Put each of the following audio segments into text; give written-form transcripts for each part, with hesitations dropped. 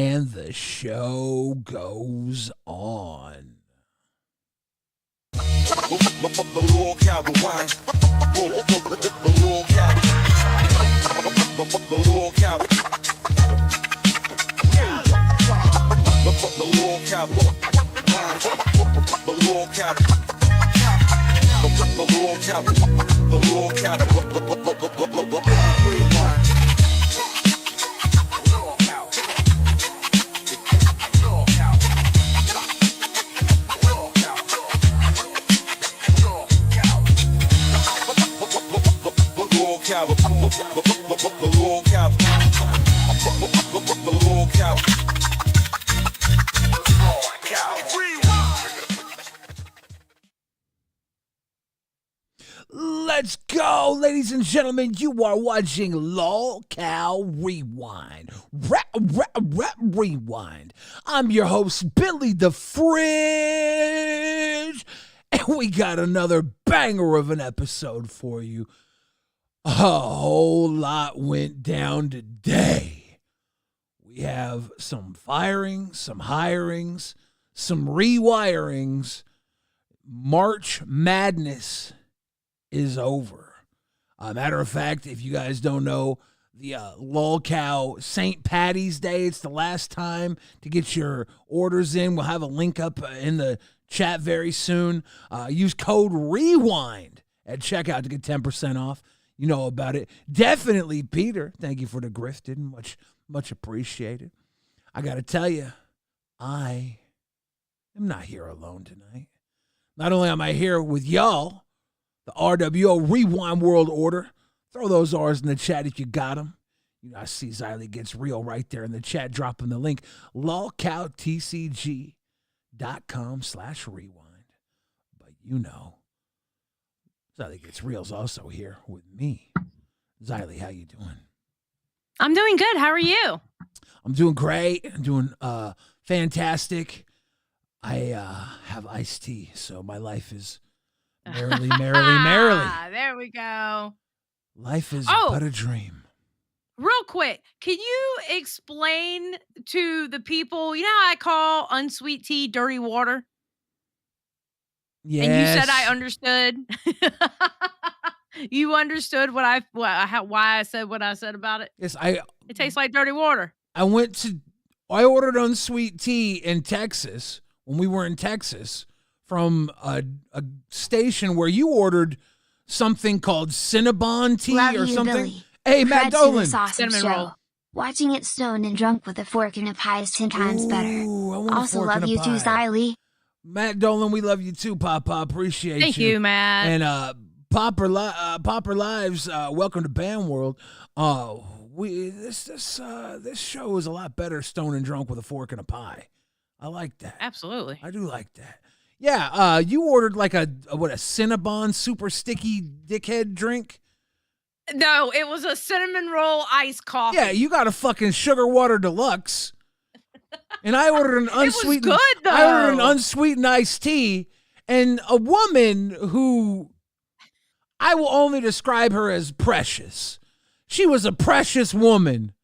and the show goes on. Let's go, ladies and gentlemen. You are watching LolcowRewind. Rewind. I'm your host, Billy the Fridge, and we got another banger of an episode for you. A whole lot went down today. We have some firings, some hirings, some rewirings. March Madness is over. Matter of fact, if you guys don't know, the LolCow St. Patty's Day, it's the last time to get your orders in. We'll have a link up in the chat very soon. Use code REWIND at checkout to get 10% off. You know about it. Definitely, Peter. Thank you for the grifted. Much appreciated. I got to tell you, I am not here alone tonight. Not only am I here with y'all, the RWO Rewind World Order. Throw those R's in the chat if you got them. You know, I see Xylee Gets Real right there in the chat, dropping the link. LolcowTCG.com/rewind. But you know, Xylee Gets Real's also here with me. Xylee, how you doing? I'm doing good. How are you? I'm doing great. I'm doing fantastic. I have iced tea, so my life is merrily. There we go. Life is but a dream. Real quick, can you explain to the people, you know how I call unsweet tea dirty water? Yes. And you said I understood. You understood why I said what I said about it? Yes, it tastes like dirty water. I ordered unsweet tea in Texas when we were in Texas from a station where you ordered something called Cinnabon tea Love or you, something. Billy. Hey, Matt Dolan. Cinnamon roll. Watching it stoned and drunk with a fork and a pie is 10 times better. Also love you too, Xylee. Matt Dolan, we love you too, Papa. Appreciate you. Thank you, Matt. And Popper Lives, welcome to Band World. This show is a lot better stoned and drunk with a fork and a pie. I like that. Absolutely. I do like that. Yeah, you ordered like a Cinnabon super sticky dickhead drink? No, it was a cinnamon roll iced coffee. Yeah, you got a fucking sugar water deluxe. And I ordered an unsweetened. It was good, though. I ordered an unsweetened iced tea, and a woman who I will only describe her as precious. She was a precious woman.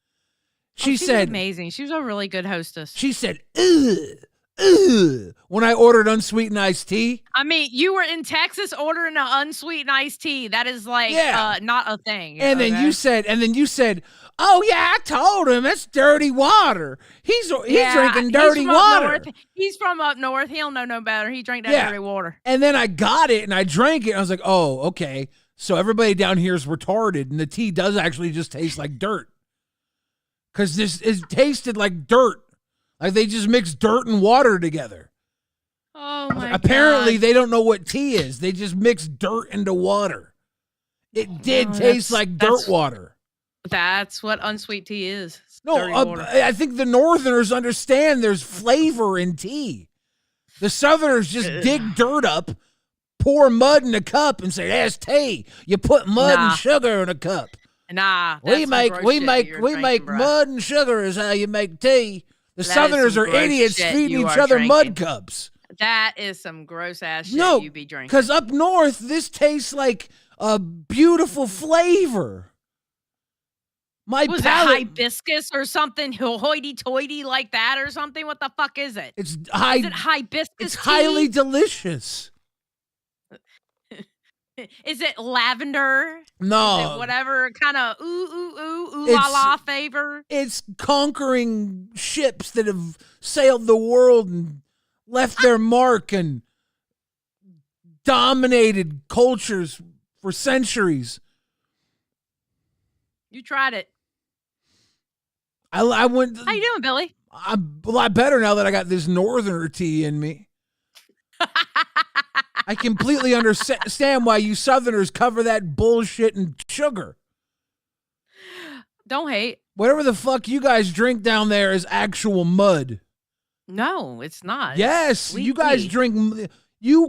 She said, amazing. She was a really good hostess. She said, ugh, when I ordered unsweetened iced tea. I mean, you were in Texas ordering an unsweetened iced tea. That is like not a thing. And then you said, oh yeah, I told him it's dirty water. He's drinking dirty water. He's from up north. He'll know no better. He drank that dirty water. And then I got it and I drank it. And I was like, oh, okay. So everybody down here is retarded, and the tea does actually just taste like dirt. Because it tasted like dirt. Like they just mixed dirt and water together. Oh my God. Apparently they don't know what tea is. They just mixed dirt into water. It did taste like dirt water. That's what unsweet tea is. I think the Northerners understand there's flavor in tea. The Southerners just dig dirt up, pour mud in a cup, and say, that's tea. You put mud and sugar in a cup. Nah, we make mud and sugar is how you make tea. The Southerners are idiots feeding each other mud cups. That is some gross ass shit you be drinking. Because up north, this tastes like a beautiful flavor. Was it hibiscus or something hoity-toity like that or something? What the fuck is it? Is it hibiscus It's tea? highly delicious. Is it lavender? No. Is it whatever kind of ooh la la flavor? It's conquering ships that have sailed the world and left their mark and dominated cultures for centuries. You tried it. I went. How you doing, Billy? I'm a lot better now that I got this northerner tea in me. I completely understand why you Southerners cover that bullshit in sugar. Don't hate. Whatever the fuck you guys drink down there is actual mud. No, it's not. Yes, you guys drink.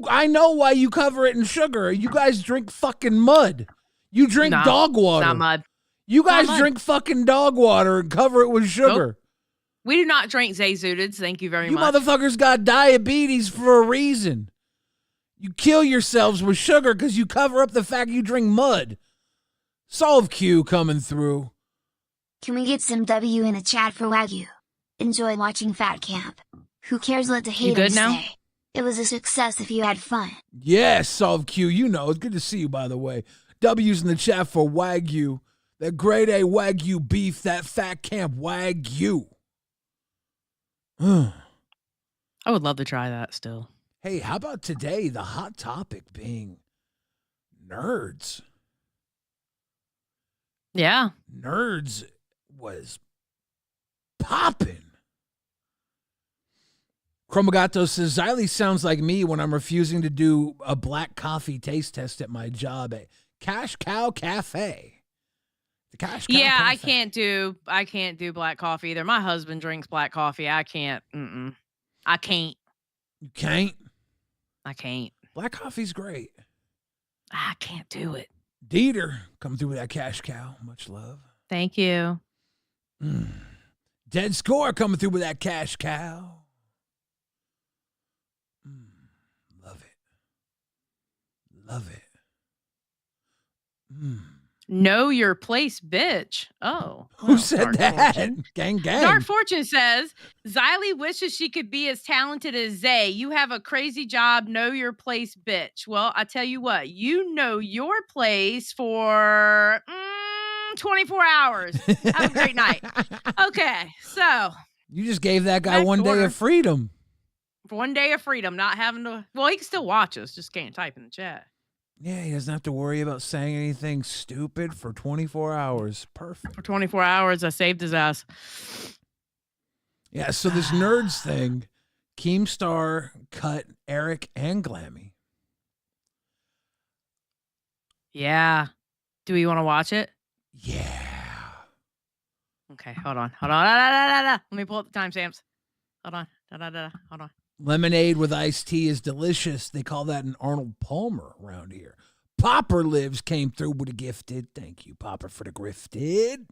I know why you cover it in sugar. You guys drink fucking mud. You drink dog water. Not mud. You guys drink fucking dog water and cover it with sugar. Nope. We do not drink Zayzooted. Thank you very much. You motherfuckers got diabetes for a reason. You kill yourselves with sugar because you cover up the fact you drink mud. Solve Q coming through. Can we get some W in the chat for Wagyu? Enjoy watching Fat Camp. Who cares what the haters say? It was a success if you had fun. Yes, Solve Q, you know. It's good to see you, by the way. W's in the chat for Wagyu. That grade A Wagyu beef, that Fat Camp Wagyu. I would love to try that still. Hey, how about today, the hot topic being nerds? Yeah. Nerds was popping. Chromogato says, Xylee sounds like me when I'm refusing to do a black coffee taste test at my job at Cash Cow Cafe. The Cash Cow Cafe. I can't do black coffee either. My husband drinks black coffee. I can't. I can't. You can't? I can't. Black coffee's great. I can't do it. Dieter, come through with that Cash Cow. Much love. Thank you. Dead Score coming through with that Cash Cow. Love it. Love it. Know your place, bitch. Oh. Who said that? Gang, gang. Dark Fortune says, Xylee wishes she could be as talented as Zay. You have a crazy job. Know your place, bitch. Well, I tell you what. You know your place for 24 hours. Have a great night. Okay, so. You just gave that guy one day of freedom. 1 day of freedom, not having to. Well, he can still watch us, just can't type in the chat. Yeah, he doesn't have to worry about saying anything stupid for 24 hours. Perfect. For 24 hours, I saved his ass. Yeah, so this nerds thing, Keemstar cut Eric and Glammy. Yeah. Do we want to watch it? Yeah. Okay, hold on. Let me pull up the timestamps. Hold on. Hold on. Lemonade with iced tea is delicious. They call that an Arnold Palmer around here. Popper Lives came through with a gifted. Thank you, Popper, for the grifted.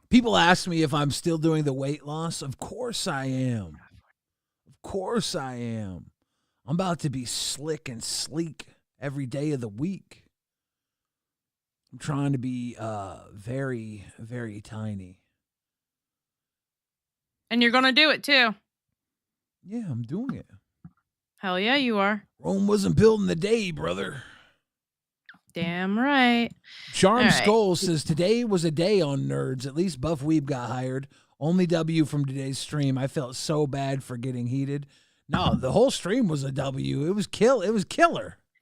People ask me if I'm still doing the weight loss. Of course I am. Of course I am. I'm about to be slick and sleek every day of the week. I'm trying to be very, very tiny. And you're going to do it too. Yeah, I'm doing it. Hell yeah, you are. Rome wasn't built in a day, brother. Damn right. Charm Skull says, today was a day on nerds. At least Buff Weeb got hired. Only W from today's stream. I felt so bad for getting heated. No, the whole stream was a W. It was killer.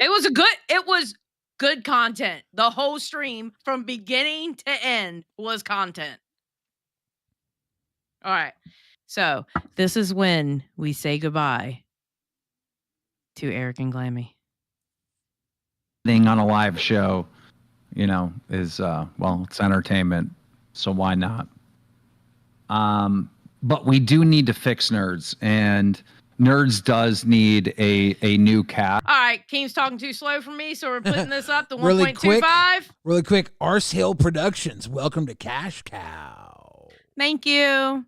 It was good content. The whole stream from beginning to end was content. All right. So this is when we say goodbye to Eric and Glammy. Thing on a live show, is it's entertainment, so why not? But we do need to fix nerds, and nerds does need a new cat. All right, Keem's talking too slow for me, so we're putting this up to 1.25. Really quick, Arse Hill Productions. Welcome to Cash Cow. Thank you.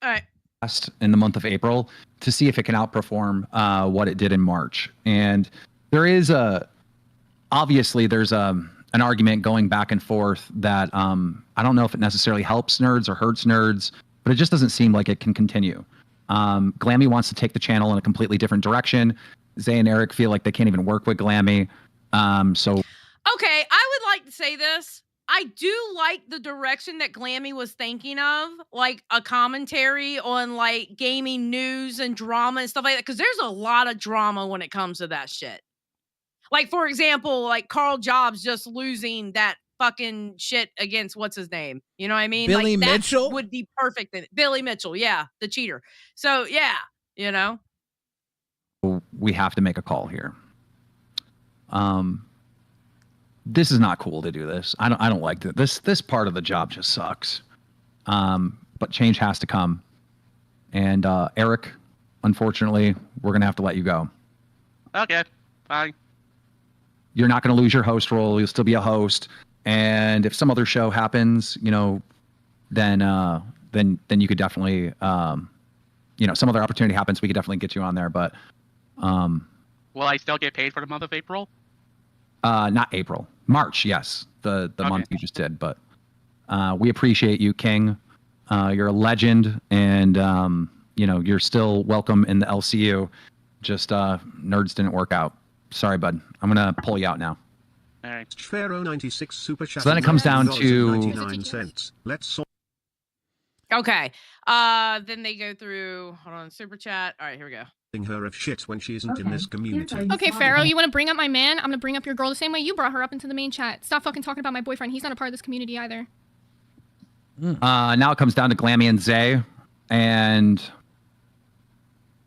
All right. In the month of April to see if it can outperform what it did in March. And there is obviously there's an argument going back and forth that I don't know if it necessarily helps nerds or hurts nerds, but it just doesn't seem like it can continue. Glammy wants to take the channel in a completely different direction. Zay and Eric feel like they can't even work with Glammy. Okay, I would like to say this. I do like the direction that Glammy was thinking of, like a commentary on like gaming news and drama and stuff like that, because there's a lot of drama when it comes to that shit. Like, for example, like Carl Jobs just losing that fucking shit against what's his name? You know what I mean? Billy like, Mitchell? That would be perfect. Billy Mitchell, yeah, the cheater. So, yeah, you know? We have to make a call here. This is not cool to do this. I don't like this. This part of the job just sucks. But change has to come. And Eric, unfortunately, we're gonna have to let you go. Okay, bye. You're not gonna lose your host role. You'll still be a host. And if some other show happens, you know, then you could definitely, you know, some other opportunity happens, we could definitely get you on there. But will I still get paid for the month of April? Not April, March. Yes, the Okay. month you just did. But we appreciate you, King. You're a legend, and you know, you're still welcome in the LCU. Just nerds didn't work out. Sorry, bud. I'm gonna pull you out now. All right. Pharaoh 96 super chat. So then it comes down to 99 cents. Let's sort. Okay. Then they go through, hold on, super chat. All right, here we go. Her of shit when she isn't in this community. Okay, Pharaoh, you want to bring up my man? I'm gonna bring up your girl the same way you brought her up into the main chat. Stop fucking talking about my boyfriend. He's not a part of this community either. Now it comes down to Glammy and Zay, and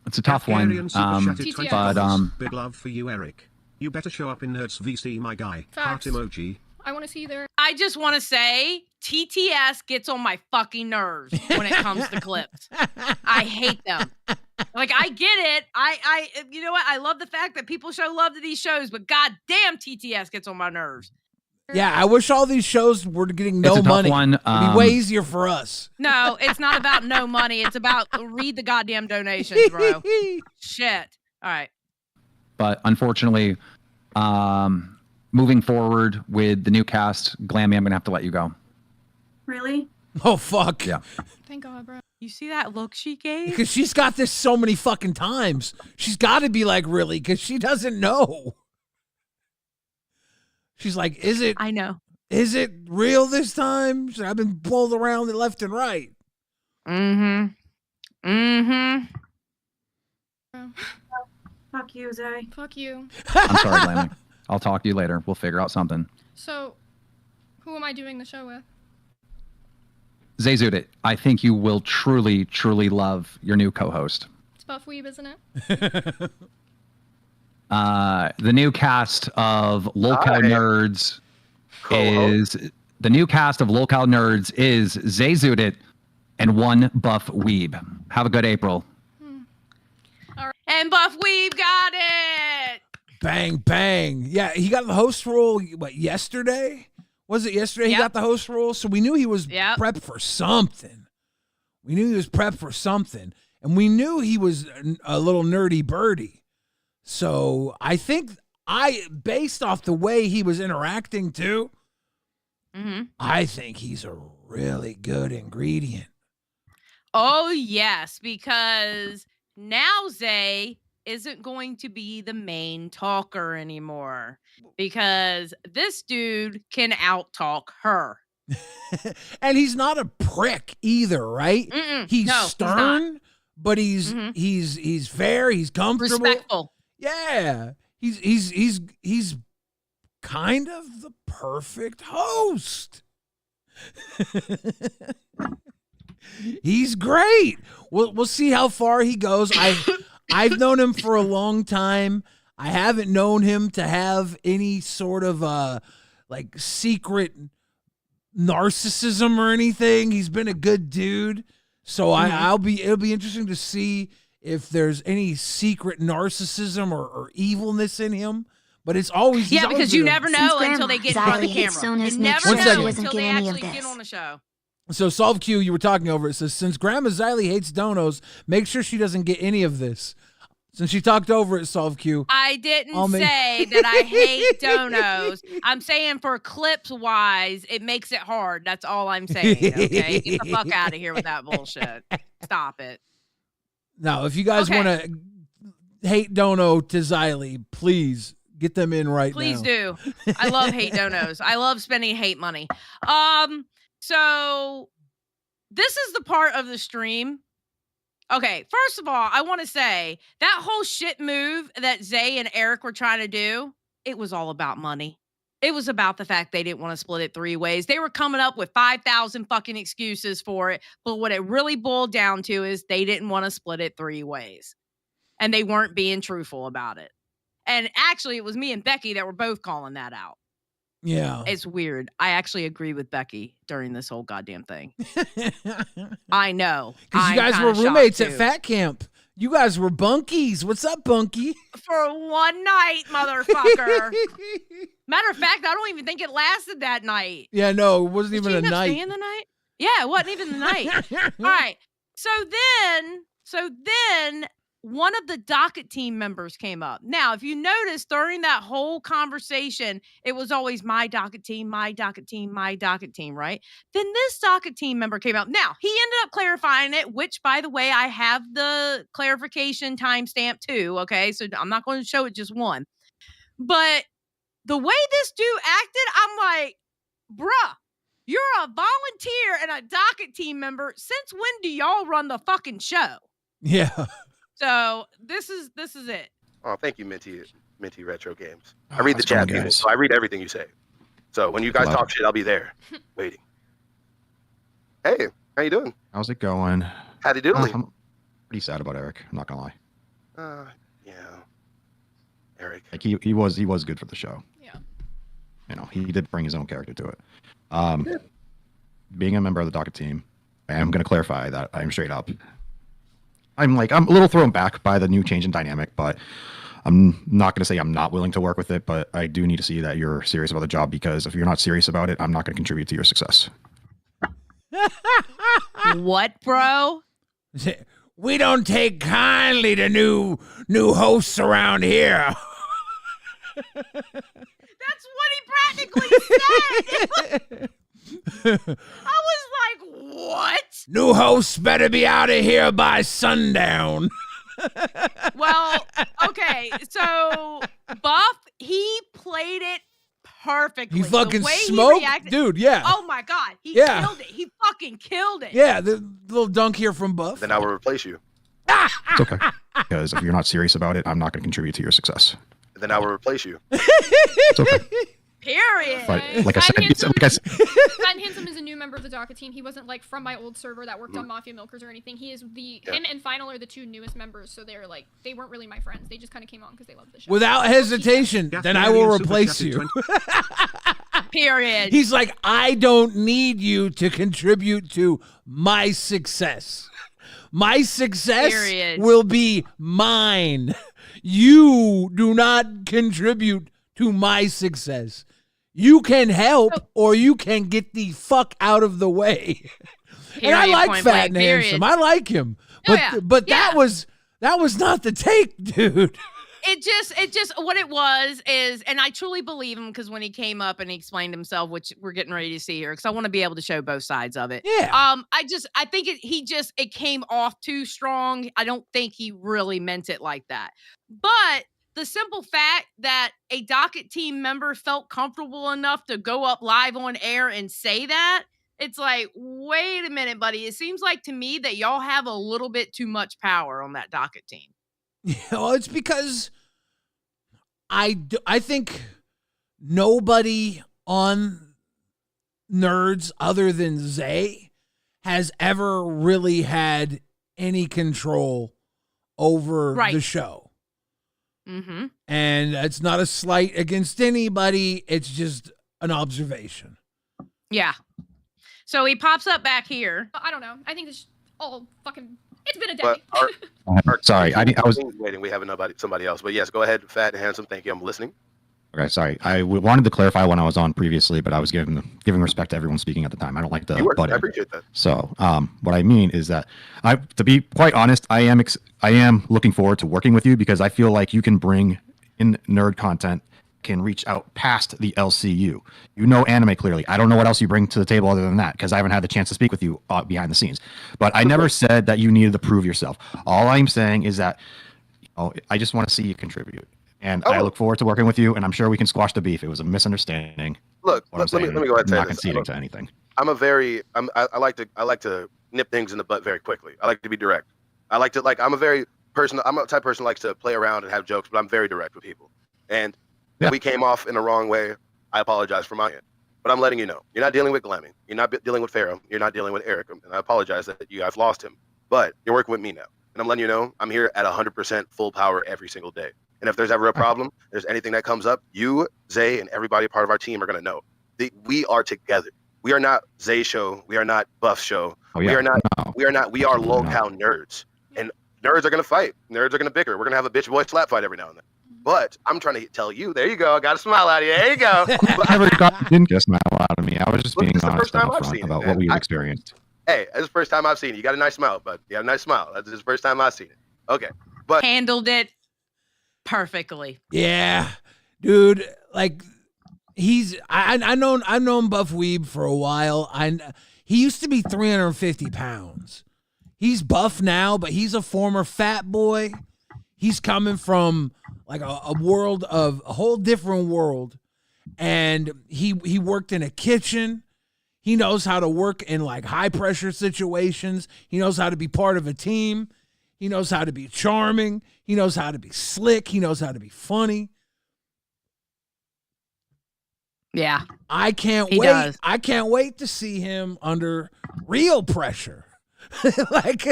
it's a tough one. But big love for you, Eric. You better show up in Nerds VC, my guy. Heart Facts. emoji. I want to see you there. I just want to say TTS gets on my fucking nerves when it comes to clips. I hate them. Like, I get it. I you know what? I love the fact that people show love to these shows, but goddamn, TTS gets on my nerves. Yeah, I wish all these shows were getting no it's a money. tough one. It'd be way easier for us. No, it's not about no money. It's about read the goddamn donations, bro. Shit. All right. But unfortunately, moving forward with the new cast, Glammy, I'm gonna have to let you go. Really? Oh, fuck. Yeah. Thank God, bro. You see that look she gave? Because she's got this so many fucking times. She's got to be like, really? Because she doesn't know. She's like, is it? I know. Is it real this time? I've been pulled around left and right. Mm-hmm. Mm-hmm. Bro. Fuck you, Zay. Fuck you. I'm sorry, Glammy. I'll talk to you later. We'll figure out something. So, who am I doing the show with? Zay Zudit, I think you will truly, truly love your new co-host. It's Buff Weeb, isn't it? The new cast of LolcowNerds is Zay Zudit and one Buff Weeb. Have a good April. And Buff Weeb got it. Bang, bang. Yeah, he got the host role, what, yesterday? Was it yesterday he got the host role? So we knew he was prepped for something. We knew he was prepped for something. And we knew he was a little nerdy birdie. So I think based off the way he was interacting too, I think he's a really good ingredient. Oh, yes, because now Zay isn't going to be the main talker anymore because this dude can out-talk her. And he's not a prick either, right? He's stern, but he's fair, he's comfortable. Respectful. Yeah. He's kind of the perfect host. He's great. We'll see how far he goes. I've known him for a long time. I haven't known him to have any sort of like secret narcissism or anything. He's been a good dude. So it'll be interesting to see if there's any secret narcissism or evilness in him. But it's always because you never know until they get in front of the camera. You never know until they actually get on the show. So Solve Q, you were talking over it. Says, since Grandma Xylee hates donos, make sure she doesn't get any of this. Since she talked over it, Solve Q. I didn't say that I hate donos. I'm saying for clips wise, it makes it hard. That's all I'm saying. Okay, get the fuck out of here with that bullshit. Stop it. Now, if you guys want to hate dono to Xylee, please get them in right now. Please do. I love hate donos. I love spending hate money. So this is the part of the stream. Okay, first of all, I want to say that whole shit move that Zay and Eric were trying to do, it was all about money. It was about the fact they didn't want to split it 3 ways. They were coming up with 5,000 fucking excuses for it, but what it really boiled down to is they didn't want to split it 3 ways. And they weren't being truthful about it. And actually, it was me and Becky that were both calling that out. Yeah. It's weird. I actually agree with Becky during this whole goddamn thing. I know. Because you guys were roommates at Fat Camp. You guys were bunkies. What's up, Bunky? For one night, motherfucker. Matter of fact, I don't even think it lasted that night. Yeah, no, it wasn't even a night. night. Staying the night? Yeah, it wasn't even the night. All right. So then one of the docket team members came up. Now, if you notice during that whole conversation, it was always my docket team, my docket team, my docket team, right? Then this docket team member came out. Now, he ended up clarifying it, which, by the way, I have the clarification timestamp too, okay? So I'm not going to show it just one. But the way this dude acted, I'm like, bruh, you're a volunteer and a docket team member. Since when do y'all run the fucking show? Yeah. So this is it. Oh, thank you, Minty Retro Games. I read the chat, people, so I read everything you say. So when you guys talk shit, I'll be there, waiting. Hey, how you doing? How's it going? Howdy doodly. I'm pretty sad about Eric. I'm not gonna lie. Yeah, Eric. Like he was good for the show. Yeah. You know, he did bring his own character to it. Being a member of the docket team, I'm gonna clarify that I'm straight up. I'm a little thrown back by the new change in dynamic, but I'm not going to say I'm not willing to work with it, but I do need to see that you're serious about the job, because if you're not serious about it, I'm not going to contribute to your success. What, bro? We don't take kindly to new hosts around here. That's what he practically said. I was like, what? New hosts better be out of here by sundown. Well, okay, so Buff, he played it perfectly. He fucking smoked, dude. Yeah. Oh my god, he killed it. He fucking killed it. Yeah, the little dunk here from Buff. Then I will replace you. It's okay, because if you're not serious about it, I'm not going to contribute to your success. Then I will replace you. It's okay. Period. But like I said, Fat Handsome is a new member of the docket team. He wasn't like from my old server that worked on Mafia Milkers or anything. He is him and Final are the 2 newest members, so they're like, they weren't really my friends. They just kind of came on because they loved the show. Without hesitation, then I will replace you. Period. He's like, I don't need you to contribute to my success. My success will be mine. You do not contribute to my success. You can help, or you can get the fuck out of the way. And I like Fat and Handsome. I like him. But that was not the take, dude. It just what it was is, and I truly believe him, because when he came up and he explained himself, which we're getting ready to see here, because I want to be able to show both sides of it. Yeah. I think it came off too strong. I don't think he really meant it like that. But the simple fact that a docket team member felt comfortable enough to go up live on air and say that, it's like, wait a minute, buddy. It seems like to me that y'all have a little bit too much power on that docket team. Yeah, well, it's because I think nobody on Nerds other than Zay has ever really had any control over the show. Mm-hmm. And it's not a slight against anybody. It's just an observation. Yeah. So he pops up back here. I don't know. I think this all fucking... It's been a day. Sorry, I was waiting. We have somebody else. But yes, go ahead, Fat and Handsome. Thank you. I'm listening. Okay, sorry. I wanted to clarify when I was on previously, but I was giving respect to everyone speaking at the time. I don't like the butt. I appreciate that. So, what I mean is that to be quite honest, I am I am looking forward to working with you because I feel like you can bring in nerd content, can reach out past the LCU. You know anime clearly. I don't know what else you bring to the table other than that because I haven't had the chance to speak with you behind the scenes. But I never said that you needed to prove yourself. All I'm saying is that I just want to see you contribute. And I look forward to working with you, and I'm sure we can squash the beef. It was a misunderstanding. Look, let me go ahead and say this. I'm not conceding to anything. I like to nip things in the butt very quickly. I like to be direct. I'm a type of person who likes to play around and have jokes, but I'm very direct with people. And if we came off in the wrong way, I apologize for my end. But I'm letting you know, you're not dealing with Glammy. You're not dealing with Pharaoh. You're not dealing with Eric. And I apologize that you guys lost him. But you're working with me now. And I'm letting you know, I'm here at 100% full power every single day. And if there's ever a problem, there's anything that comes up, you, Zay, and everybody part of our team are going to know. We are together. We are not Zay show. We are not Buff show. We are LolCow nerds. And nerds are going to fight. Nerds are going to bicker. We're going to have a bitch boy slap fight every now and then. But I'm trying to tell you, there you go. I got a smile out of you. There you go. Didn't get a smile out of me. I was just being honest about what we experienced. Hey, this is the first time I've seen it. You got a nice smile, bud. You got a nice smile. This is the first time I've seen it. Okay. But handled it perfectly. Yeah. Dude, like I've known Buff Weeb for a while. He used to be 350 pounds. He's buff now, but he's a former fat boy. He's coming from like a whole different world. And he worked in a kitchen. He knows how to work in like high pressure situations. He knows how to be part of a team. He knows how to be charming. He knows how to be slick. He knows how to be funny. Yeah. I can't wait. I can't wait to see him under real pressure. Like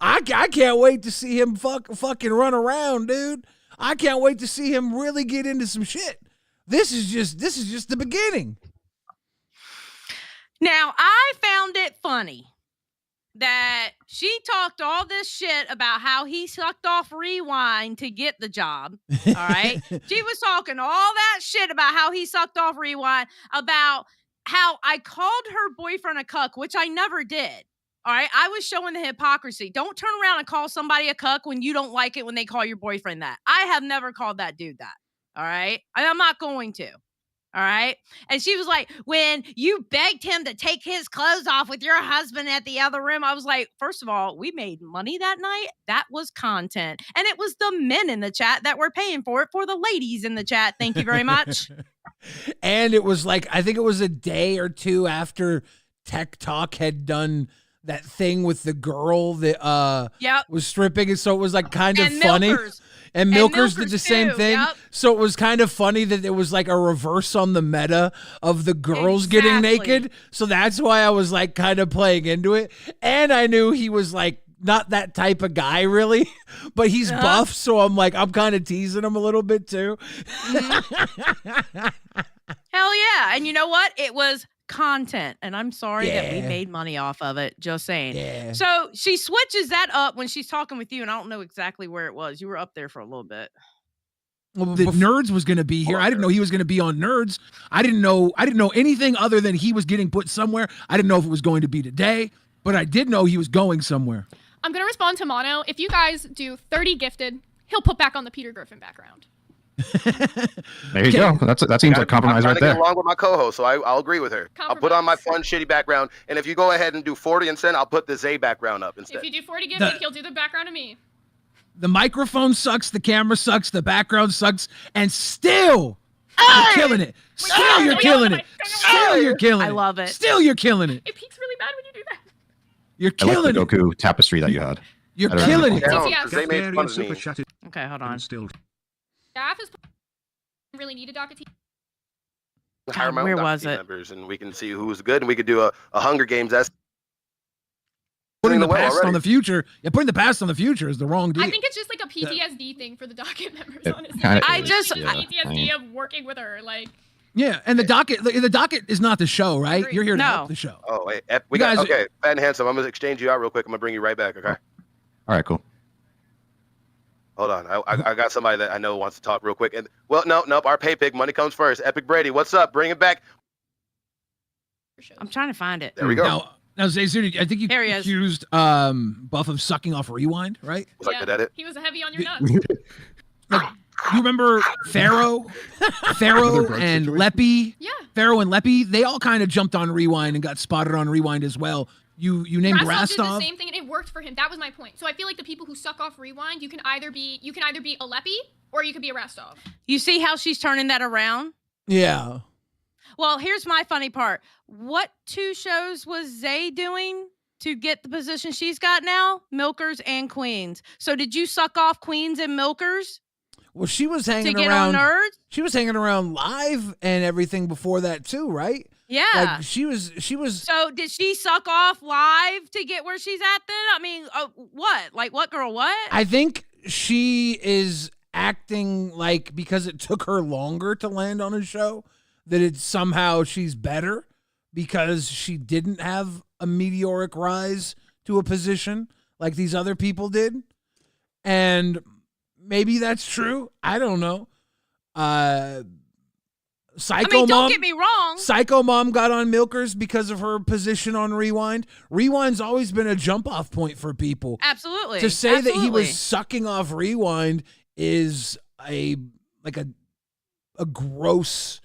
I can't wait to see him fucking run around, dude. I can't wait to see him really get into some shit. This is just the beginning. Now, I found it funny that she talked all this shit about how he sucked off Rewind to get the job. All right. She was talking all that shit about how he sucked off Rewind, about how I called her boyfriend a cuck, which I never did. All right. I was showing the hypocrisy. Don't turn around and call somebody a cuck when you don't like it when they call your boyfriend that. I have never called that dude that. All right. And I'm not going to. All right. And she was like, when you begged him to take his clothes off with your husband at the other room, I was like, first of all, we made money that night. That was content. And it was the men in the chat that were paying for it for the ladies in the chat. Thank you very much. And it was like, I think it was a day or two after Tech Talk had done that thing with the girl that was stripping. And so it was like kind of funny. And Milkers did the same thing. Yep. So it was kind of funny that it was like a reverse on the meta of the girls getting naked. So that's why I was like kind of playing into it. And I knew he was like not that type of guy really, but he's buff. So I'm like, I'm kind of teasing him a little bit too. Mm-hmm. Hell yeah. And you know what? It was content, and I'm sorry that we made money off of it, just saying. Yeah. So she switches that up when she's talking with you, and I don't know exactly where it was. You were up there for a little bit. Well, the Nerds was going to be here. I didn't know he was going to be on Nerds. I didn't know anything other than he was getting put somewhere. I didn't know if it was going to be today, but I did know he was going somewhere. I'm going to respond to Mono. If you guys do 30 gifted, he'll put back on the Peter Griffin background. There you go. That seems like compromise right there. Get along with my co-host, so I'll agree with her. I'll put on my fun, shitty background, and if you go ahead and do 40 and send, I'll put the Zay background up instead. If you do 40 gifted, he'll do the background of me. The microphone sucks, the camera sucks, the background sucks, and still you're killing it. Still you're killing it. Still you're killing it. I love it. Still you're killing it. It peaks really bad when you do that. You're killing the Goku tapestry that you had. You're killing it. Okay, hold on. Staff is really need a docket team. Hire my own docket team members, and we can see who's good, and we could do a Hunger Games. That's putting the past on the future. Yeah, putting the past on the future is the wrong deal. I think it's just like a PTSD thing for the docket members. Honestly, I just PTSD of working with her, like. Yeah, and the docket is not the show, right? You're here to help the show. Oh wait, okay, Fat and Handsome. I'm gonna exchange you out real quick. I'm gonna bring you right back. Okay. All right, cool. Hold on, I got somebody that I know wants to talk real quick. And well, nope. Our pay pig money comes first. Epic Brady, what's up? Bring it back. I'm trying to find it. There we go. Now, Zayzuni, I think you There he is. accused Buff of sucking off Rewind, right? Was I good at it? He was heavy on your nuts. You remember Pharaoh and Leppy? Yeah. Pharaoh and Leppy, they all kind of jumped on Rewind and got spotted on Rewind as well. You named Rastov did the Rastov. same thing, and it worked for him. That was my point. So I feel like the people who suck off Rewind, you can either be a Leppy or you could be a Rastov. You see how she's turning that around? Yeah. Well, here's my funny part. What 2 shows was Zay doing to get the position she's got now? Milkers and Queens. So did you suck off Queens and Milkers? Well, she was hanging to get around. On Nerds? She was hanging around live and everything before that too, right? Yeah. Like she was. So did she suck off live to get where she's at then? I mean, what? Like what, girl? What? I think she is acting like because it took her longer to land on a show that it's somehow she's better because she didn't have a meteoric rise to a position like these other people did. And maybe that's true. I don't know. Don't get me wrong. Psycho Mom got on Milkers because of her position on Rewind. Rewind's always been a jump off point for people. Absolutely. To say that he was sucking off Rewind is a gross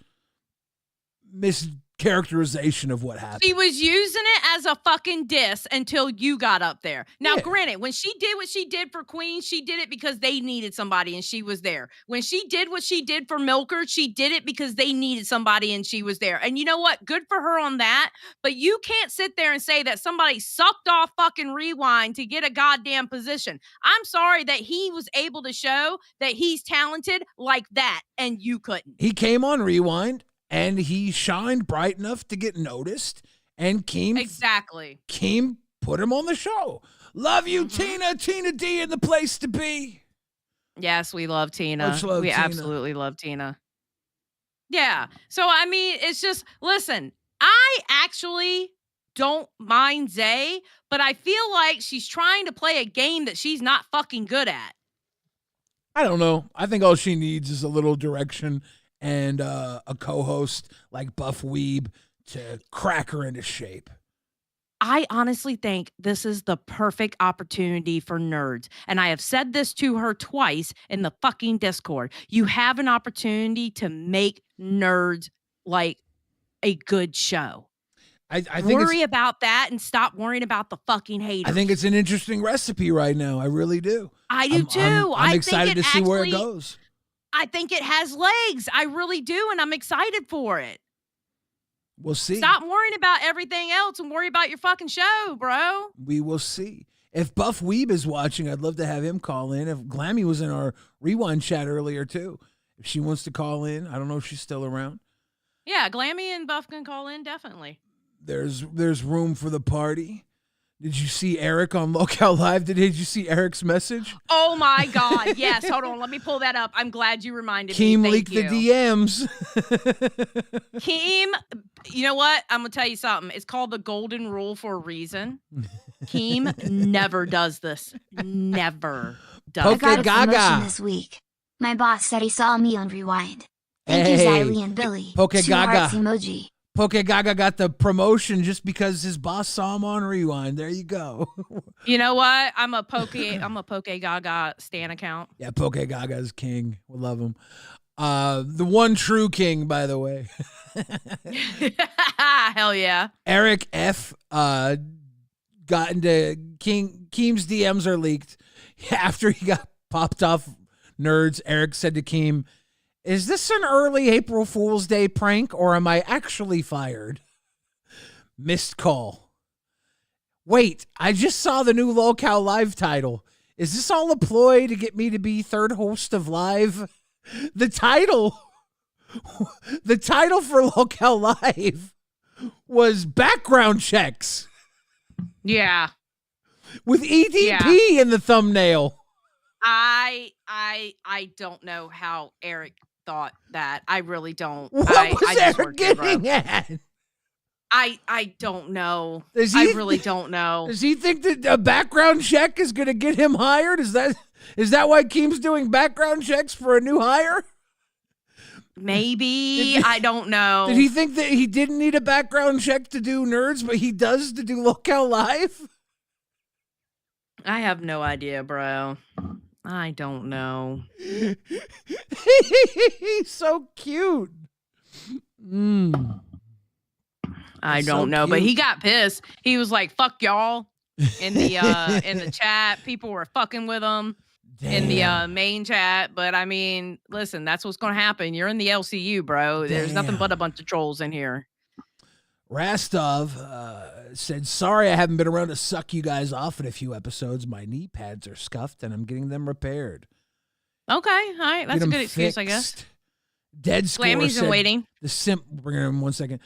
mischaracterization of what happened. She was using it as a fucking diss until you got up there. Now, granted, when she did what she did for Queen, she did it because they needed somebody and she was there. When she did what she did for Milker, she did it because they needed somebody and she was there. And you know what? Good for her on that. But you can't sit there and say that somebody sucked off fucking Rewind to get a goddamn position. I'm sorry that he was able to show that he's talented like that and you couldn't. He came on Rewind and he shined bright enough to get noticed. And Keem put him on the show. Love you, Tina D in the place to be. Yes, we love Tina. Love we Tina. Absolutely love Tina. Yeah. So, I mean, it's just, listen, I actually don't mind Zay, but I feel like she's trying to play a game that she's not fucking good at. I don't know. I think all she needs is a little direction and a co-host like Buff Weeb to crack her into shape. I honestly think this is the perfect opportunity for nerds. And I have said this to her twice in the fucking Discord. You have an opportunity to make nerds like a good show. I think worry about that and stop worrying about the fucking haters. I think it's an interesting recipe right now. I really do. I do too. I'm excited to see where it goes. I think it has legs. I really do. And I'm excited for it. We'll see. Stop worrying about everything else and worry about your fucking show, bro. We will see. If Buff Weeb is watching, I'd love to have him call in. If Glammy was in our Rewind chat earlier, too. If she wants to call in, I don't know if she's still around. Yeah, Glammy and Buff can call in, definitely. There's room for the party. Did you see Eric on Local Live? Did you see Eric's message? Oh, my God. Yes. Hold on. Let me pull that up. I'm glad you reminded me. Keem leaked the DMs. Keem, you know what? I'm going to tell you something. It's called the golden rule for a reason. Keem never does this. Never does. I got a promotion this week. My boss said he saw me on Rewind. Thank you, Xylee and Billy. Poke Two Gaga. hearts emoji. Poke Gaga got the promotion just because his boss saw him on Rewind. There you go. You know what? I'm a Poke Gaga stan account. Yeah, Poke Gaga's king. We love him. The one true king, by the way. Hell yeah. Eric F. Got into Keem's DMs are leaked. After he got popped off Nerds, Eric said to Keem, "Is this an early April Fool's Day prank or am I actually fired?" Missed call. Wait, I just saw the new Local Live title. Is this all a ploy to get me to be third host of Live? The title for Local Live was Background Checks. Yeah. With EDP in the thumbnail. I don't know how Eric thought that. I really don't. What was Eric getting at? I don't know. I really don't know. Does he think that a background check is going to get him hired? Is that why Keem's doing background checks for a new hire? Maybe. I don't know. Did he think that he didn't need a background check to do Nerds, but he does to do Local Live? I have no idea, bro. I don't know. He's so cute. I don't know, but he got pissed. He was like, "Fuck y'all." In the chat, people were fucking with him. Damn. In the main chat. But I mean, listen, that's what's gonna happen. You're in the LCU, bro. There's nothing but a bunch of trolls in here. Rastov said, "Sorry, I haven't been around to suck you guys off in a few episodes. My knee pads are scuffed, and I'm getting them repaired." Okay, all right, that's a good excuse, I guess. Dead Score Glammy's been waiting. The simp. Bring her in 1 second.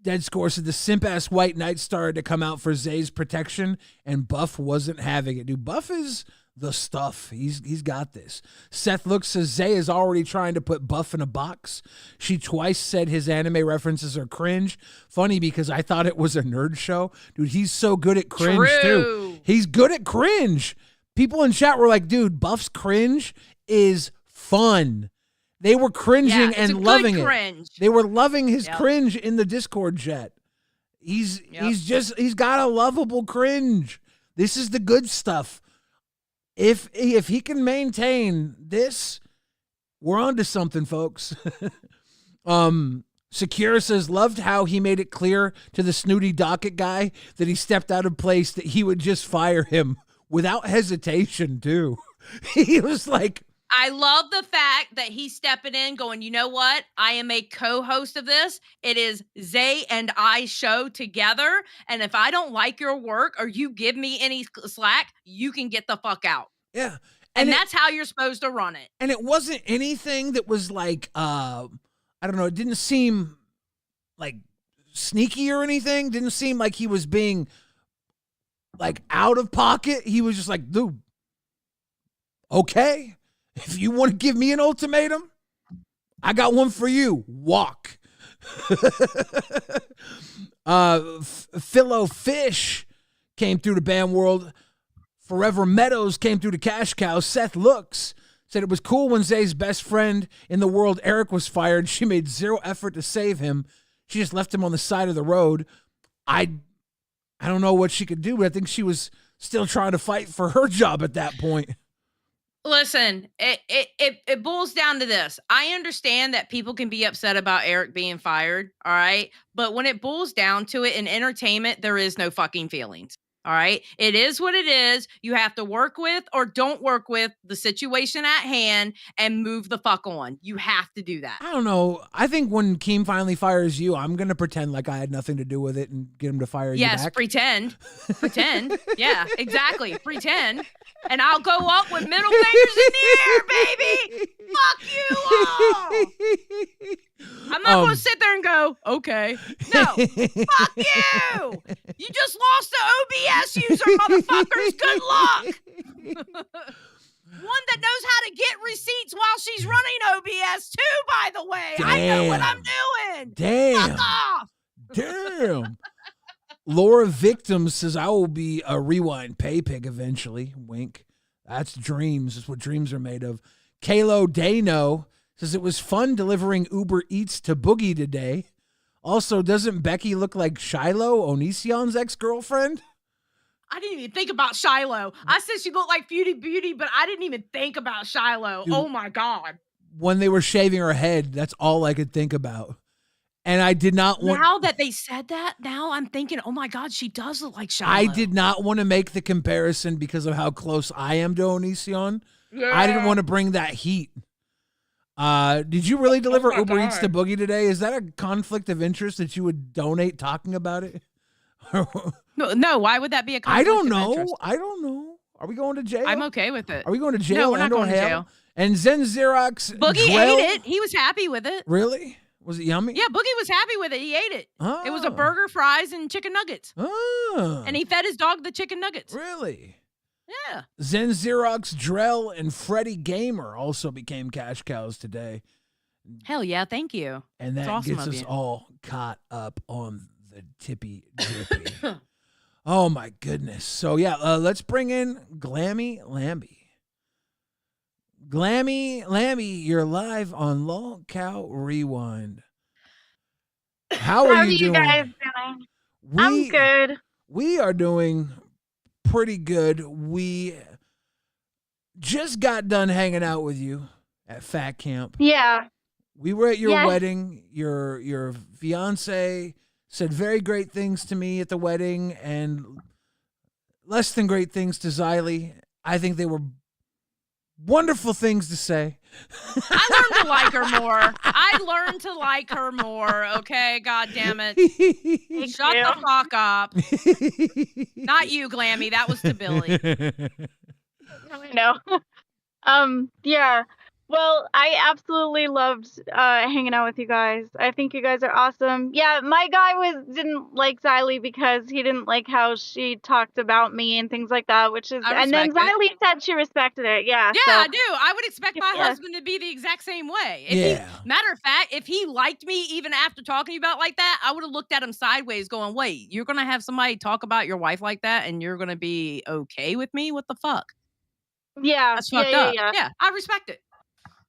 Dead Score said the simp ass White Knight started to come out for Zay's protection, and Buff wasn't having it. Dude, Buff is the stuff. He's got this. Seth Looks says Zay is already trying to put Buff in a box. She twice said his anime references are cringe. Funny because I thought it was a nerd show. Dude, he's so good at cringe too. He's good at cringe. People in chat were like, dude, Buff's cringe is fun. They were cringing and loving it. They were loving his cringe in the Discord chat. He's got a lovable cringe. This is the good stuff. If he can maintain this, we're on to something, folks. Secure says, loved how he made it clear to the snooty docket guy that he stepped out of place, that he would just fire him without hesitation, too. He was like, I love the fact that he's stepping in going, you know what? I am a co-host of this. It is Zay and I show together. And if I don't like your work or you give me any slack, you can get the fuck out. Yeah. And that's how you're supposed to run it. And it wasn't anything that was like, I don't know. It didn't seem like sneaky or anything. Didn't seem like he was being like out of pocket. He was just like, dude, okay. If you want to give me an ultimatum, I got one for you. Walk. Philo Fish came through the band world. Forever Meadows came through the cash cow. Seth Looks said it was cool when Zay's best friend in the world, Eric, was fired. She made zero effort to save him. She just left him on the side of the road. I don't know what she could do, but I think she was still trying to fight for her job at that point. Listen, it boils down to this. I understand that people can be upset about Eric being fired, all right? But when it boils down to it, in entertainment, there is no fucking feelings, all right? It is what it is. You have to work with or don't work with the situation at hand and move the fuck on. You have to do that. I don't know. I think when Keem finally fires you, I'm going to pretend like I had nothing to do with it and get him to fire you back. Yes, pretend. Pretend. Yeah, exactly. Pretend. And I'll go up with middle fingers in the air, baby. Fuck you all. I'm not going to sit there and go, okay. No. Fuck you. You just lost the OBS user, motherfuckers. Good luck. One that knows how to get receipts while she's running OBS too, by the way. Damn. I know what I'm doing. Damn. Fuck off. Damn. Laura Victim says, I will be a rewind pay pig eventually. Wink. That's dreams. That's what dreams are made of. Kalo Dano says, it was fun delivering Uber Eats to Boogie today. Also, doesn't Becky look like Shiloh, Onision's ex-girlfriend? I didn't even think about Shiloh. I said she looked like Beauty, but I didn't even think about Shiloh. Dude, oh my God. When they were shaving her head, that's all I could think about. And I did not want... Now that they said that, now I'm thinking, oh my God, she does look like Shiloh. I did not want to make the comparison because of how close I am to Onision. Yeah. I didn't want to bring that heat. Did you really deliver Uber Eats to Boogie today? Is that a conflict of interest that you would donate talking about it? No, why would that be a conflict I don't of interest? know. I don't know. Are we going to jail? I'm okay with it. Are we going to jail? No, we're not going to jail. And Zen Xerox Boogie ate it. He was happy with it. Really? Was it yummy? Yeah, Boogie was happy with it. He ate it. Oh. It was a burger, fries, and chicken nuggets. Oh. And he fed his dog the chicken nuggets. Really? Yeah. Zen Xerox, Drell, and Freddie Gamer also became cash cows today. Hell yeah, thank you. And that awesome gets us all caught up on the tippy drippy. Oh my goodness. So yeah, let's bring in Glammy Lambie. Glammy, Lammy, you're live on LolcowRewind. How are you doing? guys doing? I'm good. We are doing pretty good. We just got done hanging out with you at Fat Camp. Yeah. We were at your wedding. Your fiance said very great things to me at the wedding and less than great things to Xylee. I think they were wonderful things to say. I learned to like her more. Okay, God damn it. Shut the fuck up. Not you, Glammy. That was to Billy. I know. Yeah. Well, I absolutely loved hanging out with you guys. I think you guys are awesome. Yeah, my guy didn't like Xylee because he didn't like how she talked about me and things like that, and then Xylee said she respected it. Yeah. Yeah, so. I do. I would expect my husband to be the exact same way. Matter of fact, if he liked me even after talking to you about like that, I would have looked at him sideways going, wait, you're going to have somebody talk about your wife like that and you're going to be okay with me? What the fuck? Yeah. That's fucked up. Yeah, I respect it.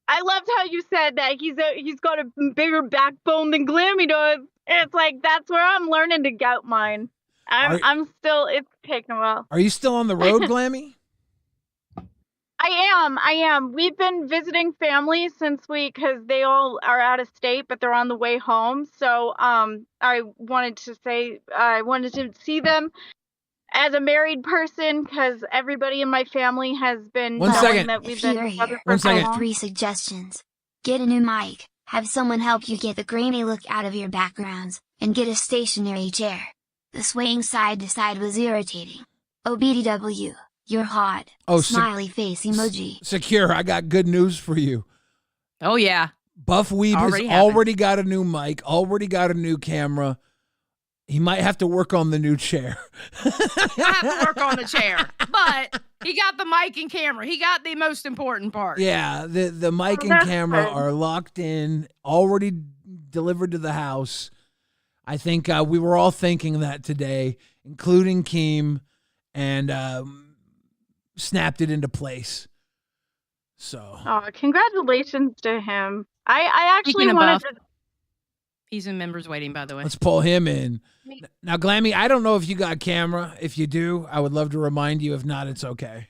I loved how you said that he's got a bigger backbone than Glammy does. It's like that's where I'm learning to get mine. It's taking a while. Are you still on the road, Glammy? I am. We've been visiting family because they all are out of state, but they're on the way home. So I wanted to see them as a married person, because everybody in my family has been knowing that we've been together for so long. I have 3 suggestions. Get a new mic, have someone help you get the grainy look out of your backgrounds, and get a stationary chair. The swaying side to side was irritating. OBDW, you're hot. Smiley face emoji. Secure, I got good news for you. Oh yeah. Buff Weeb has already got a new mic, already got a new camera. He might have to work on the new chair. I have to work on the chair, but he got the mic and camera. He got the most important part. Yeah, the mic and camera are locked in, already delivered to the house. I think we were all thinking that today, including Keem, and snapped it into place. So. Oh, congratulations to him. I actually wanted to. He's in members waiting, by the way. Let's pull him in. Now, Glammy, I don't know if you got a camera. If you do, I would love to remind you. If not, it's okay.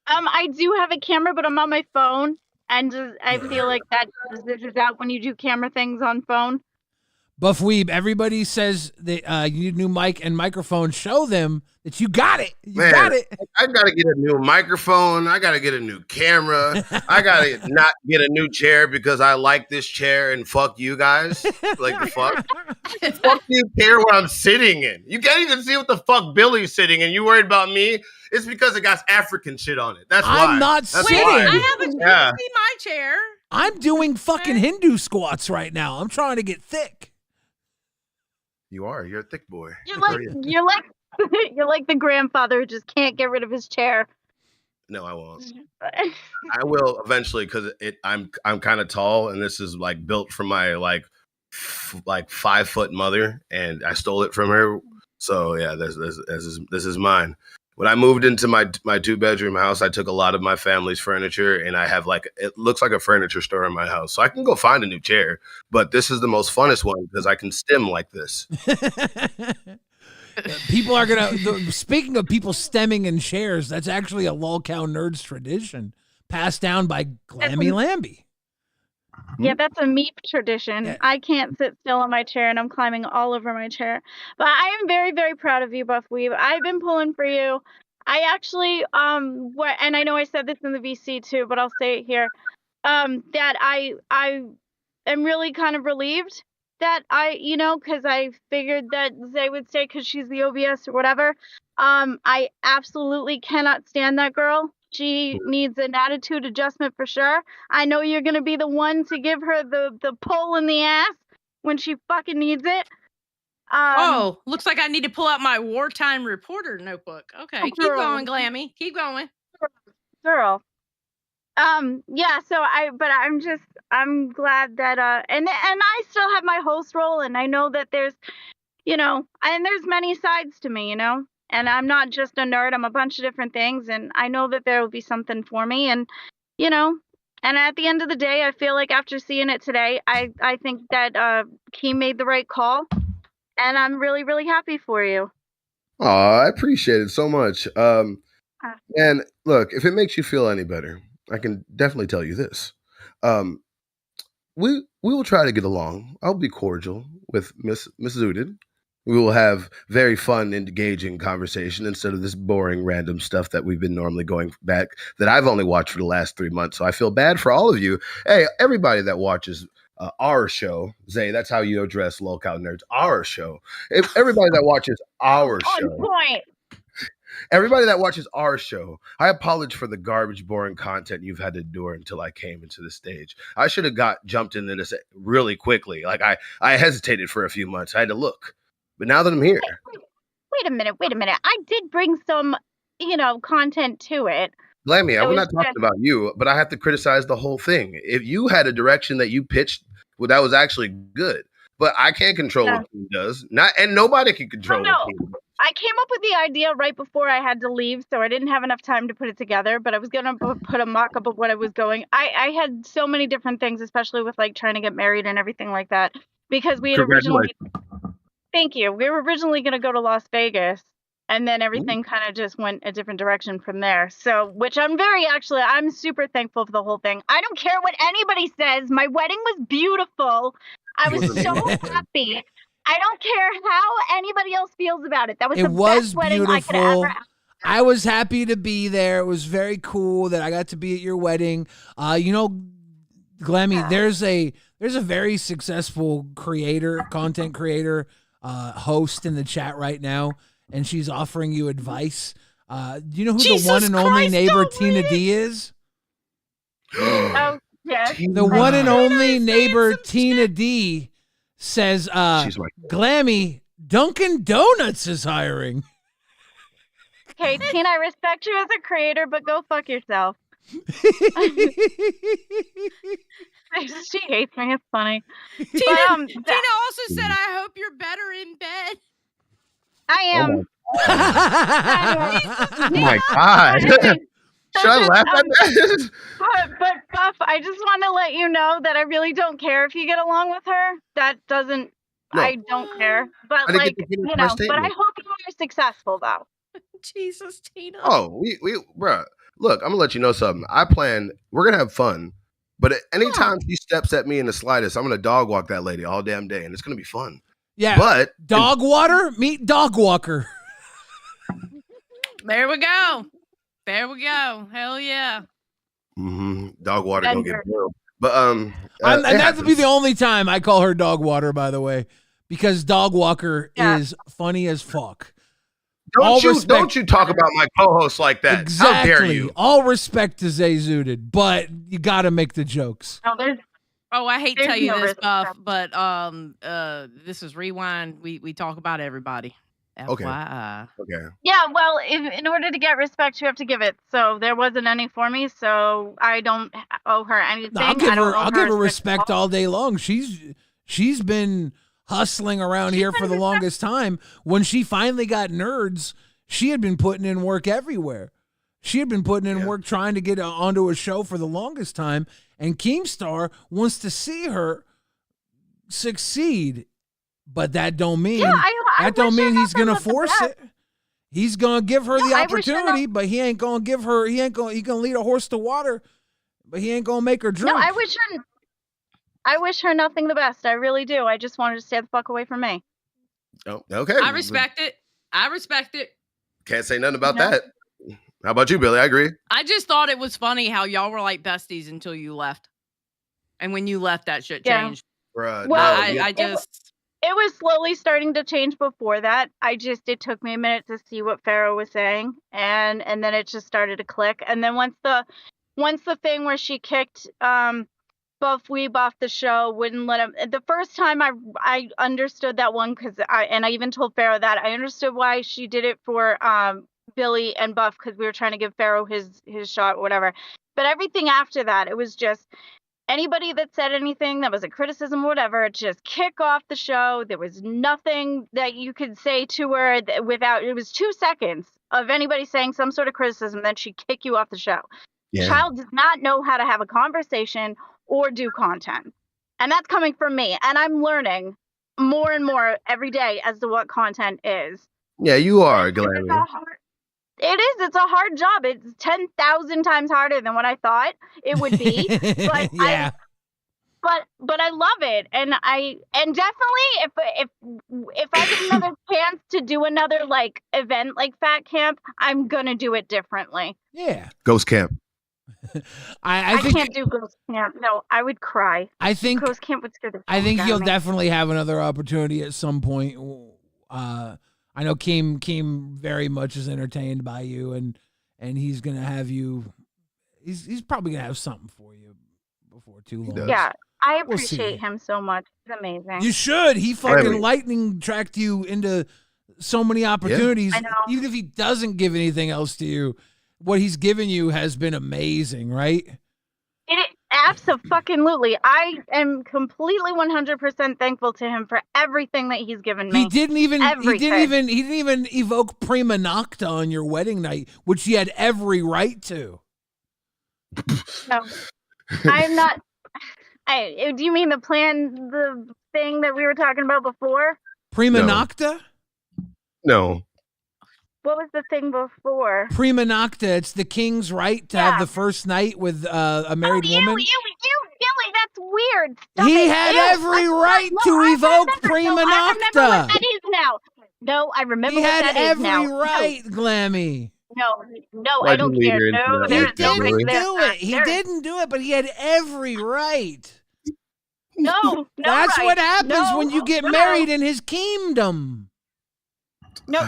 I do have a camera, but I'm on my phone, and I feel like this is out when you do camera things on phone. Buff Weeb, everybody says that you need a new mic and microphone. Show them that you got it. You got it. I got to get a new microphone. I got to get a new camera. I got to not get a new chair because I like this chair and fuck you guys. Like the fuck? Fuck you care what I'm sitting in. You can't even see what the fuck Billy's sitting in. You worried about me? It's because it got African shit on it. That's why. I'm not sitting. I haven't see my chair. I'm doing fucking Hindu squats right now. I'm trying to get thick. You're a thick boy. You're like the grandfather who just can't get rid of his chair. No, I won't. I will eventually because I'm kind of tall, and this is like built from my like 5 foot mother, and I stole it from her. So yeah, this is mine. When I moved into my 2-bedroom house, I took a lot of my family's furniture, and I have it looks like a furniture store in my house. So I can go find a new chair, but this is the most funnest one because I can stem like this. People are speaking of people stemming in chairs, that's actually a Lolcow Nerds tradition passed down by Glammy Lambie. Yeah, that's a Meep tradition. Yeah. I can't sit still on my chair, and I'm climbing all over my chair. But I am very, very proud of you, Buff Weeb. I've been pulling for you. I actually, and I know I said this in the VC too, but I'll say it here, that I am really kind of relieved that because I figured that Zay would stay because she's the OBS or whatever. I absolutely cannot stand that girl. She needs an attitude adjustment for sure. I know you're going to be the one to give her the pull in the ass when she fucking needs it. Looks like I need to pull out my wartime reporter notebook. Okay, keep going, Glammy. Keep going. Girl. Yeah, so I'm glad that, and I still have my host role, and I know that there's, and there's many sides to me, And I'm not just a nerd. I'm a bunch of different things. And I know that there will be something for me. And you know, and at the end of the day, I feel like after seeing it today, I think that Keem made the right call, and I'm really, really happy for you. Oh, I appreciate it so much. And look, if it makes you feel any better, I can definitely tell you this. Um, we will try to get along. I'll be cordial with Miss Zooted. We will have very fun, engaging conversation instead of this boring, random stuff that we've been normally going back that I've only watched for the last 3 months. So I feel bad for all of you. Hey, everybody that watches our show, Zay, that's how you address Lolcow Nerds. Our show. If everybody that watches our show. On point. Everybody that watches our show, I apologize for the garbage, boring content you've had to endure until I came into the stage. I should have jumped into this really quickly. Like I hesitated for a few months. I had to look. But now that I'm here. Wait a minute. I did bring some, content to it. Glammy, I'm not talking about you, but I have to criticize the whole thing. If you had a direction that you pitched, well, that was actually good. But I can't control what Keem does. And nobody can control what Keem does. I came up with the idea right before I had to leave, so I didn't have enough time to put it together, but I was going to put a mock-up of what I was going. I had so many different things, especially with like trying to get married and everything like that, because we had originally... Thank you. We were originally going to go to Las Vegas, and then everything kind of just went a different direction from there. So, which I'm super thankful for the whole thing. I don't care what anybody says. My wedding was beautiful. I was so happy. I don't care how anybody else feels about it. That was the best wedding I could ever have. I was happy to be there. It was very cool that I got to be at your wedding. Glammy, there's a very successful content creator, host in the chat right now, and she's offering you advice. Do you know who the one and only neighbor Tina D is? Oh, yes. The one and only neighbor Tina D says, Glammy, Dunkin' Donuts is hiring. Okay, Tina, I respect you as a creator, but go fuck yourself. She hates me. It's funny. Tina also said, I hope you're better in bed. I am. Oh my God. Should I laugh at that? But Buff, I just want to let you know that I really don't care if you get along with her. That doesn't. No. I don't care. But but I hope you are successful though. Jesus, Tina. Oh, bruh. Look, I'm gonna let you know something. We're gonna have fun, but anytime she steps at me in the slightest, I'm gonna dog walk that lady all damn day, and it's gonna be fun. Yeah, but dog water, meet dog walker. There we go. Hell yeah. Dog water don't get boiled. But and that would be the only time I call her dog water, by the way, because dog walker is funny as fuck. Don't you talk about my co-host like that. Exactly. How dare you? All respect to Zay Zooted, but you got to make the jokes. I hate to tell you this, Buff, but this is Rewind. We talk about everybody. Okay. FYI. Okay. Yeah, well, in order to get respect, you have to give it. So there wasn't any for me, so I don't owe her anything. No, I'll give her respect all day long. She's been hustling around here for the longest time. When she finally got nerds, she had been putting in work everywhere. She had been putting in work trying to get onto a show for the longest time, and Keemstar wants to see her succeed, but that don't mean he's gonna force it. He's gonna give her the opportunity, but he ain't gonna give her. He gonna lead a horse to water, but he ain't gonna make her drink. No, I wish her nothing the best. I really do. I just wanted to stay the fuck away from me. Oh, okay. I respect it. Can't say nothing about that. How about you, Billy? I agree. I just thought it was funny how y'all were like besties until you left. And when you left, that shit changed. Bruh, well, it was slowly starting to change before that. It took me a minute to see what Pharaoh was saying. And then it just started to click. And then once the thing where she kicked Buff Weeb off the show, wouldn't let him. The first time I understood that one, because I even told Pharaoh that I understood why she did it for Billy and Buff, because we were trying to give Pharaoh his shot, whatever. But everything after that, it was just anybody that said anything that was a criticism or whatever, just kick off the show. There was nothing that you could say to her without. It was 2 seconds of anybody saying some sort of criticism, then she'd kick you off the show. child does not know how to have a conversation or do content. And that's coming from me. And I'm learning more and more every day as to what content is. Yeah, you are, Glammy. It is. It's a hard job. It's 10,000 times harder than what I thought it would be. But yeah. But I love it, and definitely if I get another chance to do another like event like Fat Camp, I'm gonna do it differently. Yeah. Ghost Camp. I think, can't do Ghost Camp. No, I would cry. I think Ghost Camp would scare the I think fuck out you'll of me. definitely have another opportunity at some point. I know Keem very much is entertained by you, and he's gonna have you. He's probably gonna have something for you before too long. Yeah, I We'll see. appreciate him so much. He's amazing. You should. He fucking Right. lightning tracked you into so many opportunities. I know. Even if he doesn't give anything else to you, what he's given you has been amazing, right? Absolutely. I am completely 100% thankful to him for everything that he's given me. He didn't even Everything. evoke prima nocta on your wedding night, which he had every right to. No, I'm not. Do you mean the thing that we were talking about before? Prima No. nocta? No. What was the thing before? Prima nocta. It's the king's right to have the first night with a married woman. Billy, that's weird. Stop He it. had Ew. every right to evoke prima I remember nocta. what that is now. No, I remember He what had that is now. every right, Glammy. No, Why'd I don't you lead care. her into No, that? He there's no didn't Billy? do it. He didn't do it, but he had every right. No, That's right. what happens No, when you get no. married in his kingdom. No.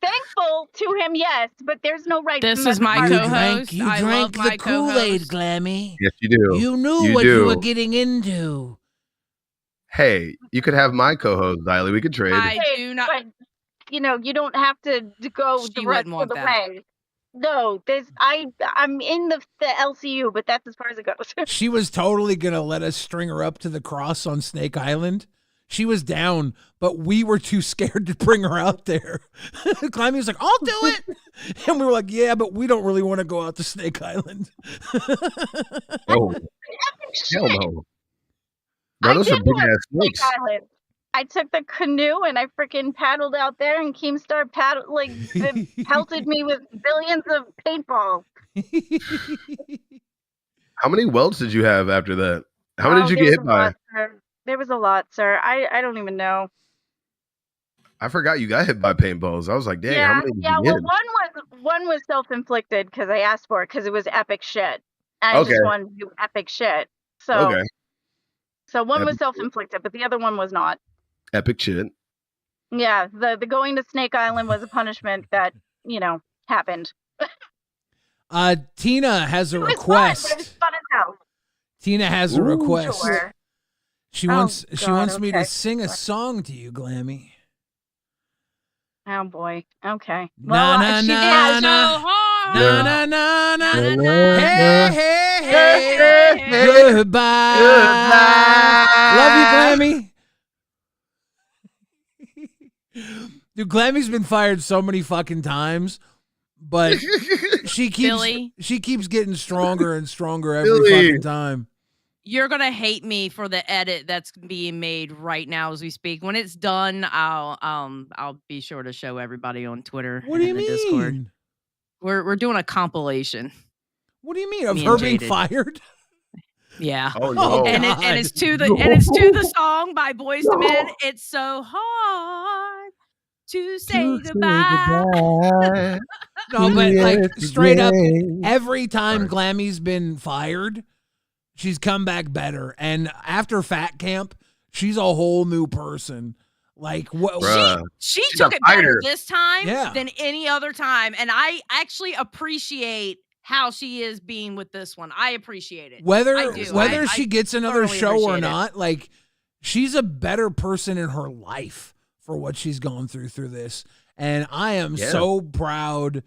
Thankful to him, yes, but there's no right. This to is my mess with co-host. You I drank love the my Kool-Aid, co-host. Glammy. Yes, you do. You knew You what do. you were getting into. Hey, you could have my co-host, Riley. We could trade. I do not. But you don't have to go the She rest wouldn't of want the that. way. No, I'm in the LCU, but that's as far as it goes. She was totally going to let us string her up to the cross on Snake Island. She was down, but we were too scared to bring her out there. Glammy was like, I'll do it. And we were like, yeah, but we don't really want to go out to Snake Island. Oh, hell no. Bro, those are big ass snakes. Island. I took the canoe and I freaking paddled out there, and Keemstar pelted me with billions of paintballs. How many welds did you have after that? How many did you get hit by? There was a lot, sir. I don't even know. I forgot you got hit by paintballs. I was like, dang, how many did you well, get? one was self-inflicted because I asked for it because it was epic shit. And I just wanted to do epic shit. So, so one was self-inflicted, but the other one was not. Epic shit. Yeah, the going to Snake Island was a punishment that, happened. Tina has a It was request. fun, but it was fun as hell. Tina has a request. Sure. She Oh, wants God, me to okay. sing a song to you, Glammy. Oh boy. Okay. Na, na, she na, did. na. So hard. Na na na na. Na, na, na. Hey, hey, hey. Goodbye. Love you, Glammy. Dude, Glammy's been fired so many fucking times, but she keeps getting stronger and stronger every fucking time. You're gonna hate me for the edit that's being made right now as we speak. When it's done, I'll be sure to show everybody on Twitter. What do you and the mean? Discord. We're doing a compilation. What do you mean? Of Me her and being Jaded. fired? Yeah. Oh, no. And it's to the song by Boyz II Men. It's so hard to say goodbye. No, but like straight up, every time Glammy's been fired, she's come back better. And after Fat Camp, she's a whole new person. Like what? She She's took a it better fighter. this time Yeah. than any other time, and I actually appreciate how she is being with this one. I appreciate it. Whether I do. whether I she gets another thoroughly show or appreciate it. not, like she's a better person in her life for what she's gone through this. And I am so proud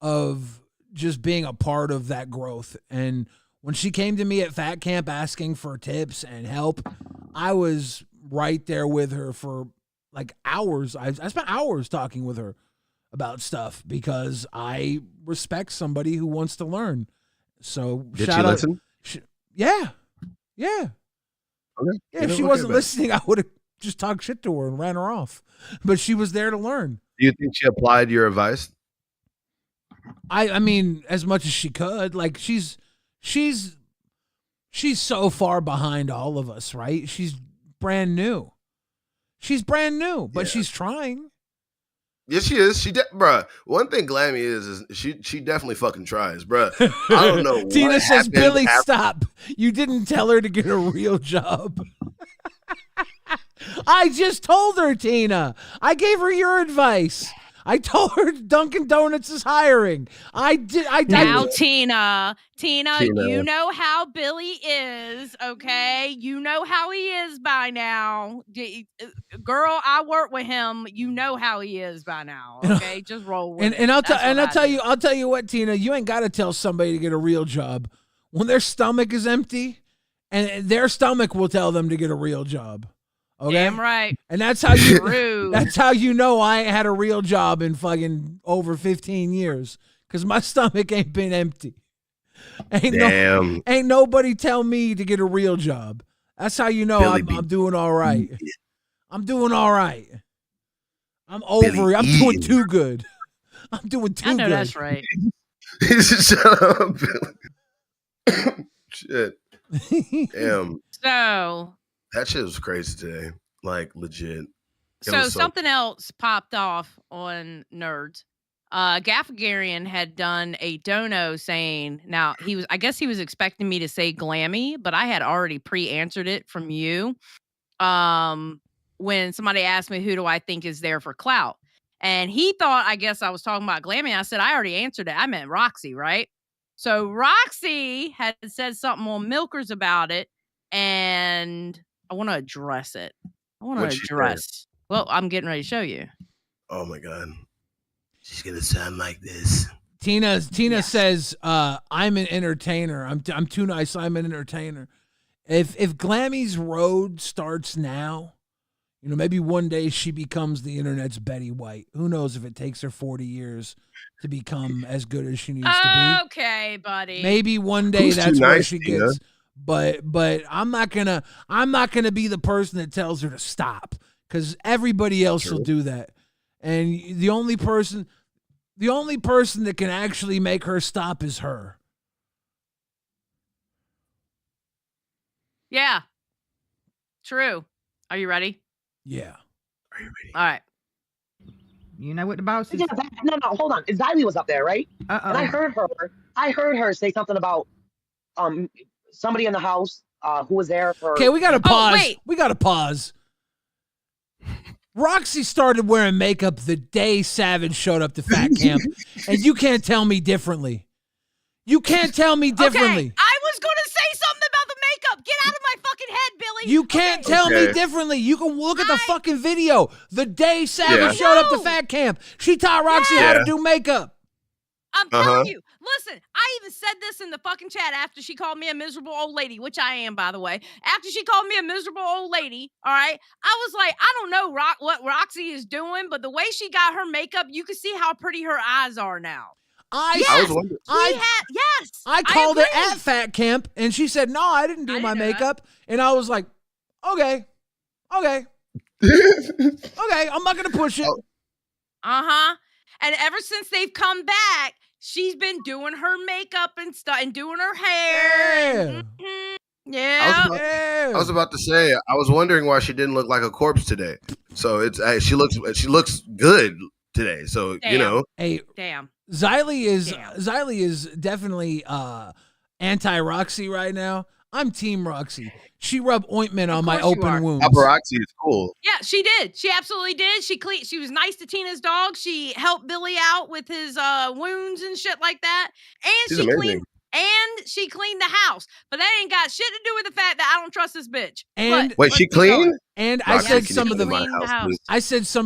of just being a part of that growth. And when she came to me at Fat Camp asking for tips and help, I was right there with her for like hours. I spent hours talking with her about stuff because I respect somebody who wants to learn. So Did shout she out. listen? Yeah. Okay. Yeah, if she wasn't listening, I would have just talked shit to her and ran her off. But she was there to learn. Do you think she applied your advice? I mean, as much as she could. Like she's so far behind all of us, right? She's brand new. But she's trying. Yes, she is. Bruh. One thing Glammy is she definitely fucking tries, bruh. I don't know. Tina what says, happened Billy, after- stop. You didn't tell her to get a real job. I just told her, Tina. I gave her your advice. I told her Dunkin' Donuts is hiring. Now, Tina, you know how Billy is, okay? You know how he is by now. Girl, I work with him. You know how he is by now, okay? Just roll with it. And I'll tell you what, Tina, you ain't got to tell somebody to get a real job. When their stomach is empty, and their stomach will tell them to get a real job. Okay? Damn right. And that's how you True. that's how you know I ain't had a real job in fucking over 15 years. Cause my stomach ain't been empty. Ain't nobody tell me to get a real job. That's how you know I'm doing all right. I'm doing all right. I'm over it. I'm doing too good. I'm doing too good. I know that's right. Shut up, Billy. Shit. Damn. So that shit was crazy today. Like legit. So something else popped off on Nerds. Gaffagarian had done a dono saying, now I guess he was expecting me to say Glammy, but I had already pre-answered it from you. When somebody asked me, who do I think is there for clout? And he thought, I guess I was talking about Glammy. I said, I already answered it. I meant Roxy, right? So Roxy had said something on Milkers about it, and I want to address it. Well, I'm getting ready to show you. Oh my God. She's gonna sound like this. Tina says, I'm an entertainer. I'm too nice. I'm an entertainer. If Glammy's road starts now, maybe one day she becomes the internet's Betty White. Who knows if it takes her 40 years to become as good as she needs to be. Okay, buddy. Maybe one day that's where she gets. But I'm not gonna be the person that tells her to stop, because everybody else will do that. And the only person that can actually make her stop is her. Yeah. True. Are you ready? Yeah. Are you ready? All right. You know what the boss is? Yeah, no, hold on. Xylee was up there, right? And I heard her say something about somebody in the house who was there for. Okay, we gotta pause. Wait. We gotta pause. Roxy started wearing makeup the day Savage showed up to Fat Camp, and you can't tell me differently. You can't tell me differently. Okay, I was going to say something about the makeup. Get out of my fucking head, Billy. You can't tell me differently. You can look at the fucking video. The day Savage showed up to Fat Camp, she taught Roxy how to do makeup. I'm telling you. Listen, I even said this in the fucking chat after she called me a miserable old lady, which I am, by the way. After she called me a miserable old lady, all right, I was like, I don't know what Roxy is doing, but the way she got her makeup, you can see how pretty her eyes are now. I called agree. her at Fat Camp, and she said, no, I didn't do my makeup. And I was like, okay. Okay, I'm not going to push it. Uh-huh. And ever since they've come back, she's been doing her makeup and stuff and doing her hair. Yeah. I was about to say, I was wondering why she didn't look like a corpse today. So she looks good today. So, Hey, damn. Xylee is definitely anti-Roxy right now. I'm Team Roxy. She rubbed ointment on my open wounds. Paparazzi is cool. Yeah, she did. She absolutely did. She was nice to Tina's dog. She helped Billy out with his wounds and shit like that. And she cleaned the house. But that ain't got shit to do with the fact that I don't trust this bitch. Wait, she cleaned? And I said some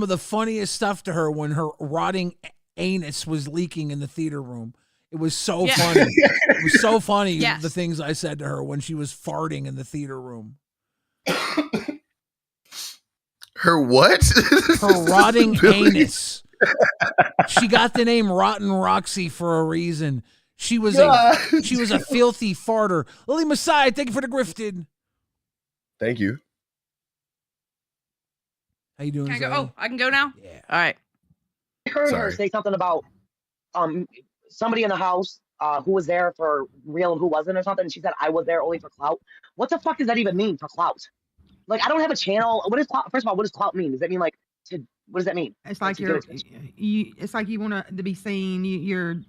of the funniest stuff to her when her rotting anus was leaking in the theater room. It was so funny. It was so funny, the things I said to her when she was farting in the theater room. Her what? Her rotting anus. She got the name Rotten Roxy for a reason. She was a filthy farter. Lily Messiah, thank you for the grifted. Thank you. How you doing? Can I go? Oh, I can go now? Yeah. All right. I heard her say something about somebody in the house who was there for real and who wasn't or something. And she said I was there only for clout. What the fuck does that even mean, for clout? Like, I don't have a channel. What is clout? First of all, what does clout mean? Does that mean like what does that mean? It's like it's like you want to be seen. You're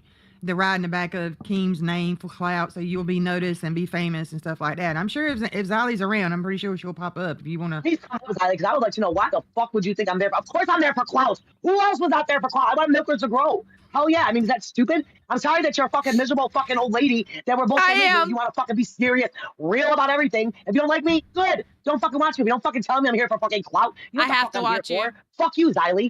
the ride in the back of Keem's name for clout, so you'll be noticed and be famous and stuff like that. I'm sure if Zali's around, I'm pretty sure she'll pop up if you want to. Please come up with Zali, because I would like to know why the fuck would you think I'm there? Of course I'm there for clout. Who else was out there for clout? I want milkers to grow. Hell yeah. I mean, is that stupid? I'm sorry that you're a fucking miserable fucking old lady that we're both saying you want to fucking be serious, real about everything. If you don't like me, good. Don't fucking watch me. If you don't fucking tell me I'm here for fucking clout. You know I have to watch you. Fuck you, Zali.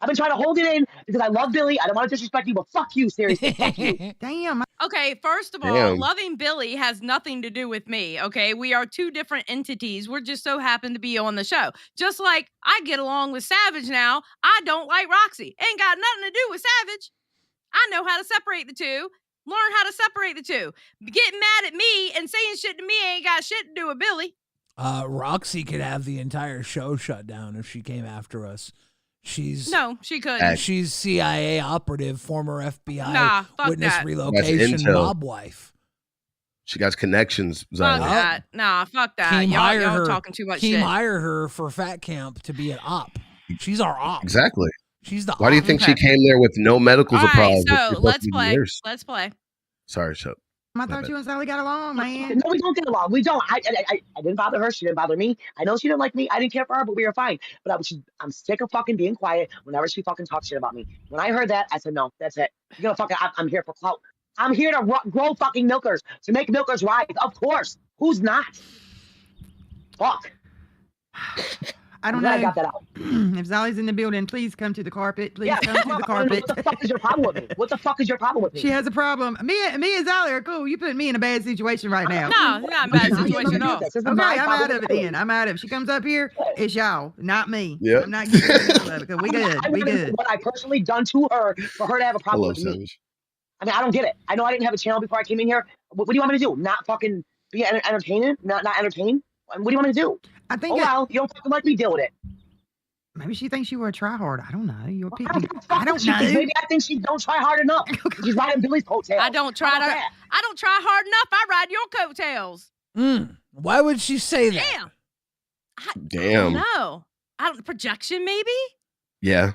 I've been trying to hold it in because I love Billy. I don't want to disrespect you, but fuck you, seriously. Fuck you. Damn. Okay, first of all, loving Billy has nothing to do with me, okay? We are two different entities. We're just so happen to be on the show. Just like I get along with Savage now, I don't like Roxy. Ain't got nothing to do with Savage. I know how to separate the two. Learn how to separate the two. Getting mad at me and saying shit to me ain't got shit to do with Billy. Roxy could have the entire show shut down if she came after us. No, she couldn't. She's CIA operative, former FBI witness that. relocation mob wife. She got connections. Fuck that. Nah, fuck that. Y'all talking too much shit. Hire her for Fat Camp to be an op. She's our op. Exactly. She's the. Why do you think she came there with no medicals All right, approved? so let's play. Let's play. Sorry, shut. I thought you and Sally got along, man. No, we don't get along. We don't. I didn't bother her. She didn't bother me. I know she didn't like me. I didn't care for her, but we were fine. But I'm sick of fucking being quiet whenever she fucking talks shit about me. When I heard that, I said, no, that's it. You're gonna fucking. I'm here for clout. I'm here to grow fucking milkers, to make milkers rise. Of course. Who's not? Fuck. I don't know. I got that out. If Zali's in the building, please come to the carpet. Please come to the carpet. What the fuck is your problem with me? What the fuck is your problem with me? She has a problem. Me and Zali are cool. You put me in a bad situation right now. No, not a bad situation at all. Okay, I'm out of it then. I'm out of it. She comes up here, it's y'all, not me. Yeah. I'm not getting into it because we good. We good. What I personally done to her for her to have a problem with me. I mean, I don't get it. I know I didn't have a channel before I came in here. What do you want me to do? Not fucking be entertaining? Not entertain? What do you want me to do? I think. Well, you don't fucking like me. Deal with it. Maybe she thinks you were a tryhard. I don't know. You're I don't know. Maybe I think she don't try hard enough. She's riding Billy's coattails. I don't try hard enough. I ride your coattails. Why would she say that? Damn. No. Projection maybe? Yeah.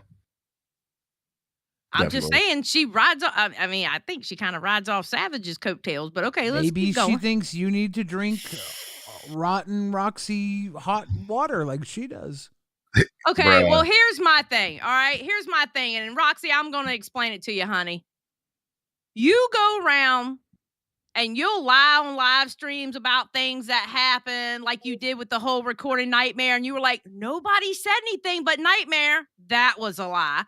I'm just saying she rides off. I mean, I think she kind of rides off Savage's coattails, but okay, let's keep going. Maybe she thinks you need to drink rotten Roxy hot water like she does. Okay, well, here's my thing. All right, here's my thing. And Roxy, I'm going to explain it to you, honey. You go around and you'll lie on live streams about things that happen, like you did with the whole recording Nightmare. And you were like, nobody said anything but Nightmare. That was a lie.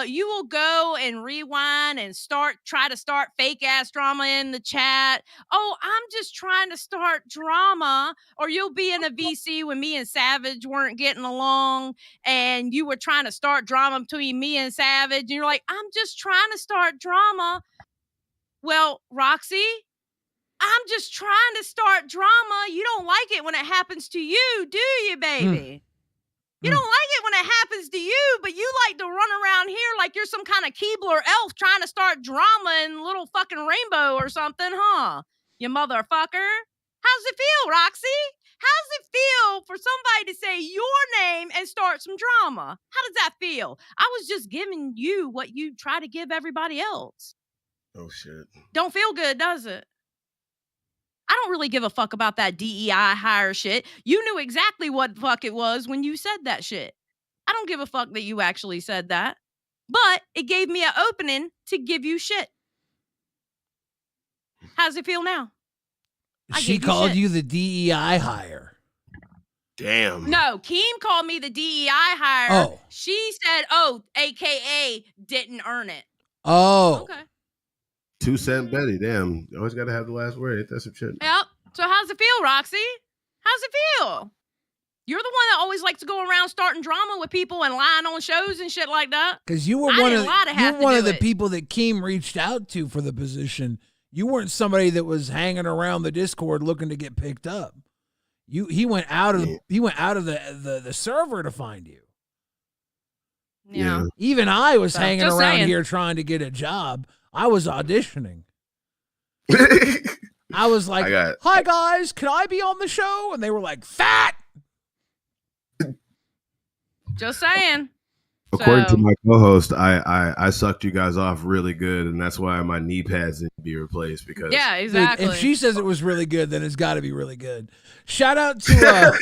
You will go and rewind and try to start fake ass drama in the chat. Oh, I'm just trying to start drama. Or you'll be in a VC when me and Savage weren't getting along and you were trying to start drama between me and Savage. And you're like, I'm just trying to start drama. Well, Roxy, I'm just trying to start drama. You don't like it when it happens to you, do you, baby? You don't like it when it happens to you, but you like to run around here like you're some kind of Keebler elf trying to start drama in Little Fucking Rainbow or something, huh? You motherfucker. How's it feel, Roxy? How's it feel for somebody to say your name and start some drama? How does that feel? I was just giving you what you try to give everybody else. Oh, shit. Don't feel good, does it? I don't really give a fuck about that DEI hire shit. You knew exactly what the fuck it was when you said that shit. I don't give a fuck that you actually said that. But it gave me an opening to give you shit. How's it feel now? She called you the DEI hire. Damn. No, Keem called me the DEI hire. Oh. She said, AKA didn't earn it. Oh. Okay. 2 Cent Betty, damn. You always got to have the last word. Ain't that some shit? Yep. So how's it feel, Roxy? How's it feel? You're the one that always likes to go around starting drama with people and lying on shows and shit like that. Because you were one of the people that Keem reached out to for the position. You weren't somebody that was hanging around the Discord looking to get picked up. He went out of the server to find you. Yeah. Even I was So, hanging just around saying. here trying to get a job. I was auditioning. I was like, "Hi guys, can I be on the show?" And they were like, "Fat." Just saying. According to my co-host, I sucked you guys off really good, and that's why my knee pads didn't be replaced because Yeah, exactly. If she says it was really good, then it's got to be really good. Shout out to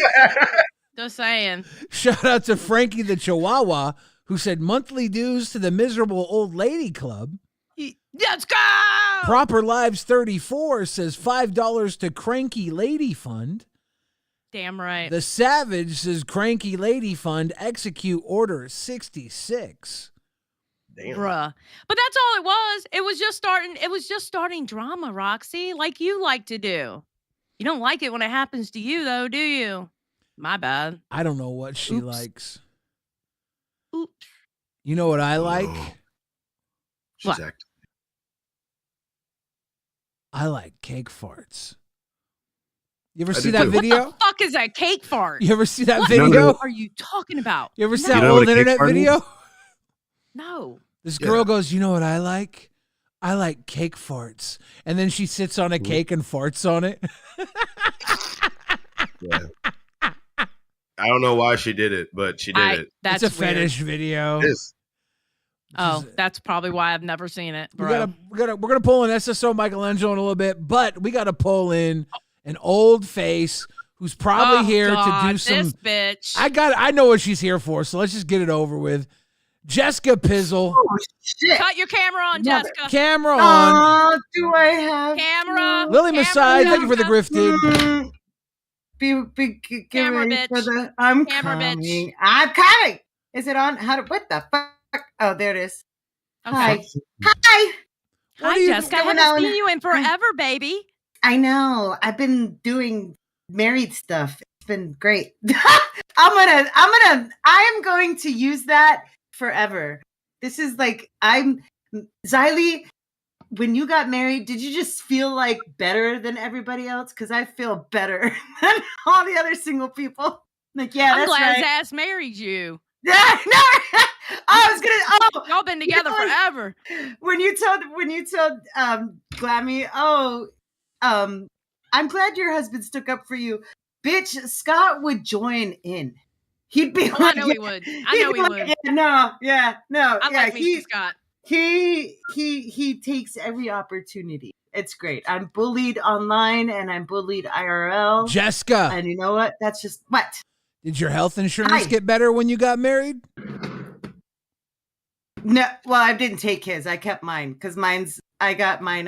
Just saying. shout out to Frankie the Chihuahua, who said monthly dues to the Miserable Old Lady Club. Let's go. Proper Lives 34 says $5 to Cranky Lady Fund. Damn right. The Savage says Cranky Lady Fund, execute order 66. Damn. Bruh. But that's all it was. It was just starting drama, Roxy, like you like to do. You don't like it when it happens to you though, do you? My bad. I don't know what she Oops. likes. Oops. You know what I like? What? I like cake farts. You ever I see do that too. video? What the fuck is that cake fart? You ever see that What video? are you talking about? You ever see You that know what old a cake internet fart is? video? No. This girl goes, "You know what I like? I like cake farts." And then she sits on a cake and farts on it. Yeah. I don't know why she did it, but she did it. That's It's a weird. fetish video. It is. Oh, that's probably why I've never seen it, bro. We're gonna pull in SSO Michelangelo in a little bit, but we gotta pull in an old face who's probably here to do some. This bitch. I know what she's here for, so let's just get it over with. Jessica Pizzle. Oh, shit. Cut your camera on, Jessica. Camera on. Oh, do I have Camera. Lily camera, Masai, thank you for the Jessica. grifted. Get Camera, ready bitch. for the. I'm Camera, bitch. coming. I'm coming. Is it on? What the fuck? Oh, there it is. Okay. Hi. Hi. Hi, Jessica. I going haven't on? seen you in forever, baby. I know. I've been doing married stuff. It's been great. I am going to use that forever. This is like Xylee, when you got married, did you just feel like better than everybody else? Because I feel better than all the other single people. Like, yeah, I'm that's glad right. his ass married you. No, I was gonna. Y'all been together forever. When you told Glammy, I'm glad your husband stuck up for you, bitch. Scott would join in. He'd be. Oh, I know he would. I know he would. Yeah, no. I like me some Scott. He takes every opportunity. It's great. I'm bullied online and I'm bullied IRL. Jessica. And you know what? That's just what. Did your health insurance Hi. get better when you got married? No, well, I didn't take his. I kept mine because I got mine.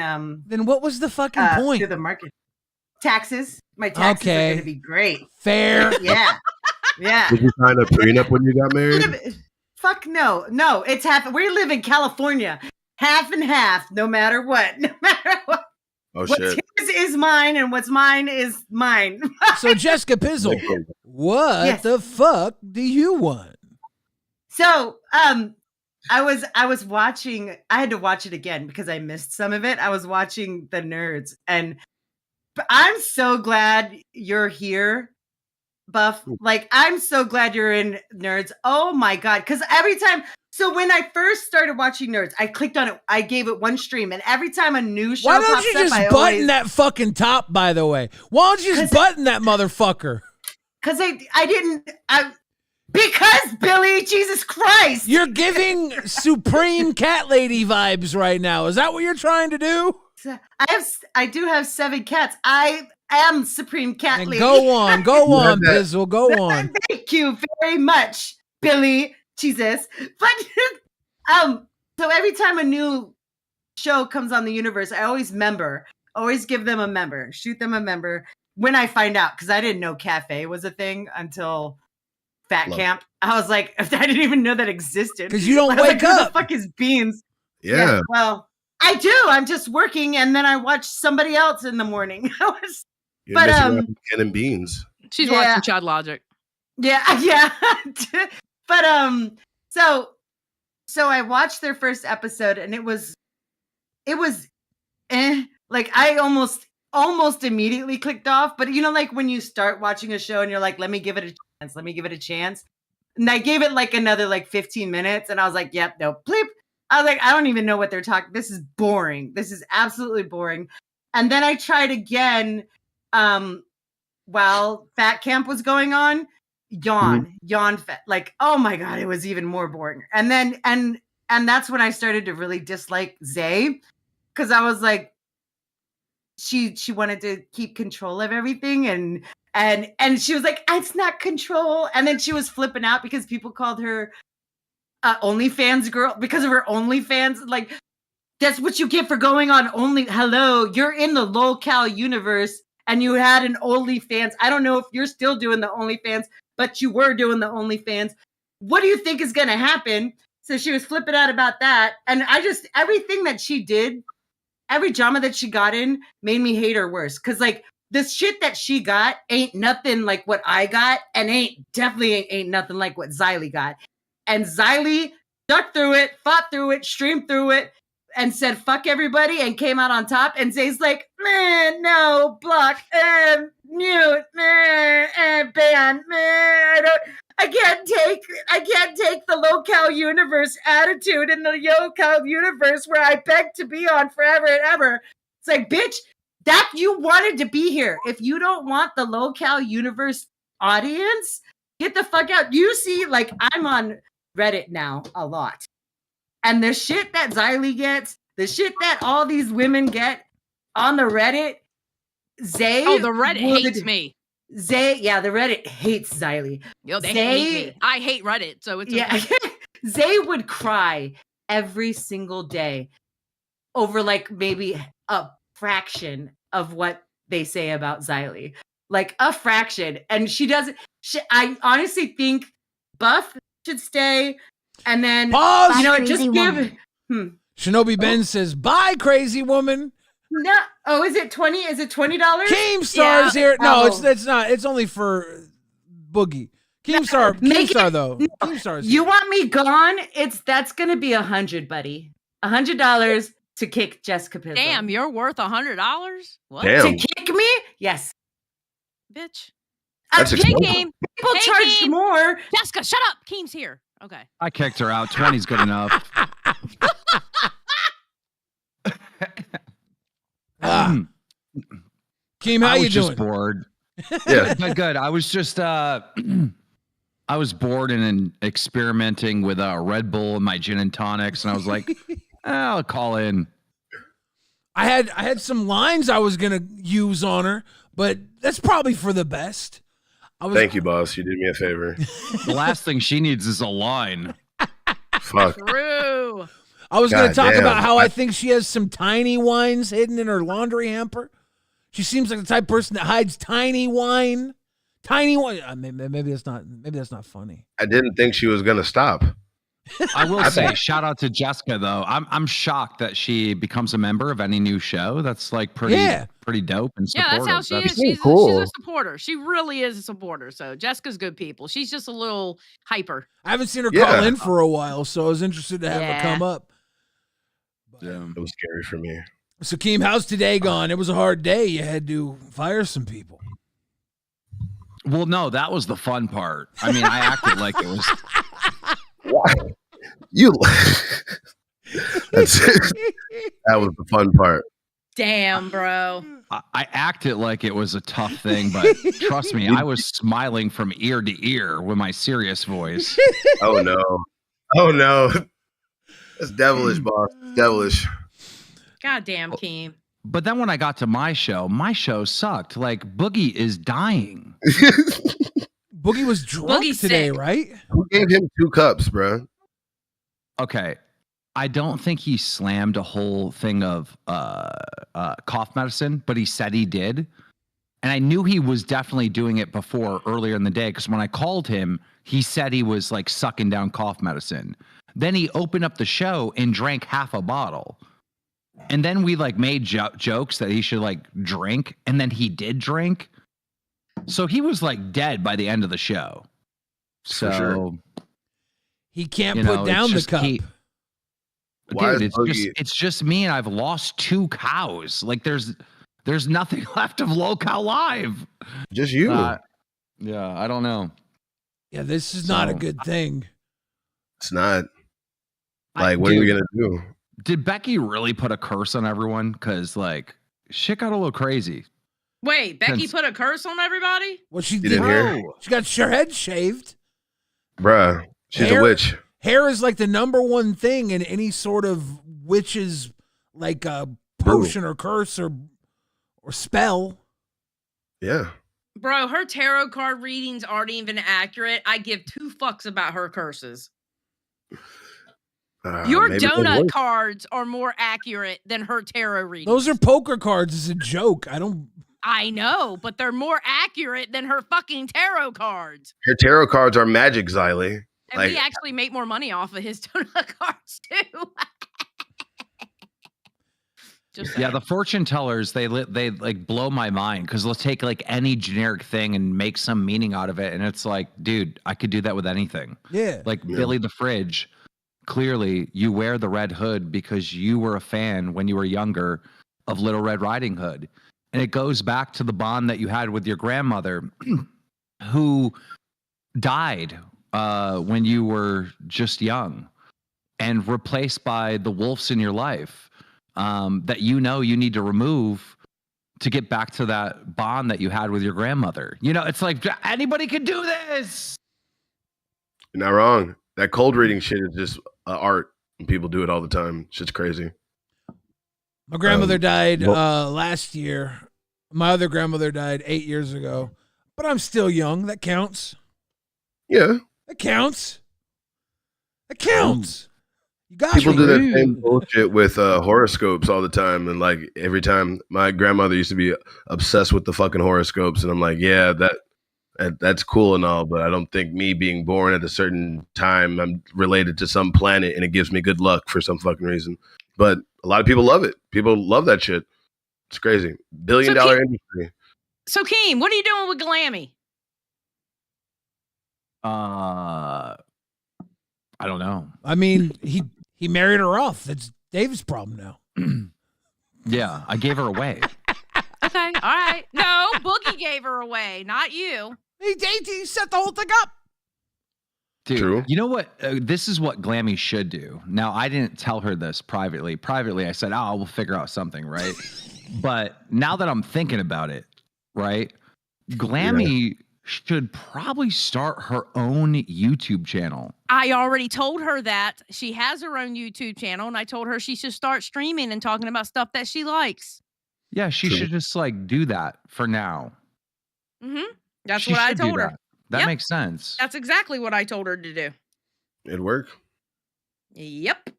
Then what was the fucking point? To the market. Taxes. My taxes are going to be great. Fair. Yeah. Yeah. Did you sign a prenup when you got married? Fuck no. No, it's half. We live in California. Half and half, no matter what. No matter what. Oh, what's shit. his is mine and what's mine is mine. So Jessica Pizzle, what the fuck do you want? So, I was watching. I had to watch it again because I missed some of it. I was watching the Nerds, and I'm so glad you're here, Buff. Like, I'm so glad you're in Nerds. Oh my god! Because every time. So when I first started watching Nerds, I clicked on it. I gave it one stream, and every time a new show Why don't pops you up, just I button always, that fucking top, by the way? Why don't you just button that motherfucker? Because I didn't. Because Billy, Jesus Christ, You're giving Supreme Cat Lady vibes right now. Is that what you're trying to do? I do have 7 cats. I am Supreme Cat And Lady. go on, Pizzle, go on. Thank you very much, Billy. Jesus. But so every time a new show comes on the universe, I always give them a member, shoot them a member when I find out, because I didn't know Cafe was a thing until Fat Camp. I was like, I didn't even know that existed. Because you don't I was wake like, up. Who the fuck is Beans? Yeah. Well, I do. I'm just working, and then I watch somebody else in the morning. You're missing out on Ken and Beans. She's Yeah. watching Chad Logic. Yeah. But so I watched their first episode and it was like I almost immediately clicked off. But like when you start watching a show and you're like, let me give it a chance. And I gave it like another like 15 minutes and I was like, yep, no, bleep. I was like, I don't even know what they're talking. This is boring. This is absolutely boring. And then I tried again while Fat Camp was going on. Yawn, like, oh my God, it was even more boring. And then, and that's when I started to really dislike Zay, because I was like, she wanted to keep control of everything. And she was like, it's not control. And then she was flipping out because people called her OnlyFans girl because of her OnlyFans. Like, that's what you get for going on hello, you're in the LolCow universe and you had an OnlyFans. I don't know if you're still doing the OnlyFans, but you were doing the OnlyFans. What do you think is going to happen? So she was flipping out about that. And everything that she did, every drama that she got in made me hate her worse. Cause like the shit that she got ain't nothing like what I got, and definitely ain't nothing like what Xylee got. And Xylee stuck through it, fought through it, streamed through it, and said fuck everybody and came out on top. And Zay's like, man, no, block, mute, ban, I can't take the LolCow universe attitude in the LolCow universe where I beg to be on forever and ever. It's like, bitch, that you wanted to be here. If you don't want the LolCow universe audience, get the fuck out. You see, like, I'm on Reddit now a lot. And the shit that Xylee gets, the shit that all these women get on the Reddit, Zay. Oh, the Reddit hates me. Zay, yeah, the Reddit hates Xylee. Yo, they hate me. I hate Reddit, so it's okay. Zay would cry every single day over like maybe a fraction of what they say about Xylee. Like a fraction. And she doesn't. I honestly think Buff should stay. And then, pause. Just give. Shinobi Ben says, bye, crazy woman. No. Oh, is it $20? Is it $20? Keemstar is here. No, it's not. It's only for Boogie. Keemstar though. Keemstar is You want me gone? That's gonna be $100, buddy. $100 to kick Jessica Pizzle. Damn, you're worth $100? What? To kick me? Yes. Bitch. That's expensive. People charge more. Jessica, shut up. Keem's here. Okay. I kicked her out. 20's good enough. Keem, how you doing? I was just bored. Yeah. Good. I was just I was bored and experimenting with Red Bull and my gin and tonics, and I was like, I'll call in. I had some lines I was gonna use on her, but that's probably for the best. Thank you, boss. You did me a favor. The last thing she needs is a line. Fuck. True. I was going to talk about how I think she has some tiny wines hidden in her laundry hamper. She seems like the type of person that hides tiny wine. Tiny wine. Maybe that's not funny. I didn't think she was going to stop. I will say, shout out to Jessica though. I'm shocked that she becomes a member of any new show. That's like pretty dope and supportive. Yeah, that's how she is. She's a supporter. She really is a supporter. So Jessica's good people. She's just a little hyper. I haven't seen her call in for a while, so I was interested to have her come up. Yeah, it was scary for me. So Keem, how's today gone? It was a hard day. You had to fire some people. Well, no, that was the fun part. I mean, I acted like it was. That was the fun part. Damn, bro. I acted like it was a tough thing, but trust me, I was smiling from ear to ear with my serious voice. Oh no. That's devilish, boss. Devilish. Goddamn, Keem. But then when I got to my show sucked. Like Boogie is dying. Boogie was drunk today, right? Who gave him 2 cups, bro? Okay. I don't think he slammed a whole thing of cough medicine, but he said he did. And I knew he was definitely doing it earlier in the day, because when I called him, he said he was like sucking down cough medicine. Then he opened up the show and drank half a bottle. And then we like made jokes that he should like drink. And then he did drink. So he was like dead by the end of the show. So sure. He can't put down the cup. Dude, it's just me, and I've lost 2 cows. Like there's nothing left of LolCow Live. Just you. Yeah, I don't know. Yeah, this is not a good thing. It's not. Like, what are we gonna do? Did Becky really put a curse on everyone? Because like shit got a little crazy. Wait, Becky put a curse on everybody? Well, she didn't hear? She got her head shaved. Bruh, she's a witch. Hair is like the #1 thing in any sort of witch's like potion or curse or spell. Yeah. Bro, her tarot card readings aren't even accurate. I give 2 fucks about her curses. Your donut cards are more accurate than her tarot readings. Those are poker cards. It's a joke. I know, but they're more accurate than her fucking tarot cards. Her tarot cards are magic, Xylee. And we actually make more money off of his donut cards too. Yeah, the fortune tellers, they like blow my mind because they'll take like any generic thing and make some meaning out of it, and it's like, dude, I could do that with anything. Yeah, like Billy the Fridge. Clearly, you wear the red hood because you were a fan when you were younger of Little Red Riding Hood, and it goes back to the bond that you had with your grandmother, who died when you were just young, and replaced by the wolves in your life. That you need to remove to get back to that bond that you had with your grandmother. It's like anybody can do this. You're not wrong. That cold reading shit is just art, and people do it all the time. Shit's crazy. My grandmother died last year. My other grandmother died 8 years ago, but I'm still young. That counts. Yeah, that counts. That counts. People do that same bullshit with horoscopes all the time, and like every time my grandmother used to be obsessed with the fucking horoscopes, and I'm like, yeah, that's cool and all, but I don't think me being born at a certain time, I'm related to some planet and it gives me good luck for some fucking reason. But a lot of people love it. People love that shit. It's crazy. $1 billion industry. So Keem, what are you doing with Glammy? I don't know. I mean, he married her off. That's Dave's problem now. Yeah, I gave her away. Okay, all right. No, Boogie gave her away, not you. He set the whole thing up. Dude, True. You know what? This is what Glammy should do. Now, I didn't tell her this privately. Privately, I said, we'll figure out something, right? But now that I'm thinking about it, right? Glammy should probably start her own YouTube channel. I already told her that. She has her own YouTube channel, and I told her she should start streaming and talking about stuff that she likes. Yeah, she should just like do that for now. Mm-hmm. That's what I told her. That makes sense. That's exactly what I told her to do. It'd work. Yep.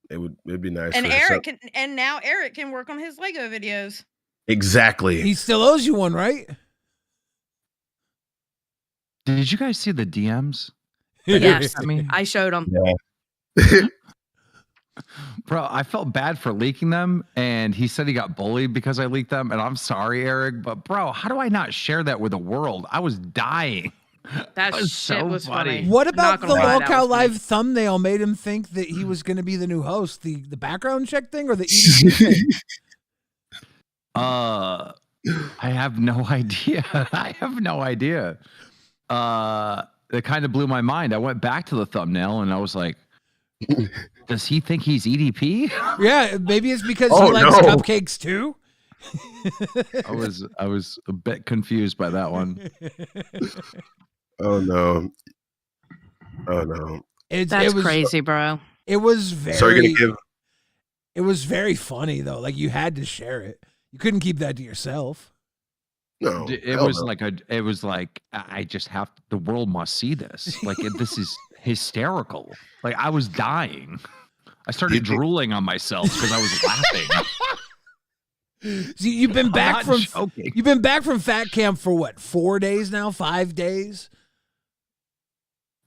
It'd be nice. And now Eric can work on his Lego videos. Exactly. He still owes you one, right? Did you guys see the DMs? Yes, I showed them. Yeah. Bro, I felt bad for leaking them, and he said he got bullied because I leaked them, and I'm sorry, Eric, but bro, how do I not share that with the world? I was dying. That shit so was funny. What about the LolcowRewind Live thumbnail made him think that he was going to be the new host? The background check thing or the EDC thing? I have no idea. I have no idea. It kind of blew my mind. I went back to the thumbnail, and I was like, does he think he's EDP? Yeah, maybe it's because he likes cupcakes too. I was a bit confused by that one. Oh no. That's crazy, bro. It was very. So you're gonna give. It was very funny though. Like you had to share it. You couldn't keep that to yourself. No, it was like I just have the world must see this. Like this is hysterical. Like I was dying. I started drooling on myself because I was laughing. See, you've been back from Fat Camp for what? 4 days now? 5 days?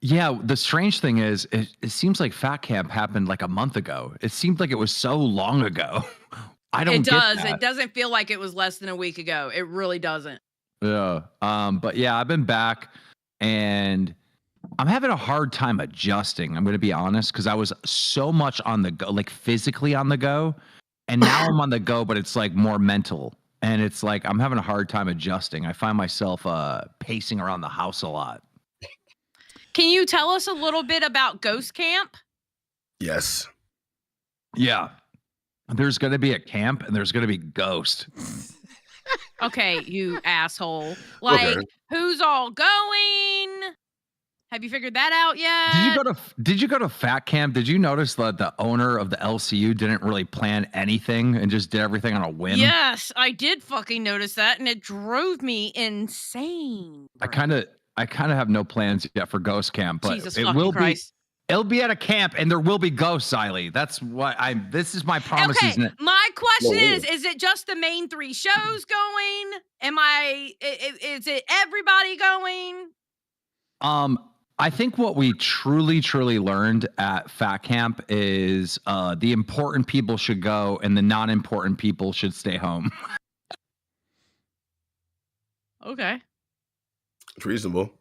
Yeah. The strange thing is, it seems like Fat Camp happened like a month ago. It seemed like it was so long ago. I don't. It does. Get that. It doesn't feel like it was less than a week ago. It really doesn't. Yeah. But yeah, I've been back and I'm having a hard time adjusting. I'm going to be honest, because I was so much on the go, like physically on the go. And now I'm on the go, but it's like more mental. And it's like I'm having a hard time adjusting. I find myself pacing around the house a lot. Can you tell us a little bit about Ghost Camp? Yes. Yeah. There's going to be a camp and there's going to be Ghost. Okay, you asshole. Like, who's all going? Have you figured that out yet? Did you go to Fat Camp? Did you notice that the owner of the LCU didn't really plan anything and just did everything on a whim? Yes, I did fucking notice that, and it drove me insane. I kind of have no plans yet for Ghost Camp, but Jesus it fucking will Christ. It'll be at a camp and there will be ghosts, Siley. That's what this is my promise. Okay, my question is it just the main 3 shows going? Is it everybody going? I think what we truly learned at Fat Camp is the important people should go and the non-important people should stay home. Okay. It's reasonable.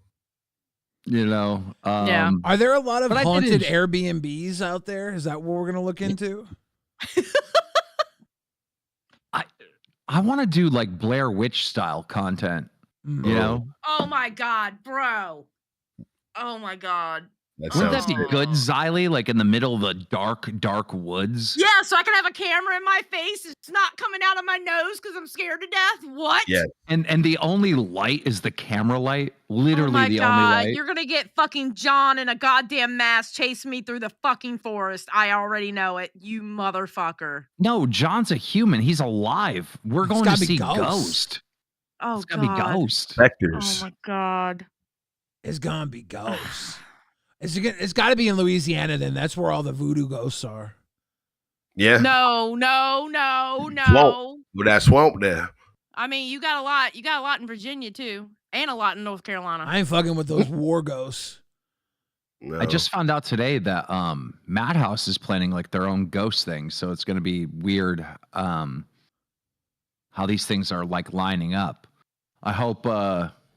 You know, yeah. Are there a lot of haunted Airbnbs out there? Is that what we're gonna look into? I want to do like Blair Witch style content. You know? Oh my god, bro. Oh my god. Wouldn't that be good, Xylee? Like in the middle of the dark woods? Yeah, so I can have a camera in my face. It's not coming out of my nose because I'm scared to death. What? Yeah. And the only light is the camera light. Literally oh my the god, only light. You're gonna get fucking John in a goddamn mask chasing me through the fucking forest. I already know it, you motherfucker. No, John's a human. He's alive. We're going to see Ghost. Oh, it's gotta be Ghost. Specters. Oh my god. It's gonna be Ghosts. It's got to be in Louisiana. Then that's where all the voodoo ghosts are. Yeah. No. Swamp. With that swamp there. I mean, you got a lot. You got a lot in Virginia too, and a lot in North Carolina. I ain't fucking with those war ghosts. No. I just found out today that Madhouse is planning like their own ghost thing, so it's going to be weird how these things are like lining up. I hope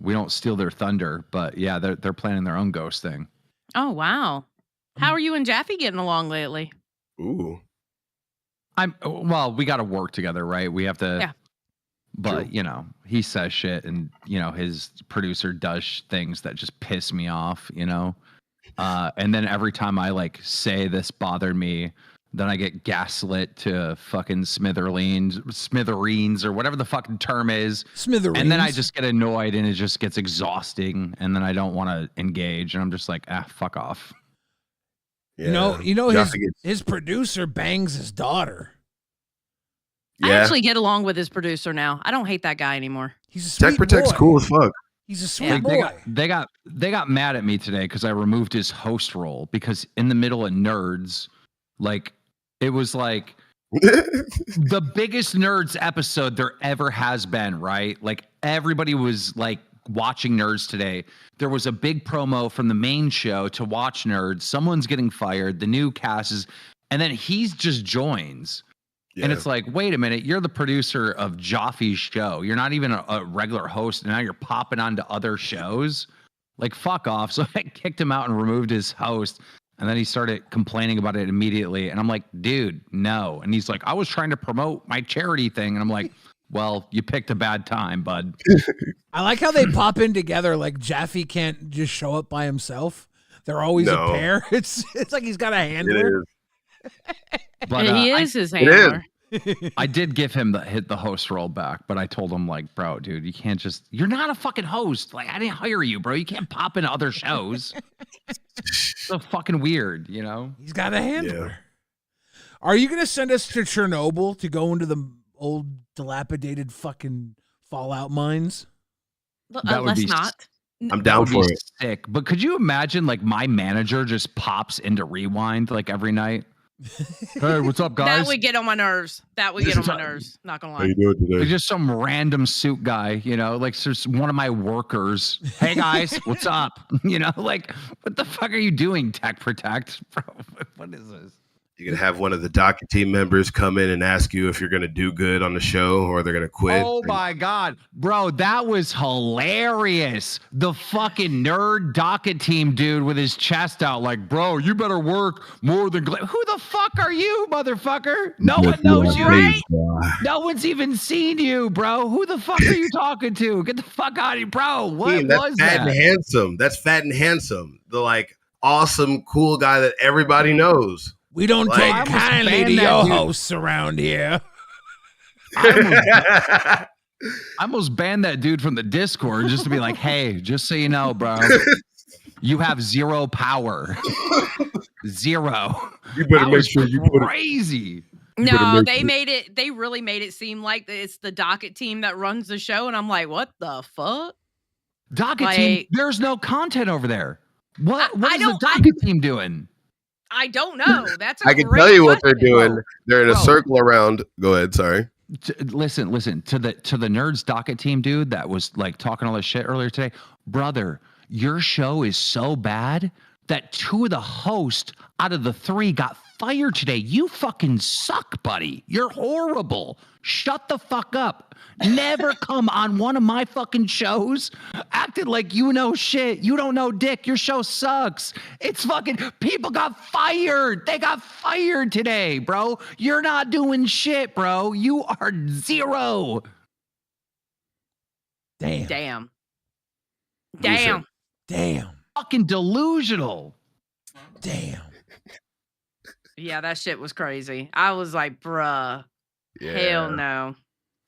we don't steal their thunder, but yeah, they're planning their own ghost thing. Oh wow! How are you and Jaffe getting along lately? Ooh. Well, we got to work together, right? We have to. Yeah. But True. you know, he says shit, and you know, his producer does things that just piss me off. You know, and then every time I like say this bothered me, then I get gaslit to fucking smithereens or whatever the fucking term is. Smithereens. And then I just get annoyed and it just gets exhausting. And then I don't want to engage. And I'm just like, fuck off. Yeah. You know his producer bangs his daughter. I actually get along with his producer now. I don't hate that guy anymore. He's a sweet Tech Protect's boy. cool as fuck. He's a sweet boy. They got mad at me today because I removed his host role because in the middle of Nerds, like it was like the biggest Nerds episode there ever has been, right? Like everybody was like watching Nerds today. There was a big promo from the main show to watch Nerds. Someone's getting fired. The new cast is, and then he's just joins. Yeah. And it's like, wait a minute, you're the producer of Jaffe's show. You're not even a regular host, and now you're popping onto other shows. Like, fuck off. So I kicked him out and removed his host. And then he started complaining about it immediately. And I'm like, dude, no. And he's like, I was trying to promote my charity thing. And I'm like, well, you picked a bad time, bud. I like how they pop in together. Like Jaffe can't just show up by himself. They're always a pair. It's like he's got a handler. But he is his handler. I did give him the host role back, but I told him like, bro, dude, you can't just, you're not a fucking host. Like I didn't hire you, bro. You can't pop into other shows. So fucking weird, you know? He's got a handler. Yeah. Are you going to send us to Chernobyl to go into the old dilapidated fucking Fallout mines? Let's not. I'm down for it. Sick. But could you imagine like my manager just pops into Rewind like every night? Hey, what's up, guys? That would get on my nerves. Not gonna lie. How you doing today? Like just some random suit guy, you know, like just one of my workers. Hey guys, what's up? You know, like what the fuck are you doing, Tech Protect? Bro, what is this? You can have one of the docket team members come in and ask you if you're going to do good on the show or they're going to quit. Oh my God, bro, that was hilarious. The fucking nerd docket team dude with his chest out, like, bro, you better work more than who the fuck are you, motherfucker? No one knows you, right? No one's even seen you, bro. Who the fuck are you talking to? Get the fuck out of here, bro. What was Fat that? and handsome. That's Fat and Handsome. The like awesome, cool guy that everybody knows. We don't Like, take I almost kindly to banned that your dude. hosts around here. I almost banned that dude from the Discord just to be like, hey, just so you know, bro, you have zero power. Zero. You better That make was sure you put it. crazy. No, they really made it seem like it's the docket team that runs the show, and I'm like, what the fuck? Docket team, Like, there's no content over there. What is the don't- docket team doing? I don't know. That's a I can great tell you what they're question. doing. They're in a Bro. circle around. Go ahead. Sorry. Listen to the nerds docket team dude that was like talking all this shit earlier today. Brother, your show is so bad that 2 of the hosts out of the 3 got fired today. You fucking suck, buddy. You're horrible. Shut the fuck up. Never come on one of my fucking shows acting like you know shit. You don't know dick. Your show sucks. It's fucking people got fired. They got fired today, bro. You're not doing shit, bro. You are zero. Damn. Fucking delusional. Damn. Yeah, that shit was crazy. I was like, bruh, hell no.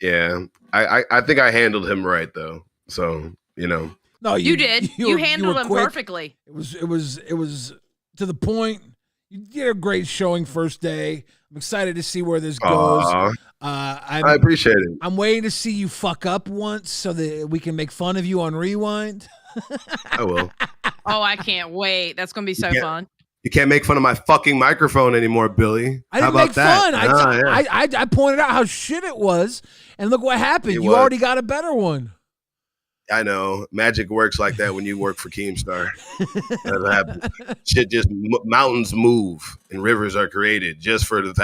Yeah. I think I handled him right though. So, you know. No, You did. You were handled him quick. perfectly. It was to the point. You did a great showing first day. I'm excited to see where this goes. Aw. I appreciate it. I'm waiting to see you fuck up once so that we can make fun of you on Rewind. I will. Oh, I can't wait. That's gonna be so can't- fun. You can't make fun of my fucking microphone anymore, Billy. I How didn't about make that? fun. Yeah. I pointed out how shit it was, and look what happened. It You was. already got a better one. I know. Magic works like that when you work for Keemstar. That happens. Shit just mountains move and rivers are created just for the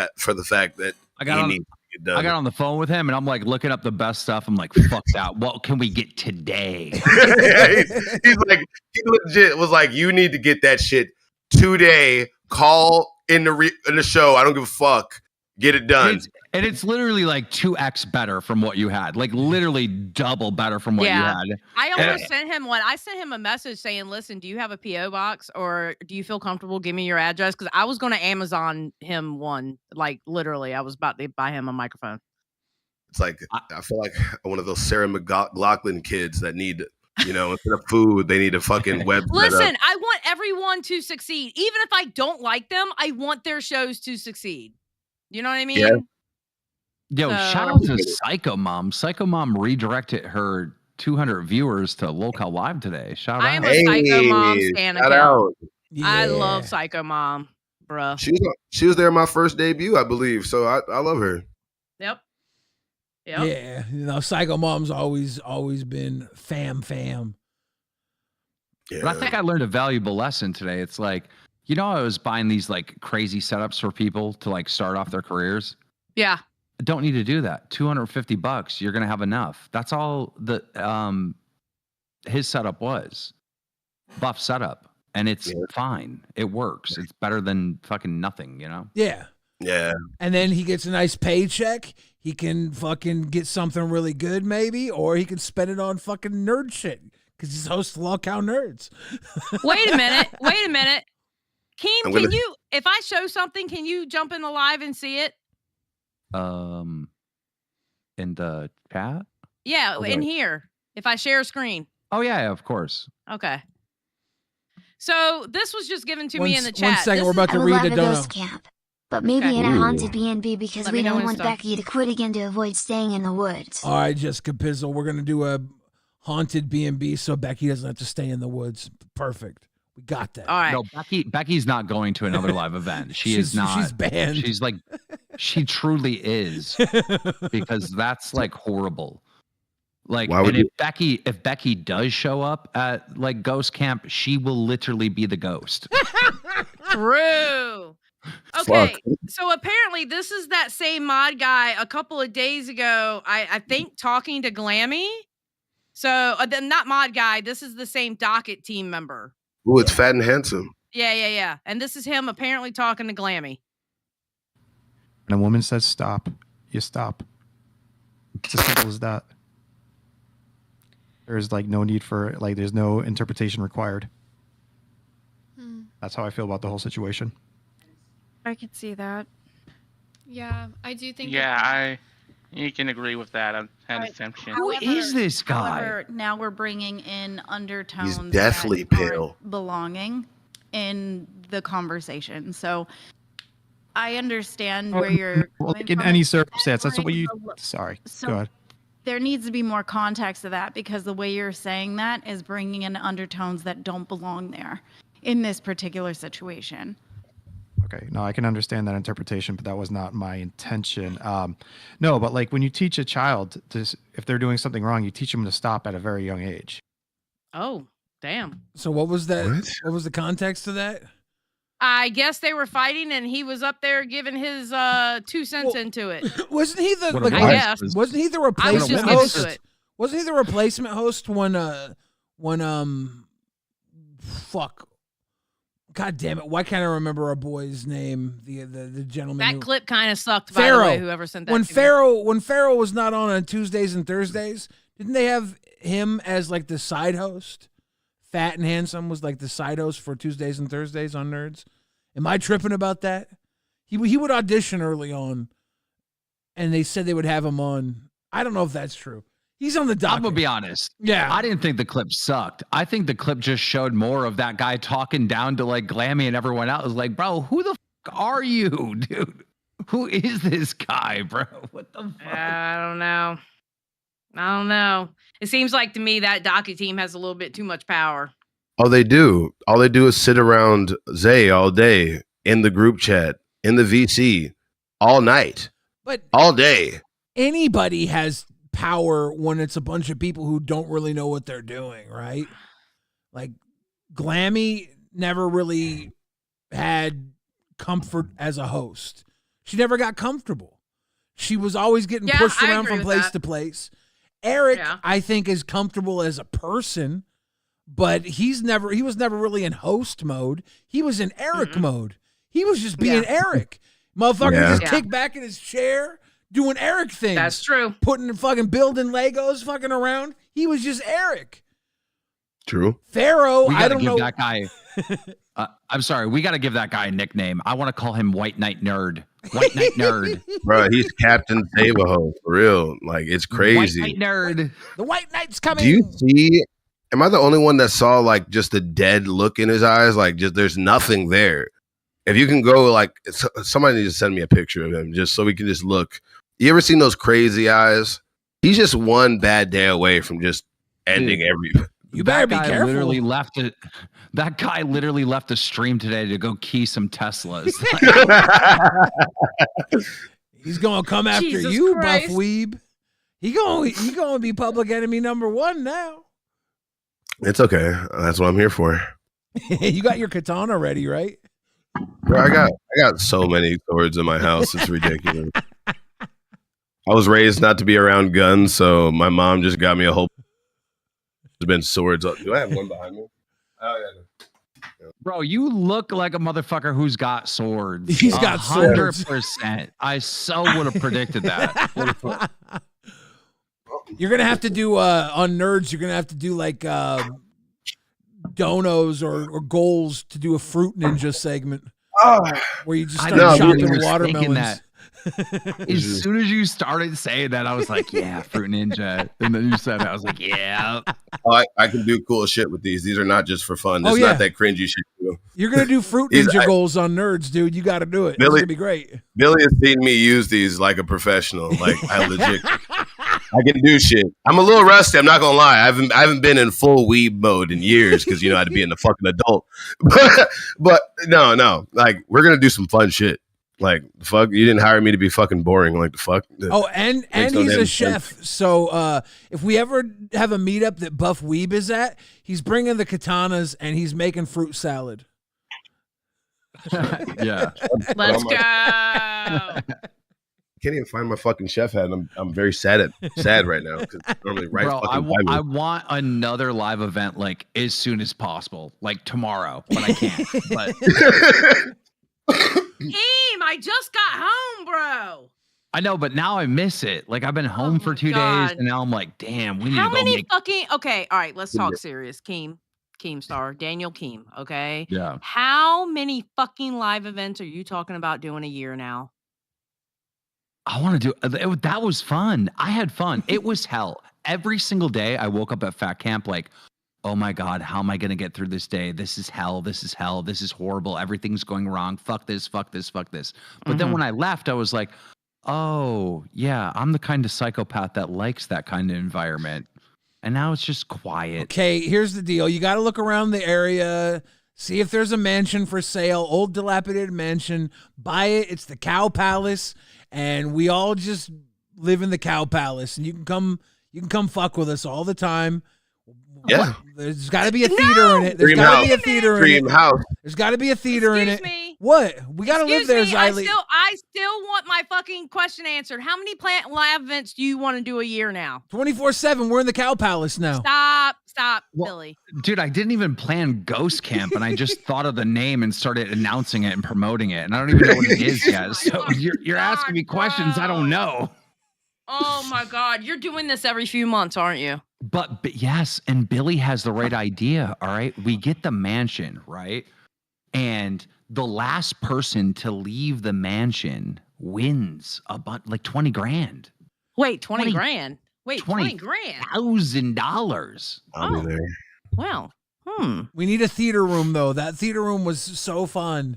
fact that I got he on- needs to get done. I got on the phone with him and I'm like looking up the best stuff. I'm like, fuck that. What can we get today? he's like, he legit was like, you need to get that shit today. Call in the show. I don't give a fuck. Get it done. It's literally like 2x better from what you had. Like literally double better from what you had. I almost sent him one. I sent him a message saying, listen, do you have a P.O. box or do you feel comfortable? Give me your address. Because I was going to Amazon him one. Like literally, I was about to buy him a microphone. It's like I feel like one of those Sarah McLachlan kids that need, you know, instead of food, they need a fucking website. Listen, I want everyone to succeed. Even if I don't like them, I want their shows to succeed. You know what I mean? Yeah. Yo, shout out to Psycho Mom. Psycho Mom redirected her 200 viewers to Local Live today. Shout I out. am a Psycho Mom stan shout account. out. I love Psycho Mom, bruh. She was there my first debut, I believe. So I love her. Yep. Yeah, you know, Psycho Mom's always been fam. Yeah. But I think I learned a valuable lesson today. It's like, you know, I was buying these like crazy setups for people to like start off their careers. Yeah. I don't need to do that. $250, you're gonna have enough. That's all the his setup was. Buff setup. And it's fine. It works. It's better than fucking nothing, you know? Yeah. Yeah. And then he gets a nice paycheck. He can fucking get something really good, maybe, or he can spend it on fucking nerd shit because he's host of Lolcow Nerds. Wait a minute. Keem, I'm gonna- can you, if I show something, can you jump in the live and see it? In the chat? Yeah, Okay. in here. If I share a screen. Oh yeah, of course. Okay. So this was just given to me in the One chat. second, This we're about is- to I would read love the a dono. ghost camp, but maybe Okay. in a Ooh. haunted B&B because Let we me know don't when want it's done. Becky to quit again to avoid staying in the woods. All right, Jessica Pizzle, we're gonna do a haunted B&B so Becky doesn't have to stay in the woods. Perfect. We got that. All right. No, Becky's not going to another live event. She is not. She's banned. She's like, she truly is, because that's like horrible. Like, Why would and if Becky does show up at like ghost camp, she will literally be the ghost. True. Okay, so apparently this is that same mod guy a couple of days ago, I think talking to Glammy. So not mod guy, this is the same docket team member. Ooh, it's fat and handsome. Yeah. And this is him apparently talking to Glammy. When a woman says stop, you stop. It's as simple as that. There's like no need for there's no interpretation required. That's how I feel about the whole situation. I could see that. Yeah, I do think. Yeah, you can agree with that. I had the same shit. Who is this guy? However, now we're bringing in undertones. He's deathly that aren't pale. belonging in the conversation. So I understand where you're coming in from. any circumstance. That's what you. Sorry. So Go ahead. there needs to be more context to that because the way you're saying that is bringing in undertones that don't belong there in this particular situation. Okay, no, I can understand that interpretation, but that was not my intention. No, but like when you teach a child if they're doing something wrong, you teach them to stop at a very young age. Oh, damn. So what was that? What was the context of that? I guess they were fighting and he was up there giving his 2 cents into it. Wasn't he the? What I guess. Wasn't he the replacement host? Wasn't he the replacement host when fuck. God damn it! Why can't I remember our boy's name? The gentleman. That who, clip kind of sucked. Pharaoh. By the way, whoever sent that. When to Pharaoh was not on Tuesdays and Thursdays, didn't they have him as like the side host? Fat and Handsome was like the side host for Tuesdays and Thursdays on Nerds. Am I tripping about that? He would audition early on, and they said they would have him on. I don't know if that's true. He's on the docket. I'm gonna be honest. Yeah, I didn't think the clip sucked. I think the clip just showed more of that guy talking down to like Glammy and everyone else. Like, bro, who the fuck are you, dude? Who is this guy, bro? What the fuck? I don't know. It seems like to me that docket team has a little bit too much power. All they do is sit around Zay all day in the group chat, in the VC, all night, but all day. Anybody has power when it's a bunch of people who don't really know what they're doing, right? Like Glammy never really had comfort as a host. She never got comfortable. She was always getting pushed around from place to place. Eric, I think, is comfortable as a person, but he was never really in host mode. He was in Eric mode. He was just being Eric. Motherfucker just kicked back in his chair, doing Eric things. That's true. Building Legos, fucking around. He was just Eric. True. Pharaoh, I don't know. That guy. I'm sorry. We got to give that guy a nickname. I want to call him White Knight Nerd. White Knight Nerd. Bro, he's Captain Save-A-Ho, for real. Like, it's crazy. White Knight Nerd. The White Knight's coming. Do you see? Am I the only one that saw like just a dead look in his eyes? Like, just there's nothing there. If you can go, like, somebody needs to send me a picture of him just so we can just look. You ever seen those crazy eyes? He's just one bad day away from just ending every. You better be careful. Literally left it. That guy literally left the stream today to go key some Teslas. He's gonna come after Jesus you, Christ. Buff Weeb. He gonna be public enemy number 1 now. It's okay. That's what I'm here for. You got your katana ready, right? Bro, I got so many swords in my house. It's ridiculous. I was raised not to be around guns, so my mom just got me a whole. There's been swords. Do I have one behind me? Oh yeah. Bro, you look like a motherfucker who's got swords. He's got swords. 100%. I so would have predicted that. You're gonna have to do on Nerds. You're gonna have to do like donos or goals to do a Fruit Ninja segment where you just start chopping watermelons. As soon as you started saying that, I was like, yeah, Fruit Ninja. And then you said that, I was like, yeah. Oh, I can do cool shit with these. These are not just for fun. It's not that cringy shit. You're going to do Fruit Ninja goals on Nerds, dude. You got to do it. It's going to be great. Billy has seen me use these like a professional. Like, I legit, I can do shit. I'm a little rusty. I'm not going to lie. I haven't been in full Weeb mode in years because, you know, I'd be in the fucking adult. But no. Like, we're going to do some fun shit. Like, fuck, you didn't hire me to be fucking boring. Like, the fuck? Oh, and he's a chef. So if we ever have a meetup that Buff Weeb is at, he's bringing the katanas and he's making fruit salad. Yeah. Let's go. Can't even find my fucking chef hat. And I'm very sad right now because normally right. Bro, I want another live event like as soon as possible, like tomorrow, but I can't. But Keem, I just got home, bro. I know, but now I miss it. Like I've been home for 2 days, and now I'm like, damn, we need How to go many make. fucking okay? All right, let's talk serious. Keemstar, Daniel Keem. Okay. Yeah. How many fucking live events are you talking about doing a year now? I want to do that. Was fun. I had fun. It was hell. Every single day I woke up at Fat Camp like, oh my God, how am I going to get through this day? This is hell. This is hell. This is horrible. Everything's going wrong. Fuck this, fuck this, fuck this. But then when I left, I was like, oh yeah, I'm the kind of psychopath that likes that kind of environment. And now it's just quiet. Okay, here's the deal. You got to look around the area, see if there's a mansion for sale, old dilapidated mansion, buy it. It's the Cow Palace. And we all just live in the Cow Palace, and you can come fuck with us all the time. Yeah. There's got to be a theater in it. There's got to be a theater in it. House. There's got to be a theater in it. Me. What? We got to live there, Xylee. I still want my fucking question answered. How many live events do you want to do a year now? 24/7. We're in the Cow Palace now. Stop, Billy. Dude, I didn't even plan Ghost Camp, and I just thought of the name and started announcing it and promoting it, and I don't even know what it is yet. So you're asking me questions I don't know. Oh my God, you're doing this every few months, aren't you? But yes, and Billy has the right idea. All right, we get the mansion, right, and the last person to leave the mansion wins like 20 grand. Wait, 20 grand. Wait, 20 grand. $1,000. I'll be there. Wow. We need a theater room though. That theater room was so fun.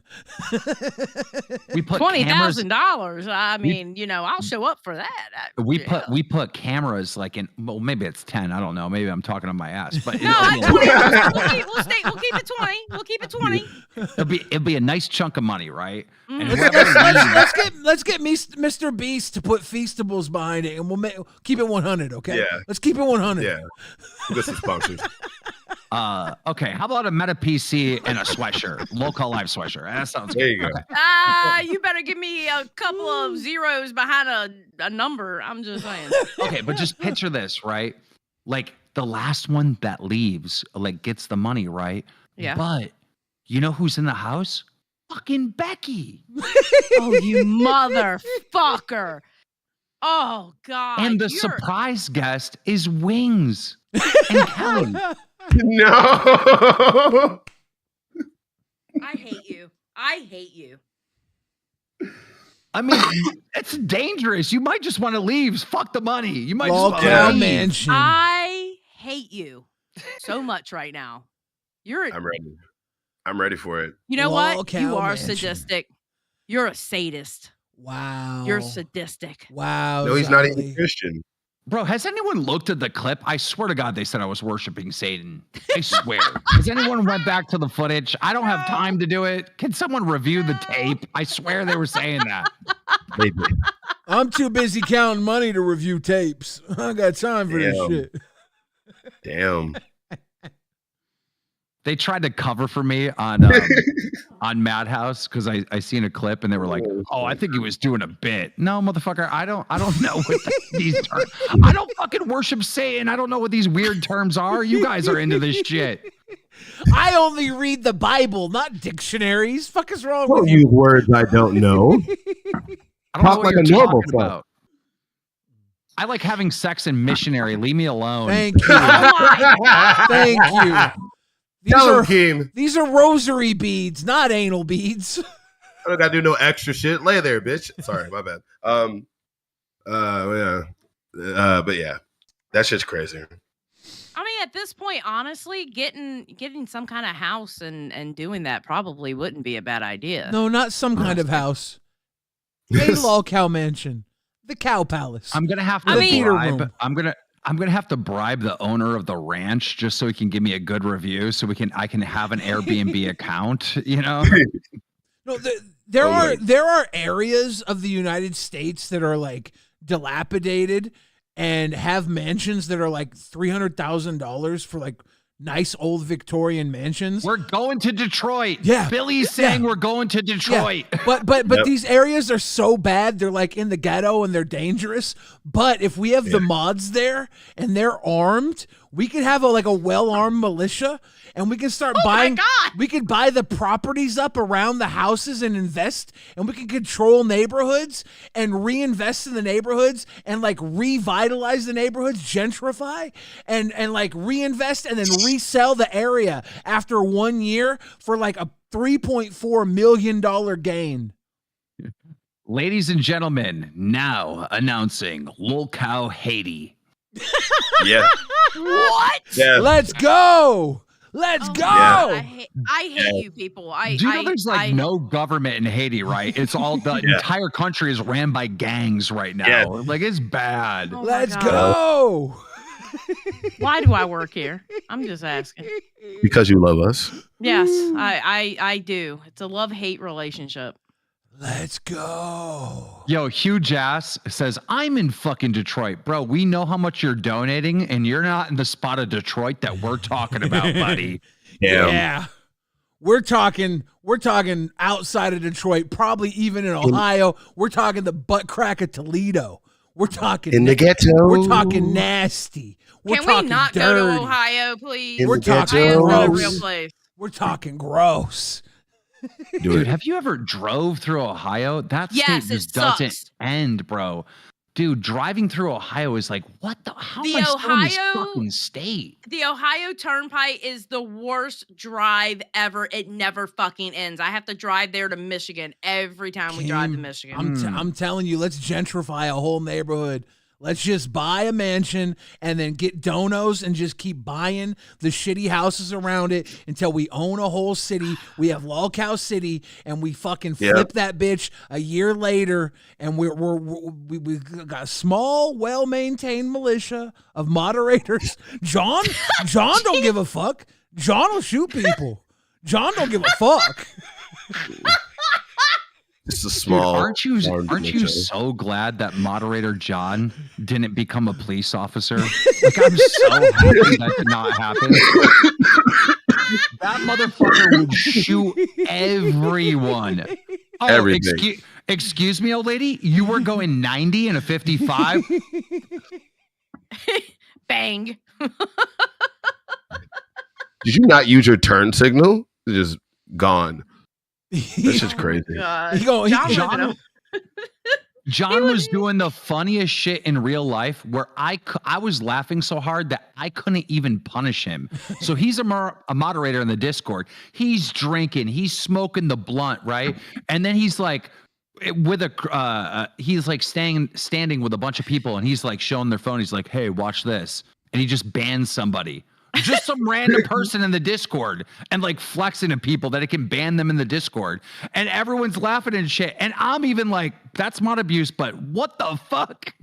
We put $20,000. I mean, I'll show up for that. We put cameras like in. Well, maybe it's 10. I don't know. Maybe I'm talking on my ass. But no, we'll keep it 20. We'll keep it 20. It'll be a nice chunk of money, right? And let's get Mr. Beast to put Feastables behind it, and we'll keep it 100. Okay. Yeah. Let's keep it 100. Yeah. This is sponsors. Okay, how about a Meta PC and a sweatshirt? Local Live sweatshirt. That sounds there good. You go. Okay. You better give me a couple of zeros behind a number. I'm just saying. Okay, but just picture this, right? Like the last one that leaves, like gets the money, right? Yeah. But you know who's in the house? Fucking Becky. Oh, you motherfucker. Oh, God. And the surprise guest is Wings and Kelly. No. I hate you. I hate you. I mean, it's dangerous. You might just want to leave. Fuck the money. You might just want Lolcow to leave. Mansion. I hate you so much right now. I'm ready for it. You know what? Lolcow You are Mansion. sadistic. You're a sadist. Wow. You're sadistic. Wow. No, he's not Xylee. even Christian. Bro, has anyone looked at the clip? I swear to God, they said I was worshiping Satan. I swear. Has anyone went back to the footage? I don't have time to do it. Can someone review the tape? I swear they were saying that. I'm too busy counting money to review tapes. I got time for this shit. Damn. They tried to cover for me on Madhouse because I seen a clip and they were like, "Oh, I think he was doing a bit." No, motherfucker, I don't know what these terms. I don't fucking worship Satan. I don't know what these weird terms are. You guys are into this shit. I only read the Bible, not dictionaries. Fuck is wrong Don't with use you? words I don't know. I don't know Talk what like you're a normal talking about. I like having sex and missionary. Leave me alone. Thank you. Thank you. These are rosary beads, not anal beads. I don't gotta do no extra shit. Lay there, bitch. Sorry, my bad. But yeah, that shit's crazy. I mean, at this point, honestly, getting some kind of house and doing that probably wouldn't be a bad idea. No, not some kind of house. A Lolcow Mansion. The Cow Palace. I'm gonna have to bribe. I'm gonna have to bribe the owner of the ranch just so he can give me a good review, so I can have an Airbnb account. You know. No, there are areas of the United States that are like dilapidated and have mansions that are like $300,000 for like nice old Victorian mansions. We're going to Detroit. Yeah. Billy's saying we're going to Detroit. Yeah. But these areas are so bad. They're like in the ghetto and they're dangerous. But if we have the mods there and they're armed, we could have a well-armed militia and we can start buying. We could buy the properties up around the houses and invest, and we can control neighborhoods and reinvest in the neighborhoods and like revitalize the neighborhoods, gentrify and like reinvest and then resell the area after 1 year for like a $3.4 million gain. Ladies and gentlemen, now announcing Lolcow Haiti. Yeah. What? Yeah. Let's go. Let's go. I hate you people. Do you know there's no government in Haiti, right? It's all the entire country is ran by gangs right now. Yeah. Like it's bad. Oh Let's go. Why do I work here? I'm just asking. Because you love us. Yes, I do. It's a love-hate relationship. Let's go. Yo, Huge Ass says, I'm in fucking Detroit. Bro, we know how much you're donating, and you're not in the spot of Detroit that we're talking about, buddy. Yeah. We're talking outside of Detroit, probably even in Ohio. We're talking the butt crack of Toledo. We're talking in the ghetto. We're talking nasty. Can we not go to Ohio, please? We're talking Ohio's gross. a real place. We're talking gross. Dude, have you ever drove through Ohio? That state just doesn't end, bro. Dude, driving through Ohio is like, what the? How am I still in this fucking state? The Ohio Turnpike is the worst drive ever. It never fucking ends. I have to drive there to Michigan every time we drive to Michigan. I'm telling you, let's gentrify a whole neighborhood. Let's just buy a mansion and then get donos and just keep buying the shitty houses around it until we own a whole city. We have Lolcow City and we fucking flip that bitch a year later, and we got a small, well-maintained militia of moderators. John don't give a fuck. John will shoot people. John don't give a fuck. It's a small. Dude, aren't you so glad that moderator John didn't become a police officer? Like, I'm so happy that did not happen. That motherfucker would shoot everyone. Oh, excuse me, old lady. You were going 90 in a 55. Bang. Did you not use your turn signal? It's just gone. That's just crazy. John was doing the funniest shit in real life where I was laughing so hard that I couldn't even punish him. So he's a moderator in the Discord. He's drinking. He's smoking the blunt, right? And then he's like with he's like standing with a bunch of people, and he's like showing their phone. He's like, hey, watch this. And he just bans somebody. Just some random person in the Discord, and like flexing at people that it can ban them in the Discord, and everyone's laughing and shit. And I'm even like, that's mod abuse, but what the fuck?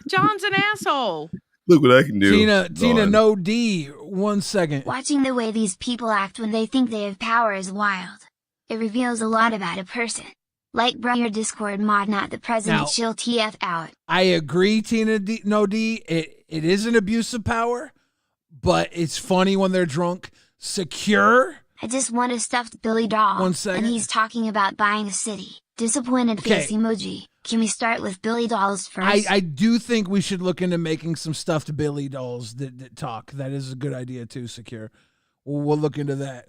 John's an asshole. Look what I can do. Tina, no D. 1 second. Watching the way these people act when they think they have power is wild. It reveals a lot about a person. Like, bro, your Discord mod, not the president. Chill TF out. I agree, Tina D. No D. It is an abuse of power, but it's funny when they're drunk. Secure. I just want a stuffed Billy doll. 1 second. And he's talking about buying a city. Disappointed face emoji. Can we start with Billy dolls first? I do think we should look into making some stuffed Billy dolls that talk. That is a good idea too, Secure. We'll look into that.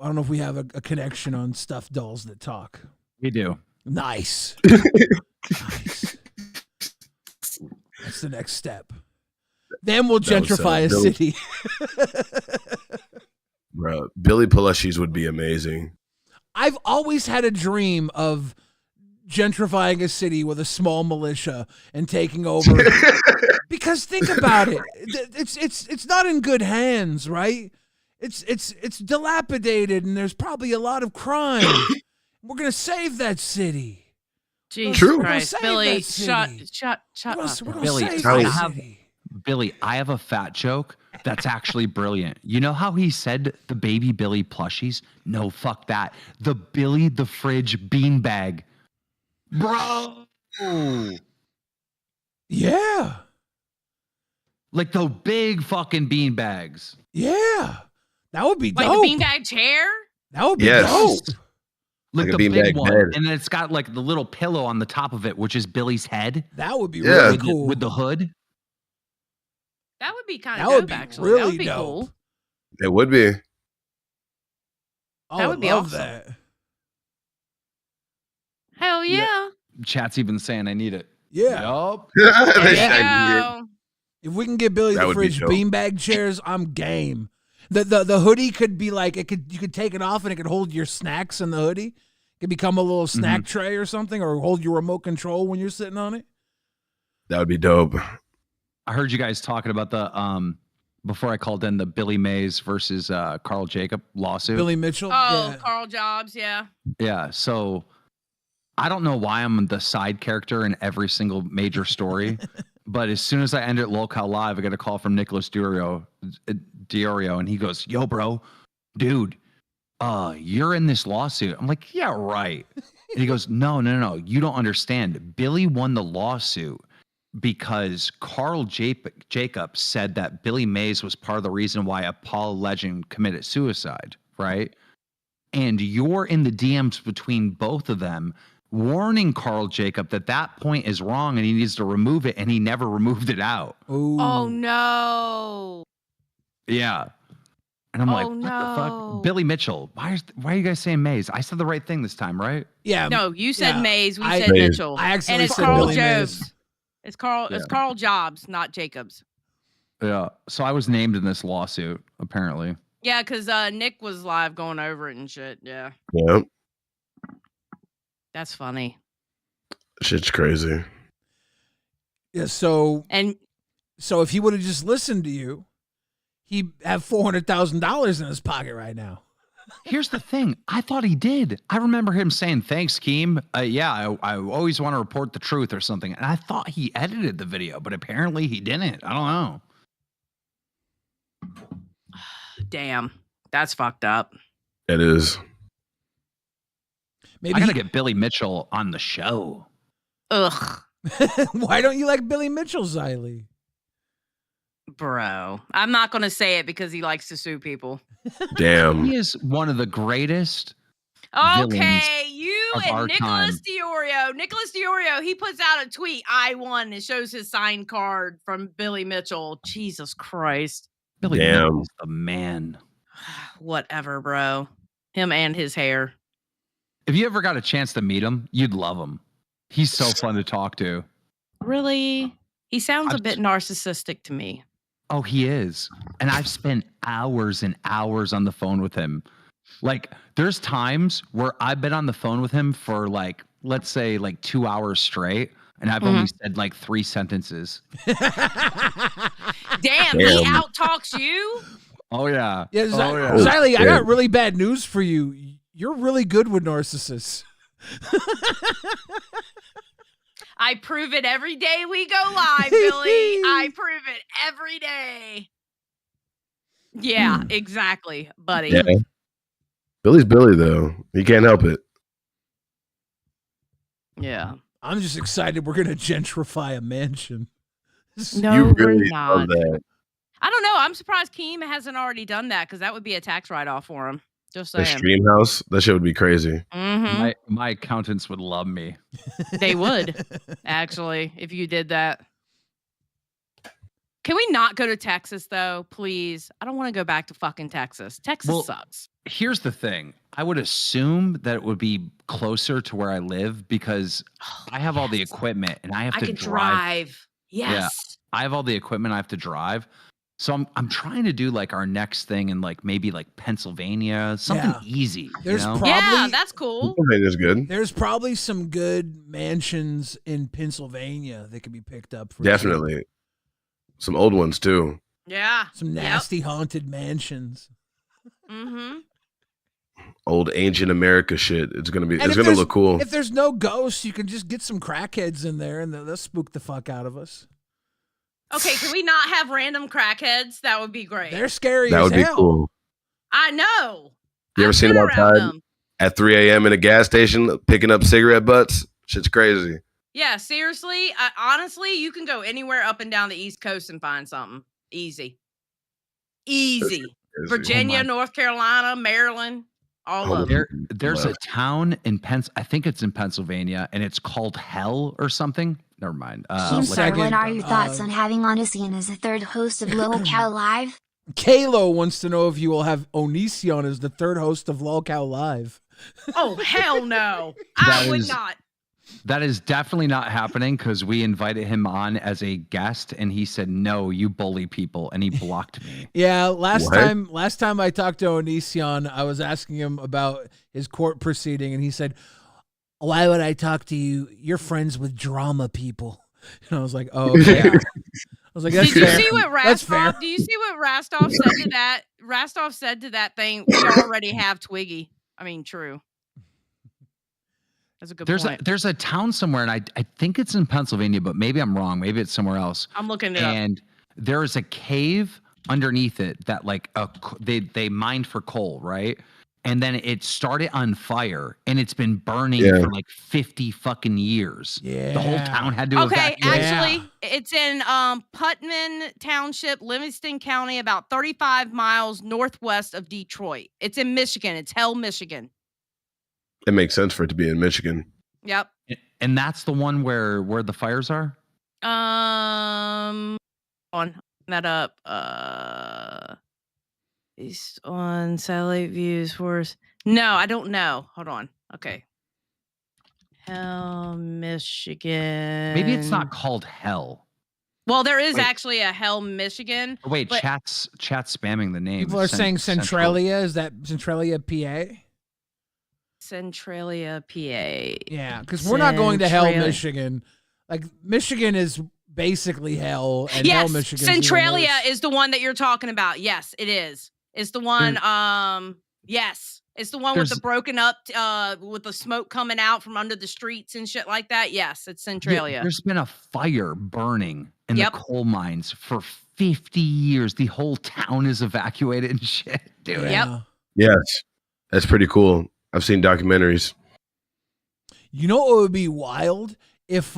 I don't know if we have a connection on stuffed dolls that talk. We do. Nice. Nice. That's the next step. Then we'll gentrify a city. Bro, Billy plushies would be amazing. I've always had a dream of gentrifying a city with a small militia and taking over. Because think about it. It's not in good hands, right? It's dilapidated and there's probably a lot of crime. We're going to save that city. Jesus Christ. Billy, shut up. Billy, I have a fat joke that's actually brilliant. You know how he said the baby Billy plushies? No, fuck that. The Billy the Fridge beanbag. Bro. Yeah. Like the big fucking bean bags. Yeah. That would be Like dope. the beanbag chair? That would be Yes. dope. Like Like a the big beanbag one. bed. And then it's got like the little pillow on the top of it, which is Billy's head. That would be Yeah. really With the- cool. with the hood. That would be kind That of would dope, be actually. That really would be dope. cool. It would be. I That would would be love awesome. that. Hell yeah. Chat's even saying I need it. Yeah. Yup. There you Yeah. go. If we can get Billy That the would be Fridge dope. beanbag chairs, I'm game. The hoodie could be like you could take it off and it could hold your snacks in the hoodie. It could become a little snack tray or something, or hold your remote control when you're sitting on it. That would be dope. I heard you guys talking about the before I called in the Billy Mays versus Carl Jacob lawsuit. Billy Mitchell. Oh, yeah. Carl Jobs, yeah. Yeah, so I don't know why I'm the side character in every single major story, but as soon as I ended Local Live, I got a call from Nicholas Diorio, and he goes, "Yo, bro, dude, you're in this lawsuit." I'm like, "Yeah, right." And he goes, No, you don't understand. Billy won the lawsuit because Carl Jacob said that Billy Mays was part of the reason why a Paul legend committed suicide, right? And you're in the DMs between both of them, warning Carl Jacob that point is wrong and he needs to remove it, and he never removed it out. Ooh. Oh no. Yeah. And I'm like, Oh, what the no. fuck? Billy Mitchell, why are you guys saying Mays? I said the right thing this time, right? Yeah. No, you said yeah. Mays. We I- said Mays. Mitchell. I accidentally and it's said Carl Billy Jobs. Mays. It's Carl Jobs, not Jacobs. Yeah. So I was named in this lawsuit, apparently. Yeah, because Nick was live going over it and shit. Yeah. Yeah. That's funny. Shit's crazy. Yeah. So And if he would have just listened to you, he'd have $400,000 in his pocket right now. Here's the thing. I thought he did. I remember him saying, "Thanks, Keem. Yeah, I always want to report the truth or something." And I thought he edited the video, but apparently he didn't. I don't know. damn, that's fucked up. It is. Maybe I gotta get Billy Mitchell on the show. Ugh, Why don't you like Billy Mitchell, Xylee? bro. I'm not gonna say it because he likes to sue people. Damn. He is one of the greatest. Okay, you of our and Nicholas Diorio. Nicholas Diorio, he puts out a tweet. I won. It shows his signed card from Billy Mitchell. Jesus Christ. Billy Damn. Mitchell's the man. Whatever, bro. Him and his hair. If you ever got a chance to meet him, you'd love him. He's so fun to talk to. Really? He sounds a bit narcissistic to me. Oh, he is. And I've spent hours and hours on the phone with him. Like, there's times where I've been on the phone with him for like, let's say like 2 hours straight, and I've only said like 3 sentences. Damn, he out-talks you? Oh, yeah. Yeah, Oh, yeah. Xylee, I got really bad news for you. You're really good with narcissists. I prove it every day we go live, Billy. I prove it every day. Yeah, exactly, buddy. Yeah. Billy's Billy though. He can't help it. Yeah. I'm just excited we're going to gentrify a mansion. No, you we're really not. love that. I don't know. I'm surprised Keem hasn't already done that because that would be a tax write-off for him. Just The saying. stream house. That shit would be crazy. Mm-hmm. My accountants would love me. They would, actually, if you did that. Can we not go to Texas, though, please? I don't want to go back to fucking Texas. Texas sucks. Here's the thing. I would assume that it would be closer to where I live because I have all the equipment and I have to can drive. Yes. Yeah, I have all the equipment I have to drive. So I'm trying to do like our next thing in like maybe like Pennsylvania, something easy. There's you know? probably Yeah, that's cool. Pennsylvania's good. There's probably some good mansions in Pennsylvania that could be picked up for Definitely. Some old ones too. Yeah. some nasty haunted mansions. Mm-hmm. Old ancient America shit. It's gonna be. And It's if gonna there's- look cool. If there's no ghosts, you can just get some crackheads in there and they'll spook the fuck out of us. Okay, can we not have random crackheads? That would be great. They're scary That as would be hell. cool. I know. You ever seen been them around outside at 3 a.m. in a gas station picking up cigarette butts? Shit's crazy. Yeah, seriously. Honestly, you can go anywhere up and down the East Coast and find something. Easy. Virginia, North Carolina, Maryland, all of them. There's a town in I think it's in Pennsylvania, and it's called Hell or something. Never mind. Keemstar, what are your thoughts on having Onision as the third host of LolCow Live? Kalo wants to know if you will have Onision as the third host of LolCow Live. Oh, hell no. I would not. That is definitely not happening because we invited him on as a guest and he said, no, you bully people. And he blocked me. Yeah. Last time I talked to Onision, I was asking him about his court proceeding and he said, why would I talk to you? You're friends with drama people. And I was like, oh, yeah. I was like, that's Did you fair. see what That's fair. Rastov? Do you see what Rastov said to that? Rastov said to that thing, we already have Twiggy. I mean, true. That's a good point. There's a town somewhere, and I think it's in Pennsylvania, but maybe I'm wrong. Maybe it's somewhere else. I'm looking it up. And there is a cave underneath it that like they mined for coal, right? And then it started on fire, and it's been burning for like 50 fucking years. Yeah, the whole town had to evacuate. Actually, it's in Putnam Township, Livingston County, about 35 miles northwest of Detroit. It's in Michigan. It's Hell, Michigan. It makes sense for it to be in Michigan. Yep. And that's the one where the fires are? On that up. East on satellite views force. No, I don't know. Hold on. Okay. Hell, Michigan. Maybe it's not called Hell. Well, there is actually a Hell, Michigan. Oh, wait, chat's spamming the name. People are saying Centralia. Is that Centralia, PA? Centralia, PA. Yeah, because we're not going to Hell, Michigan. Like, Michigan is basically hell, and Hell, Michigan. Centralia is the one that you're talking about. Yes, it is. It's the one. Yes, it's the one with the broken up, with the smoke coming out from under the streets and shit like that. Yes, it's Centralia. There's been a fire burning in the coal mines for 50 years. The whole town is evacuated and shit, dude. Yep. Yes, that's pretty cool. I've seen documentaries. You know what would be wild if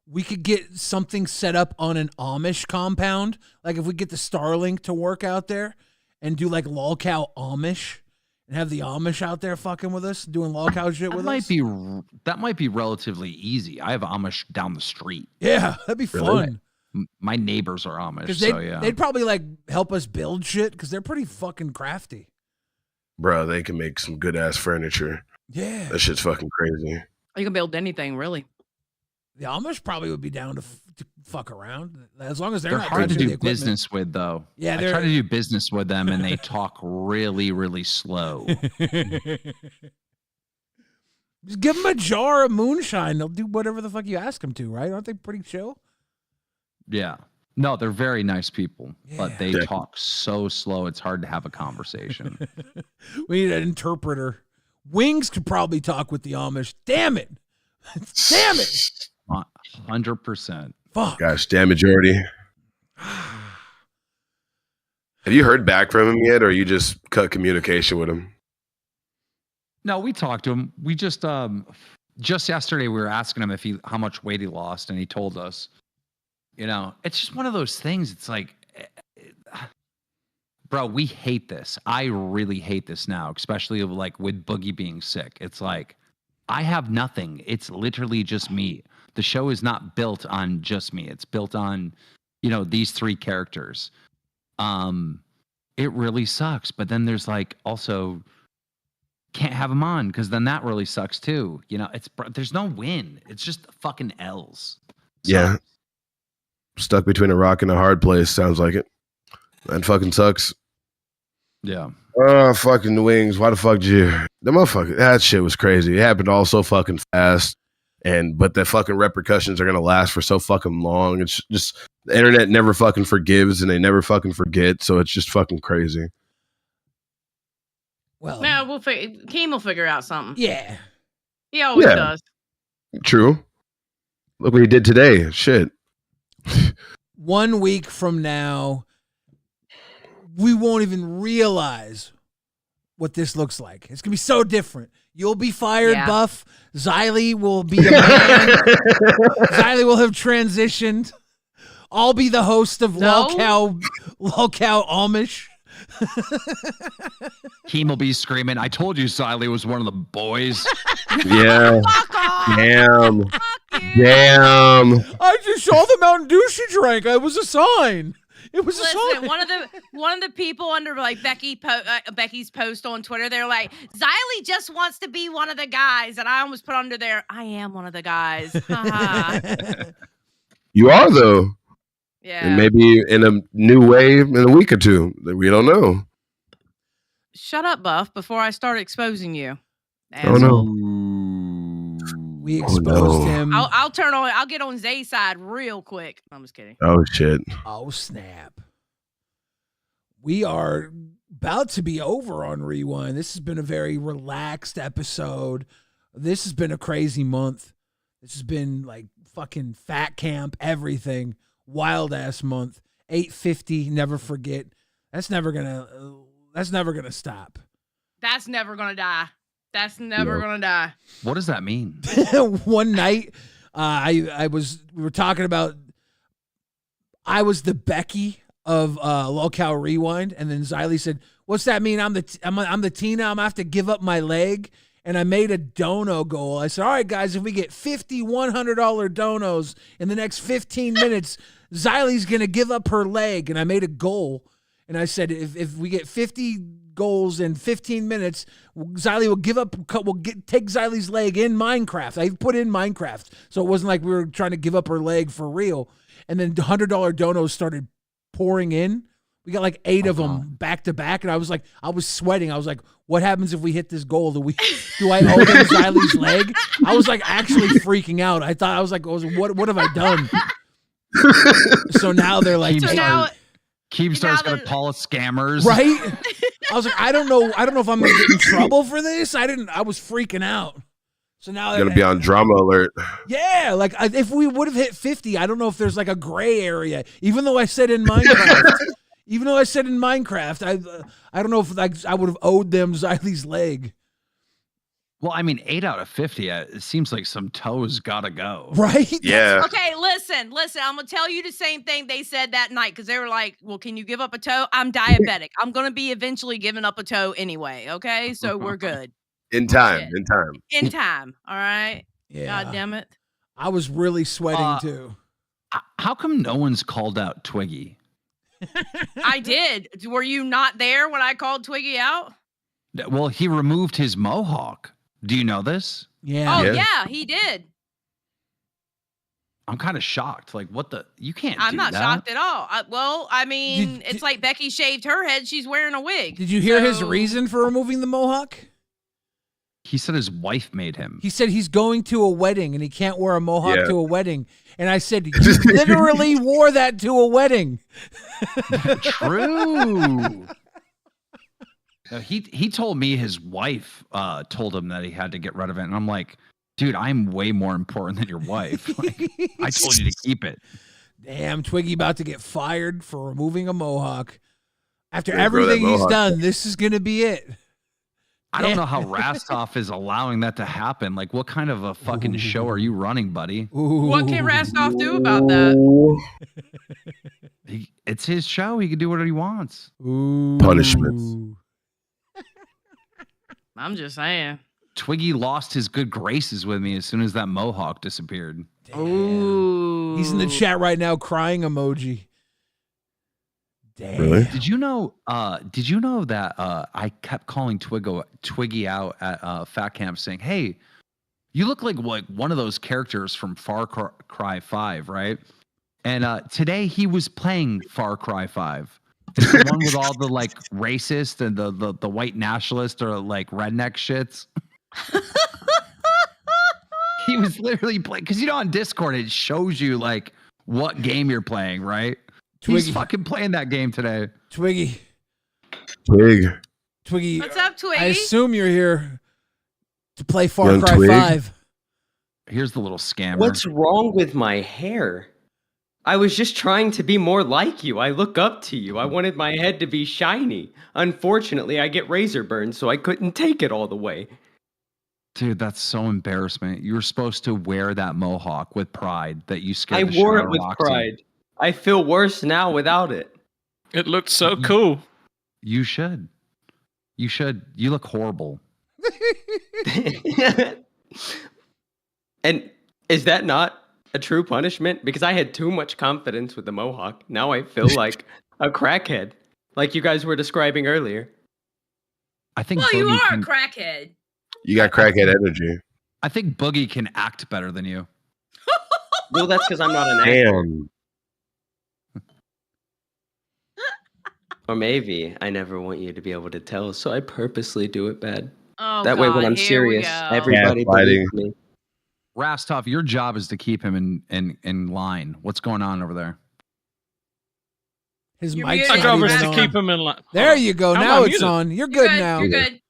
we could get something set up on an Amish compound? Like if we get the Starlink to work out there and do like LolCow Amish and have the Amish out there fucking with us, doing LolCow shit with us. That might be relatively easy. I have Amish down the street. Yeah, that'd be fun. My neighbors are Amish, They'd, so yeah. They'd probably like help us build shit because they're pretty fucking crafty. Bro, they can make some good ass furniture. Yeah. That shit's fucking crazy. You can build anything, really. The Amish probably would be down to fuck around as long as they're not hard to do business with, though. Yeah, I try to do business with them, and they talk really, really slow. Just give them a jar of moonshine; they'll do whatever the fuck you ask them to, right? Aren't they pretty chill? Yeah. No, they're very nice people, but they talk so slow it's hard to have a conversation. We need an interpreter. Wings could probably talk with the Amish. Damn it! Damn it! 100%. Fuck. Gosh, damn majority. Have you heard back from him yet, or you just cut communication with him? No, we talked to him. We just yesterday we were asking him how much weight he lost, and he told us. You know, it's just one of those things. It's like, bro, we hate this. I really hate this now, especially like with Boogie being sick. It's like, I have nothing. It's literally just me. The show is not built on just me. It's built on, these three characters. It really sucks. But then there's like also can't have them on because then that really sucks too. There's no win. It's just fucking L's. Yeah. Stuck between a rock and a hard place, sounds like it. That fucking sucks. Yeah. Oh, fucking Wings. Why the fuck did you? The motherfucker, that shit was crazy. It happened all so fucking fast. But the fucking repercussions are going to last for so fucking long. It's just, the internet never fucking forgives and they never fucking forget. So it's just fucking crazy. Well, no, Keem will figure out something. Yeah. He always does. True. Look what he did today. Shit. 1 week from now, we won't even realize what this looks like. It's going to be so different. You'll be fired, Yeah. Buff. Xylee will be a man. Xylee will have transitioned. I'll be the host of Lolcow Amish. Keem will be screaming, I told you Xylee was one of the boys. Yeah. Damn. Damn. I just saw the Mountain Dew she drank. It was a sign. It was a sign. One of the people under like Becky's post on Twitter, they're like, Xylee just wants to be one of the guys, and I almost put under there, I am one of the guys. You are though. Yeah. And maybe in a new way in a week or two. We don't know. Shut up, Buff, before I start exposing you. Oh no. We exposed him. I'll get on Zay's side real quick. I'm just kidding. Oh shit. Oh snap. We are about to be over on Rewind. This has been a very relaxed episode. This has been a crazy month. This has been like fucking fat camp, everything. Wild ass month. 850, never forget. That's never gonna stop. That's never gonna die. That's never gonna die. What does that mean? One night, we were talking about, I was the Becky of LolcowRewind, and then Xylee said, "What's that mean? I'm the Tina. I'm gonna have to give up my leg." And I made a dono goal. I said, all right, guys, if we get 50 $100 donos in the next 15 minutes, Xylee's going to give up her leg. And I made a goal. And I said, if we get 50 goals in 15 minutes, Xylee will take Xylee's leg in Minecraft. I put in Minecraft. So it wasn't like we were trying to give up her leg for real. And then $100 donos started pouring in. We got like 8 of them back to back, and I was sweating. I was like, "What happens if we hit this goal? Do I owe them Xylee's leg?" I was like actually freaking out. I was like, "What have I done?" So now they're like, Keemstar's gonna call us scammers, right? I was like, I don't know if I'm gonna get in trouble for this. I was freaking out. So now You're gonna be on drama alert. Yeah, like if we would have hit 50, I don't know if there's like a gray area. Even though I said in Minecraft. I don't know if I would have owed them Xylee's leg. Well, I mean, 8 out of 50, it seems like some toes gotta go. Right? Yeah. Okay, listen. I'm going to tell you the same thing they said that night because they were like, well, can you give up a toe? I'm diabetic. I'm going to be eventually giving up a toe anyway, okay? So we're good. In time. All right? Yeah. God damn it. I was really sweating too. How come no one's called out Twiggy? I did. Were you not there when I called Twiggy out? Well, he removed his mohawk. Do you know this? Yeah. Oh, yeah, he did. I'm kind of shocked. Like, what the? You can't I'm do not that. shocked at all. It's like Becky shaved her head. She's wearing a wig. Did you hear his reason for removing the mohawk? He said his wife made him. He said he's going to a wedding and he can't wear a mohawk to a wedding. And I said, you literally wore that to a wedding. True. He told me his wife told him that he had to get rid of it. And I'm like, dude, I'm way more important than your wife. Like, I told you to keep it. Damn, Twiggy about to get fired for removing a mohawk. After everything he's done, this is going to be it. I don't know how Rastoff is allowing that to happen. Like, what kind of a fucking show are you running, buddy? What can Rastoff do about that? It's his show. He can do whatever he wants. Punishments. I'm just saying. Twiggy lost his good graces with me as soon as that mohawk disappeared. Ooh. He's in the chat right now crying emoji. Damn. Really? Did you know that I kept calling Twiggy out at Fat Camp saying, "Hey, you look like one of those characters from Far Cry 5, right?" And today he was playing Far Cry 5. It's the one with all the like racist and the white nationalist or like redneck shits. He was literally playing because on Discord it shows you like what game you're playing, right? Twiggy. He's fucking playing that game today. Twiggy. Twiggy. What's up, Twiggy? I assume you're here to play Far Young Cry Twig. 5. Here's the little scammer. What's wrong with my hair? I was just trying to be more like you. I look up to you. I wanted my head to be shiny. Unfortunately, I get razor burns, so I couldn't take it all the way. Dude, that's so embarrassment. You were supposed to wear that mohawk with pride that you I scared the shit wore out it of with Roxy. pride. I feel worse now without it. It looked so cool. You should. You should. You look horrible. And is that not a true punishment? Because I had too much confidence with the mohawk. Now I feel like a crackhead, like you guys were describing earlier. I think. Well, you Boogie are can, a crackhead. You got crackhead energy. I think Boogie can act better than you. Well, that's because I'm not an actor. Damn. Or maybe I never want you to be able to tell, so I purposely do it bad. Oh, that way, when God, I'm here serious, we go. everybody believes me. Rastov, your job is to keep him in line. What's going on over there? His You're mic's muted. My job not is even to on. keep him in line. There you go. How am Now I it's muted? on. You're good now. You're good.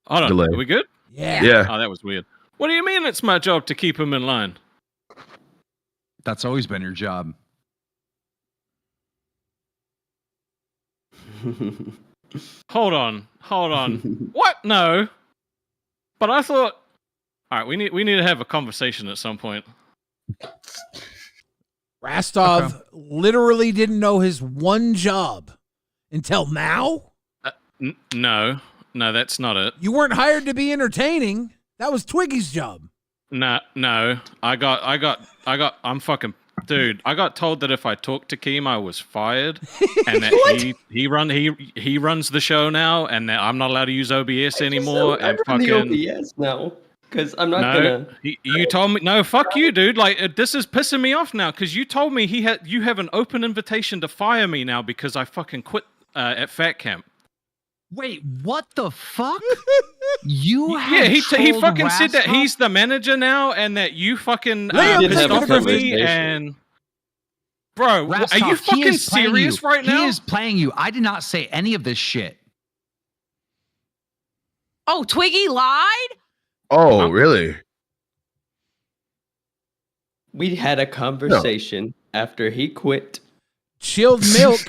Hold on. Delay. Are we good? Yeah. Yeah. Oh, that was weird. What do you mean it's my job to keep him in line? That's always been your job. Hold on. What? No. But I thought. All right, we need to have a conversation at some point. Rastov literally didn't know his one job until now. No, that's not it. You weren't hired to be entertaining. That was Twiggy's job. No. I'm fucking dude. I got told that if I talked to Keem, I was fired, and that he runs the show now, and that I'm not allowed to use OBS anymore. I And run the fucking OBS now because I'm not gonna. You told me no. Fuck you, dude. Like this is pissing me off now because you told me you have an open invitation to fire me now because I fucking quit at Fat Camp. Wait, what the fuck? You Yeah, he trolled fucking said that Rastov? he's the manager now, and that you fucking Liam, pissed have a off at me. conversation. And bro, Rastov, are you he fucking is playing serious you. right now? He is playing you. I did not say any of this shit. Oh, Twiggy lied? Oh, really? We had a conversation after he quit. Chilled milk.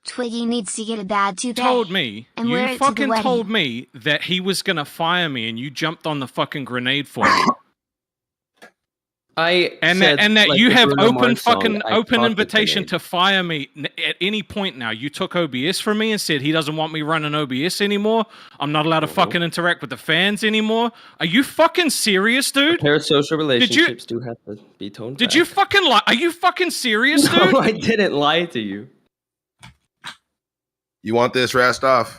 Twiggy needs to get a bad toupee. Told me, and wear you it to the fucking wedding. told me that he was gonna fire me, and you jumped on the fucking grenade for me. And that you have open invitation to fire me at any point now. You took OBS from me and said he doesn't want me running OBS anymore. I'm not allowed to fucking interact with the fans anymore. Are you fucking serious, dude? Parasocial relationships do have to be toned Did back. you fucking lie? Are you fucking serious, dude? No, I didn't lie to you. You want this, Rastov?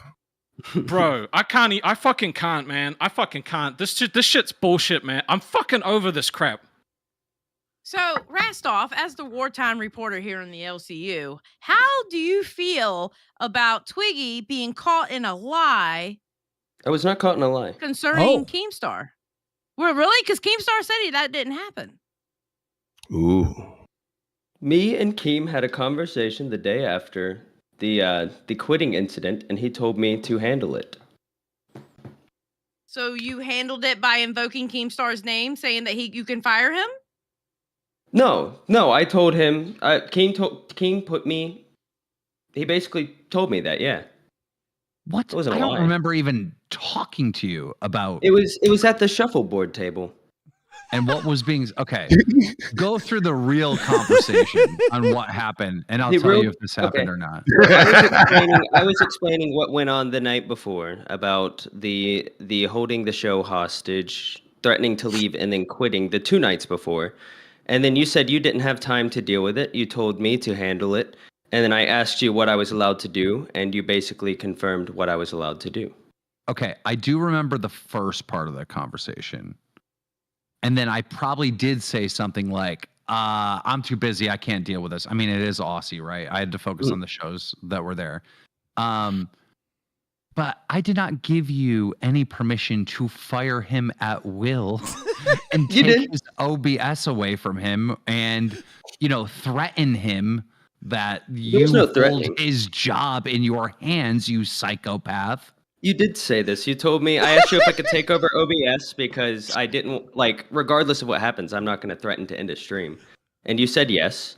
Bro, I fucking can't, man. I fucking can't. This shit's bullshit, man. I'm fucking over this crap. So, Rastov, as the wartime reporter here in the LCU, how do you feel about Twiggy being caught in a lie I was not caught in a lie. concerning Keemstar? Well, really? Because Keemstar said that didn't happen. Ooh. Me and Keem had a conversation the day after the quitting incident, and he told me to handle it. So you handled it by invoking Keemstar's name, saying that you can fire him? No, I told him. Keem put me. He basically told me that. Yeah. What? It wasn't I a don't lie. remember even talking to you about It was at the shuffleboard table. and what was being okay. Go through the real conversation on what happened, and I'll tell you if this happened or not. I was explaining what went on the night before about the holding the show hostage, threatening to leave, and then quitting the 2 nights before. And then you said you didn't have time to deal with it. You told me to handle it. And then I asked you what I was allowed to do, and you basically confirmed what I was allowed to do. Okay, I do remember the first part of the conversation. And then I probably did say something like, I'm too busy. I can't deal with this. I mean, it is Aussie, right? I had to focus on the shows that were there. But I did not give you any permission to fire him at will and take his OBS away from him and, threaten him that you hold his job in your hands, you psychopath. You did say this. You told me, I asked you if I could take over OBS because I didn't, regardless of what happens, I'm not going to threaten to end a stream. And you said yes.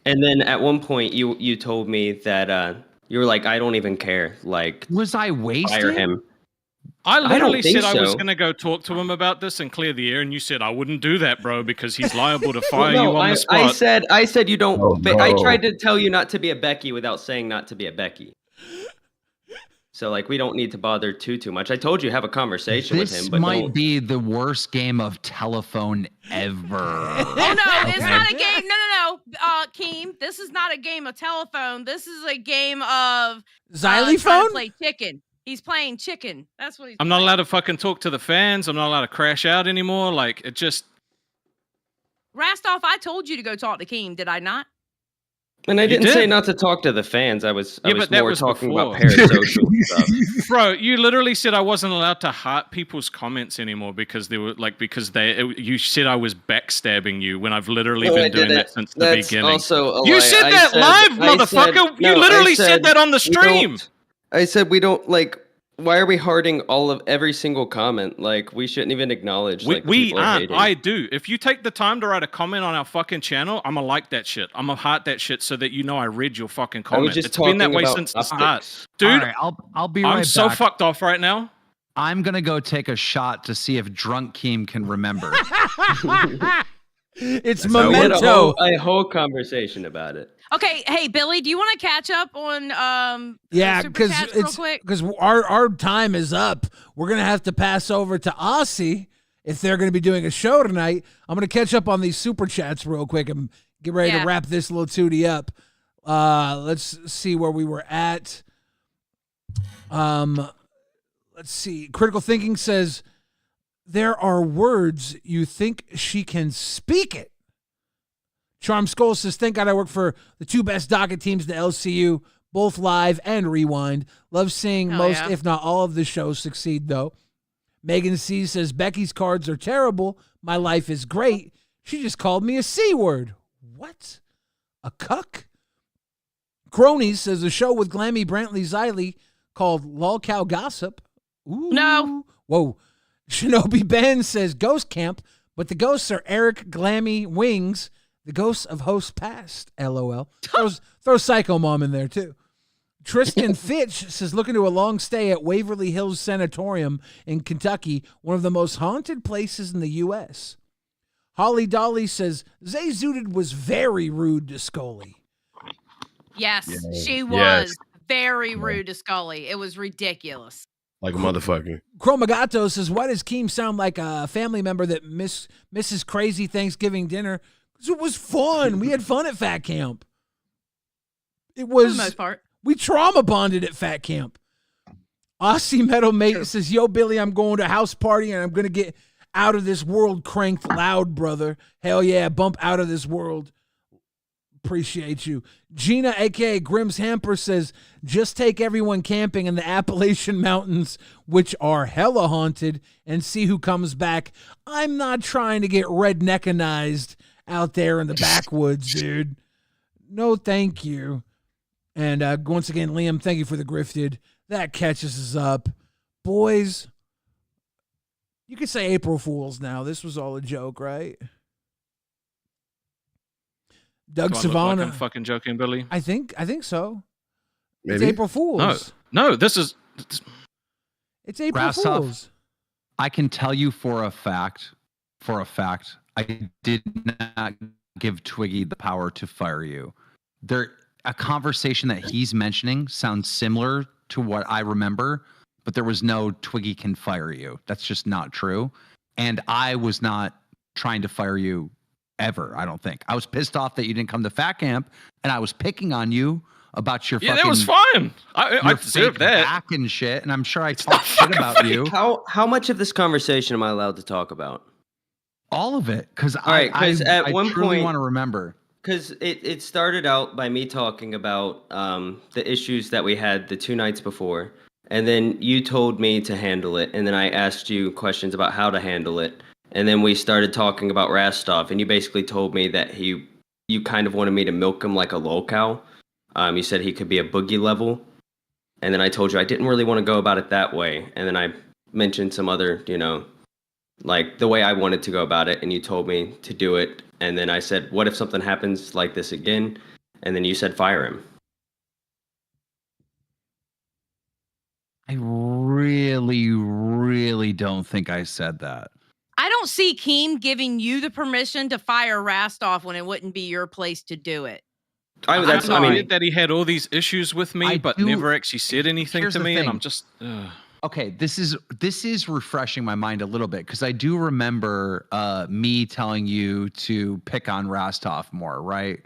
And then at one point, you told me that you were like, I don't even care. Like, was I wasted? Fire him. I literally think said I was so. going to go talk to him about this and clear the air, and you said I wouldn't do that, bro, because he's liable to fire you on the spot. I said you don't. Oh, I no. tried to tell you not to be a Becky without saying not to be a Becky. So like we don't need to bother too much. I told you have a conversation with This him, but might don't. be the worst game of telephone ever. Oh no, it's not a game. No. Keem, this is not a game of telephone. This is a game of Xylophone? trying to play chicken. He's playing chicken. That's what he's. I'm not allowed to fucking talk to the fans. I'm not allowed to crash out anymore. Like it just. Rastoff, I told you to go talk to Keem, did I not? And I You didn't say did. not to talk to the fans. I was Yeah, but that more was talking before. about parasocial stuff. Bro, you literally said I wasn't allowed to heart people's comments anymore because they were like you said I was backstabbing you when I've literally No, I been doing didn't. that since the That's beginning. also a You lie. said I that said- live, I motherfucker. said- You no, literally I said that on the we stream. don't- I said we don't like. Why are we hearting all of every single comment? Like we shouldn't even acknowledge. Like We people are aren't. hating. I do. If you take the time to write a comment on our fucking channel, I'm gonna like that shit. I'm gonna heart that shit so that you know I read your fucking I was comment. just It's been that talking way about since the optics. start, dude. All right, I'll be right I'm so back. fucked off right now. I'm gonna go take a shot to see if drunk Keem can remember. It's We had memento. a whole conversation about it. Okay, hey Billy, do you want to catch up on Yeah, super because chats real it's quick? because our time is up. We're gonna have to pass over to Aussie if they're gonna be doing a show tonight. I'm gonna catch up on these super chats real quick and get ready to wrap this little tootie up. Let's see where we were at. Let's see. Critical Thinking says there are words you think she can speak it. Charm Skull says, thank God I work for the two best docket teams in the LCU, both live and rewind. Love seeing Hell most, yeah. if not all, of the shows succeed, though. Megan C says, Becky's cards are terrible. My life is great. She just called me a C word. What? A cuck? Cronies says, a show with Glammy, Brantley, Xylee called Lolcow Gossip. Ooh. No. Whoa. Shinobi Ben says, Ghost Camp, but the ghosts are Eric, Glammy, Wings, the ghosts of hosts past. LOL. Throw Psycho Mom in there, too. Tristan Fitch says, looking to a long stay at Waverly Hills Sanatorium in Kentucky, one of the most haunted places in the U.S. Holly Dolly says, Zay Zooted was very rude to Scully. Yes, she was Yes. very rude to Scully. It was ridiculous. Like a motherfucker. Chromagato says, why does Keem sound like a family member that misses crazy Thanksgiving dinner? Because it was fun. We had fun at Fat Camp. It was, For the most part. we trauma bonded at Fat Camp. Aussie Metal Mate says, yo, Billy, I'm going to a house party and I'm going to get out of this world cranked loud, brother. Hell yeah, bump out of this world. Appreciate you. Gina, a.k.a. Grimm's Hamper, says, just take everyone camping in the Appalachian Mountains, which are hella haunted, and see who comes back. I'm not trying to get redneckanized out there in the backwoods, dude. No, thank you. And once again, Liam, thank you for the grifted. That catches us up. Boys, you could say April Fools now. This was all a joke, right? Doug Do I look like Savannah. I'm fucking joking, Billy. I think so. It's Maybe. April Fools. No, this is. It's April Rastov, Fools. I can tell you for a fact, I did not give Twiggy the power to fire you. A conversation that he's mentioning sounds similar to what I remember, but there was no Twiggy can fire you. That's just not true. And I was not trying to fire you ever, I don't think. I was pissed off that you didn't come to Fat Camp, and I was picking on you about your Yeah, fucking... that was fine. I your deserve fake that. back and shit, and I'm sure I talked shit about you. How much of this conversation am I allowed to talk about? All of it, because All right, 'cause at one truly point- want to remember. Because it started out by me talking about the issues that we had the 2 nights before, and then you told me to handle it, and then I asked you questions about how to handle it, and then we started talking about Rastov, and you basically told me that you kind of wanted me to milk him like a lolcow. You said he could be a boogie level, and then I told you I didn't really want to go about it that way, and then I mentioned some other, like the way I wanted to go about it, and you told me to do it. And then I said, what if something happens like this again? And then you said, fire him. I really don't think I said that. I don't see Keem giving you the permission to fire Rastoff when it wouldn't be your place to do it. I mean, that he had all these issues with me, but never actually said anything to me, and I'm just. Okay, this is refreshing my mind a little bit because I do remember me telling you to pick on Rastoff more, right?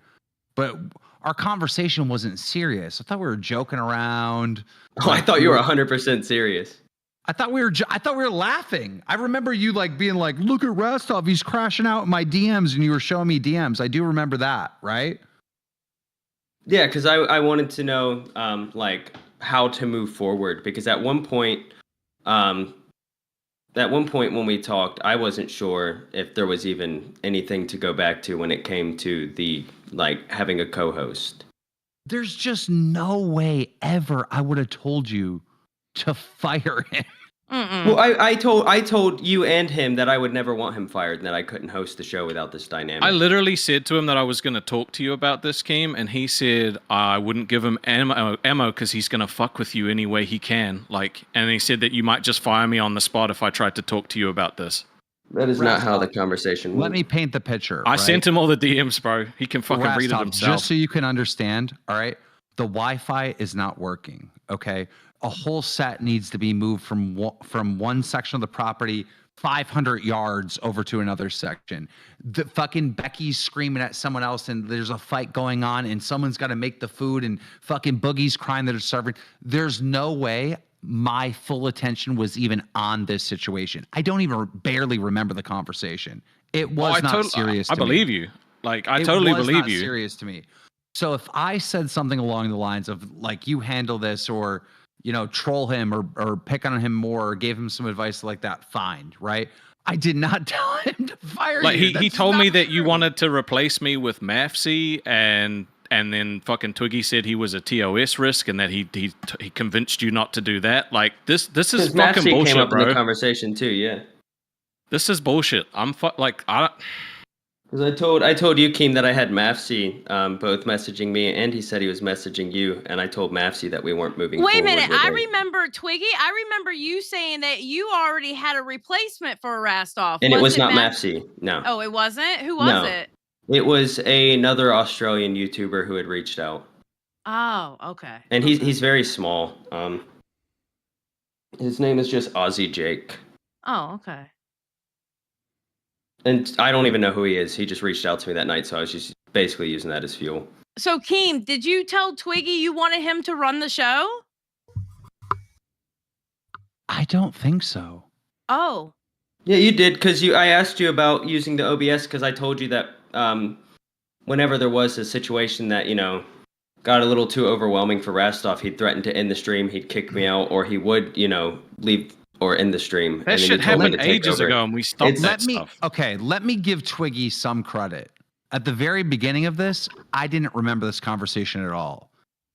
But our conversation wasn't serious. I thought we were joking around. Oh, I thought you were 100% serious. I thought we were laughing. I remember you like being like, "Look at Rastoff, he's crashing out in my DMs," and you were showing me DMs. I do remember that, right? Yeah, because I wanted to know like how to move forward, because at one point when we talked, I wasn't sure if there was even anything to go back to when it came to the like having a co-host. There's just no way ever I would have told you to fire him. Well, I told you and him that I would never want him fired and that I couldn't host the show without this dynamic. I literally said to him that I was going to talk to you about this game, and he said I wouldn't give him ammo because he's going to fuck with you any way he can. Like, and he said that you might just fire me on the spot if I tried to talk to you about this. That is not how the conversation went. Let me paint the picture. I right? sent him all the DMs, bro. He can fucking read it himself. Just so you can understand, all right? The Wi-Fi is not working, okay? A whole set needs to be moved from one section of the property 500 yards over to another section. The fucking Becky's screaming at someone else and there's a fight going on and someone's got to make the food and fucking Boogie's crying that it's serving. There's no way my full attention was even on this situation. I don't even barely remember the conversation. It was not serious to me. I believe you. Like, I totally believe you. It was not serious to me. So if I said something along the lines of like, you handle this, or you know, troll him or pick on him more or gave him some advice like that, fine, right? I did not tell him to fire like you. He told me that you wanted to replace me with Mafsy, and then fucking Twiggy said he was a TOS risk and that he convinced you not to do that. Like this is fucking Mafsy bullshit, came up bro. in the conversation too, yeah. This is bullshit. Because I told you, Keem, that I had Mafsy both messaging me, and he said he was messaging you, and I told Mafsy that we weren't moving forward. Wait a minute. with I it. remember, Twiggy, I remember you saying that you already had a replacement for Rastoff. And it was not Mafsy, no. Oh, it wasn't? Who was it? It was another Australian YouTuber who had reached out. Oh, okay. And he's very small. His name is just Aussie Jake. Oh, okay. And I don't even know who he is. He just reached out to me that night, so I was just basically using that as fuel. So, Keem, did you tell Twiggy you wanted him to run the show? I don't think so. Oh. Yeah, you did, because I asked you about using the OBS, because I told you that whenever there was a situation that, you know, got a little too overwhelming for Rastoff, he'd threaten to end the stream, he'd kick me out, or he would, you know, leave or end the stream. That shit happened ages ago, and we stopped that stuff. Okay, let me give Twiggy some credit. At the very beginning of this, I didn't remember this conversation at all.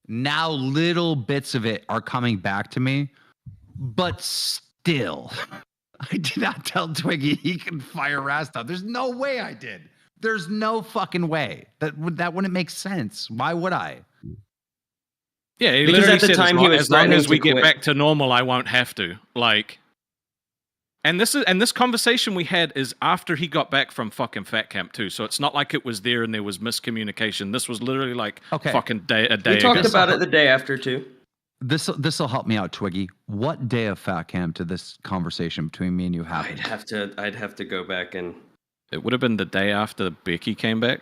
Now little bits of it are coming back to me, but still, I did not tell Twiggy he can fire Rastoff. There's no way I did. There's no fucking way. That wouldn't make sense. Why would I? Yeah, he because literally at the said time as he was long as threatening we to get quit. back to normal, I won't have to. Like, and this conversation we had is after he got back from fucking Fat Camp too. So it's not like it was there and there was miscommunication. This was literally like fucking a day We talked ago. about it the day after too. This will help me out, Twiggy. What day of Fat Camp did this conversation between me and you happen? I'd have to go back and. It would have been the day after Becky came back.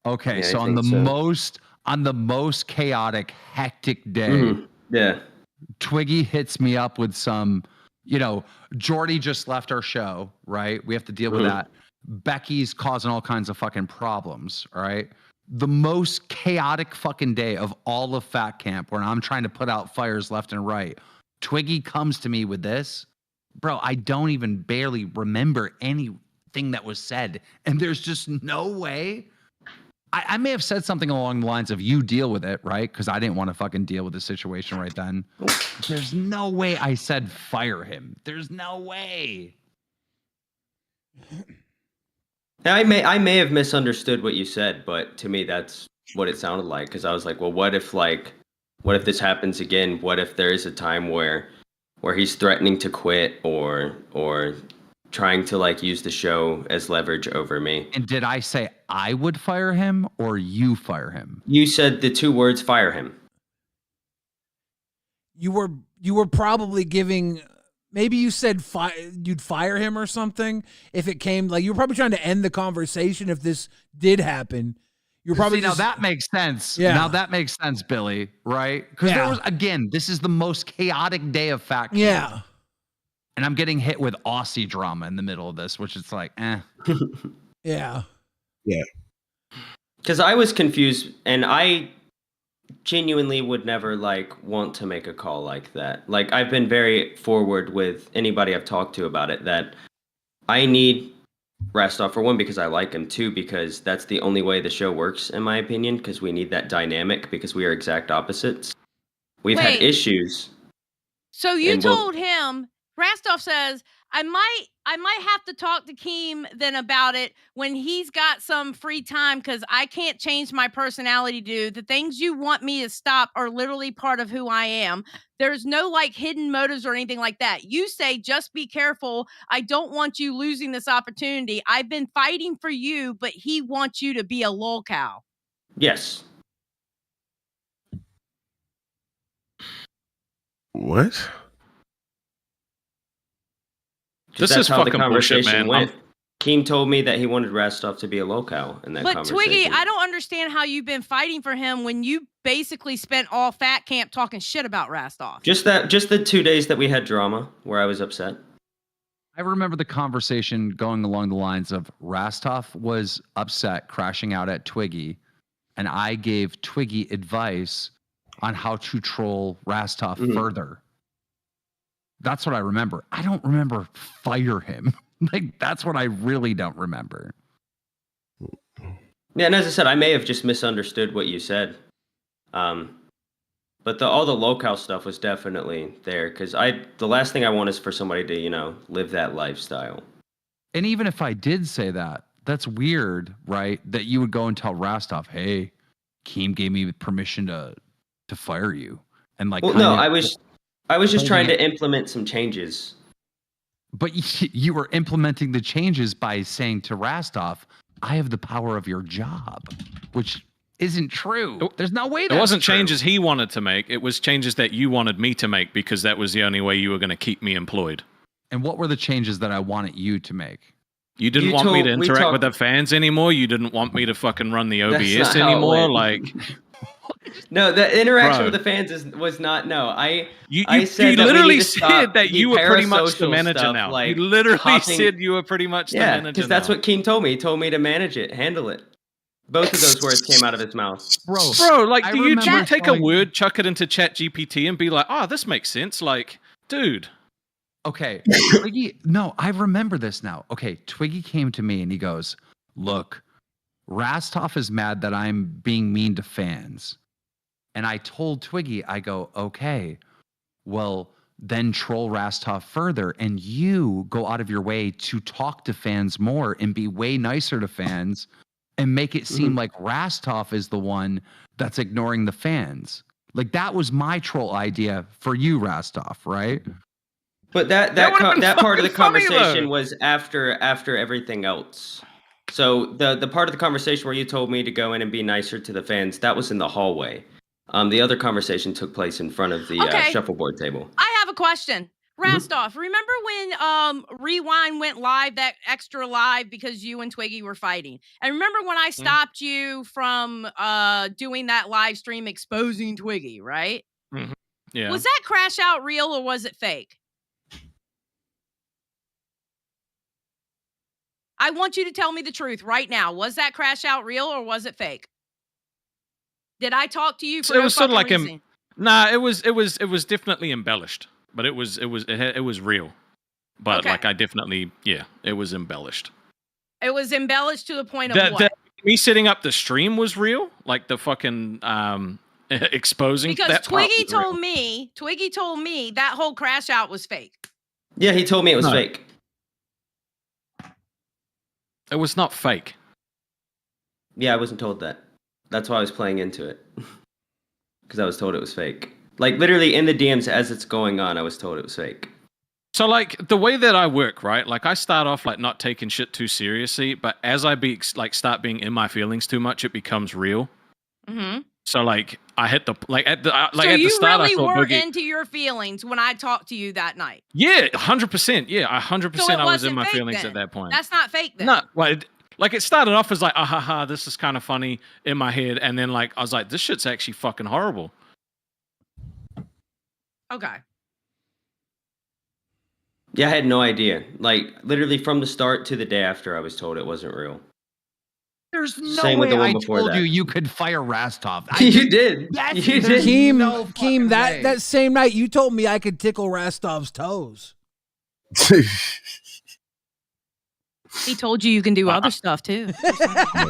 Okay, Yeah, so I on the think so. most chaotic, hectic day, Mhm. Yeah. Twiggy hits me up with some, you know, Jordy just left our show, right? We have to deal with Mhm. that. Becky's causing all kinds of fucking problems, all right? The most chaotic fucking day of all of Fat Camp, where I'm trying to put out fires left and right. Twiggy comes to me with this. Bro, I don't even barely remember anything that was said. And there's just no way. I may have said something along the lines of you deal with it, right? Because I didn't want to fucking deal with the situation right then. There's no way I said fire him. There's no way. I may have misunderstood what you said, but to me that's what it sounded like, because I was like, well, what if like What if this happens again? What if there is a time where he's threatening to quit or trying to like use the show as leverage over me? And did I say I would fire him or you fire him? You said the 2 words, fire him. You were probably giving. Maybe you said you'd fire him or something if it came. Like you were probably trying to end the conversation if this did happen. You're probably now that makes sense. Yeah. Now that makes sense, Billy. Right? Because there was this is the most chaotic day of fact. Yeah. And I'm getting hit with Aussie drama in the middle of this, which is like, Yeah. Yeah. Because I was confused, and I genuinely would never like want to make a call like that. Like I've been very forward with anybody I've talked to about it that I need Rastov for one because I like him, two because that's the only way the show works in my opinion, because we need that dynamic because we are exact opposites. We've had issues. So you told him, Rastov says, I might have to talk to Keem then about it when he's got some free time because I can't change my personality, dude. The things you want me to stop are literally part of who I am. There's no like hidden motives or anything like that. You say, just be careful. I don't want you losing this opportunity. I've been fighting for you, but he wants you to be a lolcow. Yes. What? This is fucking bullshit, man. Keem told me that he wanted Rastov to be a lolcow in that conversation. But Twiggy, I don't understand how you've been fighting for him when you basically spent all fat camp talking shit about Rastov. Just the 2 days that we had drama where I was upset. I remember the conversation going along the lines of Rastov was upset, crashing out at Twiggy, and I gave Twiggy advice on how to troll Rastov further. That's what I remember. I don't remember fire him. Like, that's what I really don't remember. Yeah, and as I said, I may have just misunderstood what you said. But all the lolcow stuff was definitely there because the last thing I want is for somebody to, live that lifestyle. And even if I did say that, that's weird, right? That you would go and tell Rastov, hey, Keem gave me permission to fire you. And like, well, no, I was just trying to implement some changes. But you were implementing the changes by saying to Rastov, I have the power of your job, which isn't true. There's no way it wasn't changes he wanted to make. It was changes that you wanted me to make because that was the only way you were going to keep me employed. And what were the changes that I wanted you to make? You didn't want me to interact with the fans anymore. You didn't want me to fucking run the OBS anymore. Like, no, the interaction with the fans was not. No, you said literally said that you were pretty much the manager stuff, now. Like you literally said you were pretty much the manager. Yeah, because that's what Keem told me. He told me to manage it, handle it. Both of those words came out of his mouth. Bro, like, do you take a word, chuck it into ChatGPT, and be like, "Oh, this makes sense"? Like, dude. Okay, Twiggy. No, I remember this now. Okay, Twiggy came to me and he goes, "Look, Rastov is mad that I'm being mean to fans." And I told Twiggy, I go, okay, well, then troll Rastov further and you go out of your way to talk to fans more and be way nicer to fans and make it seem like Rastov is the one that's ignoring the fans. Like, that was my troll idea for you, Rastov, right? But that part of the conversation was after everything else. So the part of the conversation where you told me to go in and be nicer to the fans, that was in the hallway. The other conversation took place in front of the shuffleboard table. I have a question. Rastov, remember when Rewind went live, that extra live, because you and Twiggy were fighting? And remember when I stopped you from doing that live stream exposing Twiggy, right? Mm-hmm. Yeah. Was that crash out real or was it fake? I want you to tell me the truth right now. Was that crash out real or was it fake? Did I talk to you for no fucking reason? Nah, it was definitely embellished, but it was real. But like, I definitely, it was embellished. It was embellished to the point of what? Me setting up the stream was real, like the fucking exposing. Because that Twiggy told me that whole crash out was fake. Yeah, he told me it was fake. It was not fake. Yeah, I wasn't told that. That's why I was playing into it. because I was told it was fake. Like literally in the DMs as it's going on, I was told it was fake. So like the way that I work, right? Like I start off like not taking shit too seriously, but as I start being in my feelings too much, it becomes real. Mm-hmm. So like I hit the at the So at the you start really I thought were Boogie. into your feelings when I talked to you that night. Yeah, 100%. Yeah, 100%. So it I was in wasn't my fake feelings then. at that point. That's not fake then. No, like it started off as like, ah ha ha, this is kind of funny in my head, and then like I was like, this shit's actually fucking horrible. Okay. Yeah, I had no idea. Like literally from the start to the day after, I was told it wasn't real. There's no Same with way the one I before told that. you could fire Rastov. You did. That's You did. Keem, no Keem, that way. that same night you told me I could tickle Rastov's toes. He told you can do other stuff too.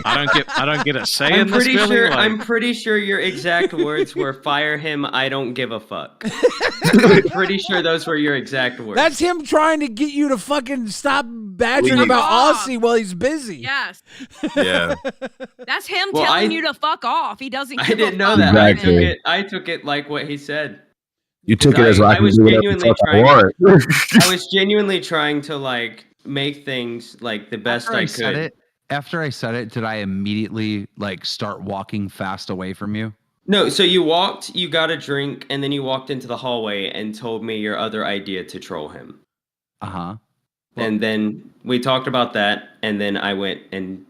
I don't get a say I'm in this. pretty Billy. sure. Like, I'm pretty sure your exact words were "fire him. I don't give a fuck." I'm pretty sure those were your exact words. That's him trying to get you to fucking stop badgering Leave. about Fuck Aussie while he's busy. Yes. Yeah. That's him Well, telling I- you to fuck off. He doesn't I give didn't a know fuck. that. Exactly. I took it like what he said. You took it as I I was can do whatever genuinely the fuck I trying. want. I was genuinely trying to like make things like the best After I said could. it, after I said it, did I immediately like start walking fast away from you? No, so you walked, you got a drink, and then you walked into the hallway and told me your other idea to troll him. Uh-huh. And then we talked about that, and then I went and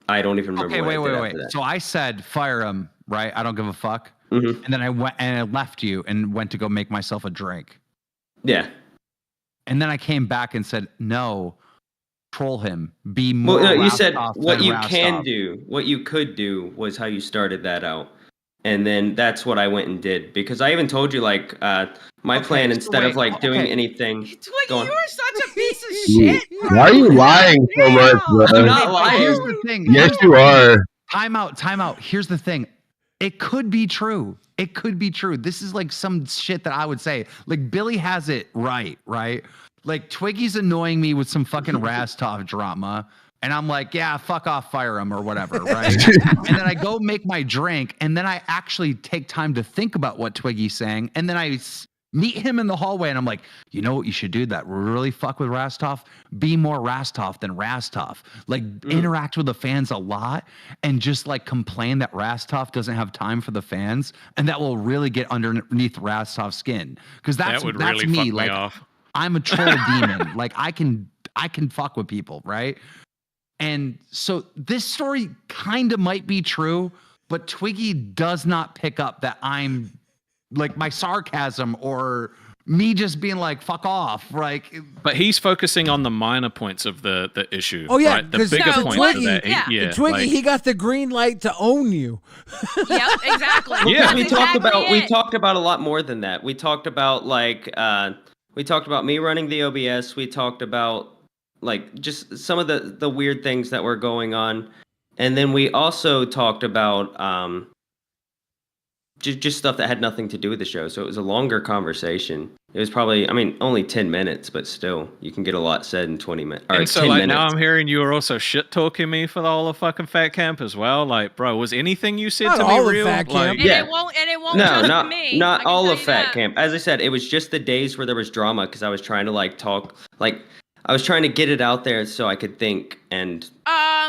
I don't even remember Okay, what I did wait. after that. So I said fire him, right? I don't give a fuck. Mhm. And then I went and I left you and went to go make myself a drink. Yeah. And then I came back and said, no, troll him. Be more. Well, no, you said Rastov what than you can Rastov." do, what you could do was how you started that out. And then that's what I went and did. Because I even told you, like, my plan, so instead of, wait, like, doing okay. anything... Twiggy, Go on. you're such a piece of Dude, shit. why are you lying so much, bro? I'm not But lying. here's the thing. Yes, you are. Time out. Here's the thing. It could be true. It could be true. This is like some shit that I would say. Like Billy has it right? Like Twiggy's annoying me with some fucking Rastov drama. And I'm like, yeah, fuck off, fire him or whatever, right? And then I go make my drink, and then I actually take time to think about what Twiggy's saying, and then I meet him in the hallway, and I'm like, you know what you should do that really fuck with Rastov? Be more Rastov than Rastov. Like, interact with the fans a lot, and just, like, complain that Rastov doesn't have time for the fans, and that will really get underneath Rastov's skin. Because that's that would that's really me. fuck me Like, off. I'm a troll demon. Like, I can fuck with people, right? And so this story kind of might be true, but Twiggy does not pick up that I'm like my sarcasm or me just being like, fuck off. Like, But he's focusing on the minor points of the issue. Oh yeah, right? The because bigger points Twiggy, of that. Twiggy, like- he got the green light to own you. Yep, exactly. Yeah, we That's talked exactly about it. a lot more than that. We talked about we talked about me running the OBS. We talked about like just some of the weird things that were going on, and then we also talked about just stuff that had nothing to do with the show. So it was a longer conversation. It was probably, only 10 minutes, but still, you can get a lot said in 20 minutes. And so, 10 like, minutes. now I'm hearing you were also shit talking me for all of fucking Fat Camp as well. Like, bro, was anything you said Not to all me of real? Fat Camp. Like, And it won't No, just not be me. not I can all tell of you Fat that. Camp. As I said, it was just the days where there was drama because I was trying to like talk, like I was trying to get it out there so I could think and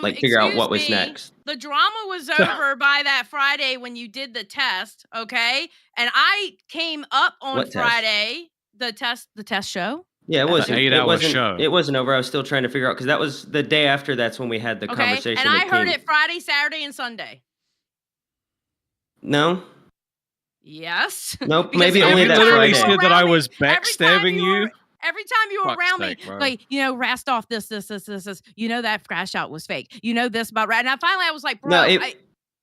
like figure out what was Excuse me, next. The drama was over by that Friday when you did the test, okay? And I came up on What test? Friday. The test show. Yeah, it That's wasn't. an It 8-hour wasn't. show. It wasn't over. I was still trying to figure out because that was the day after. That's when we had the Okay, conversation. and I with heard Keem. it Friday, Saturday, and Sunday. No, Yes. nope. Because Maybe every only you that time literally you Friday. were said that I around me- was every time backstabbing you. Every time you were Fuck's around sake, me, bro. like, Rastoff, this, you know that crash out was fake. You know this about Rat. Now finally I was like, bro, No,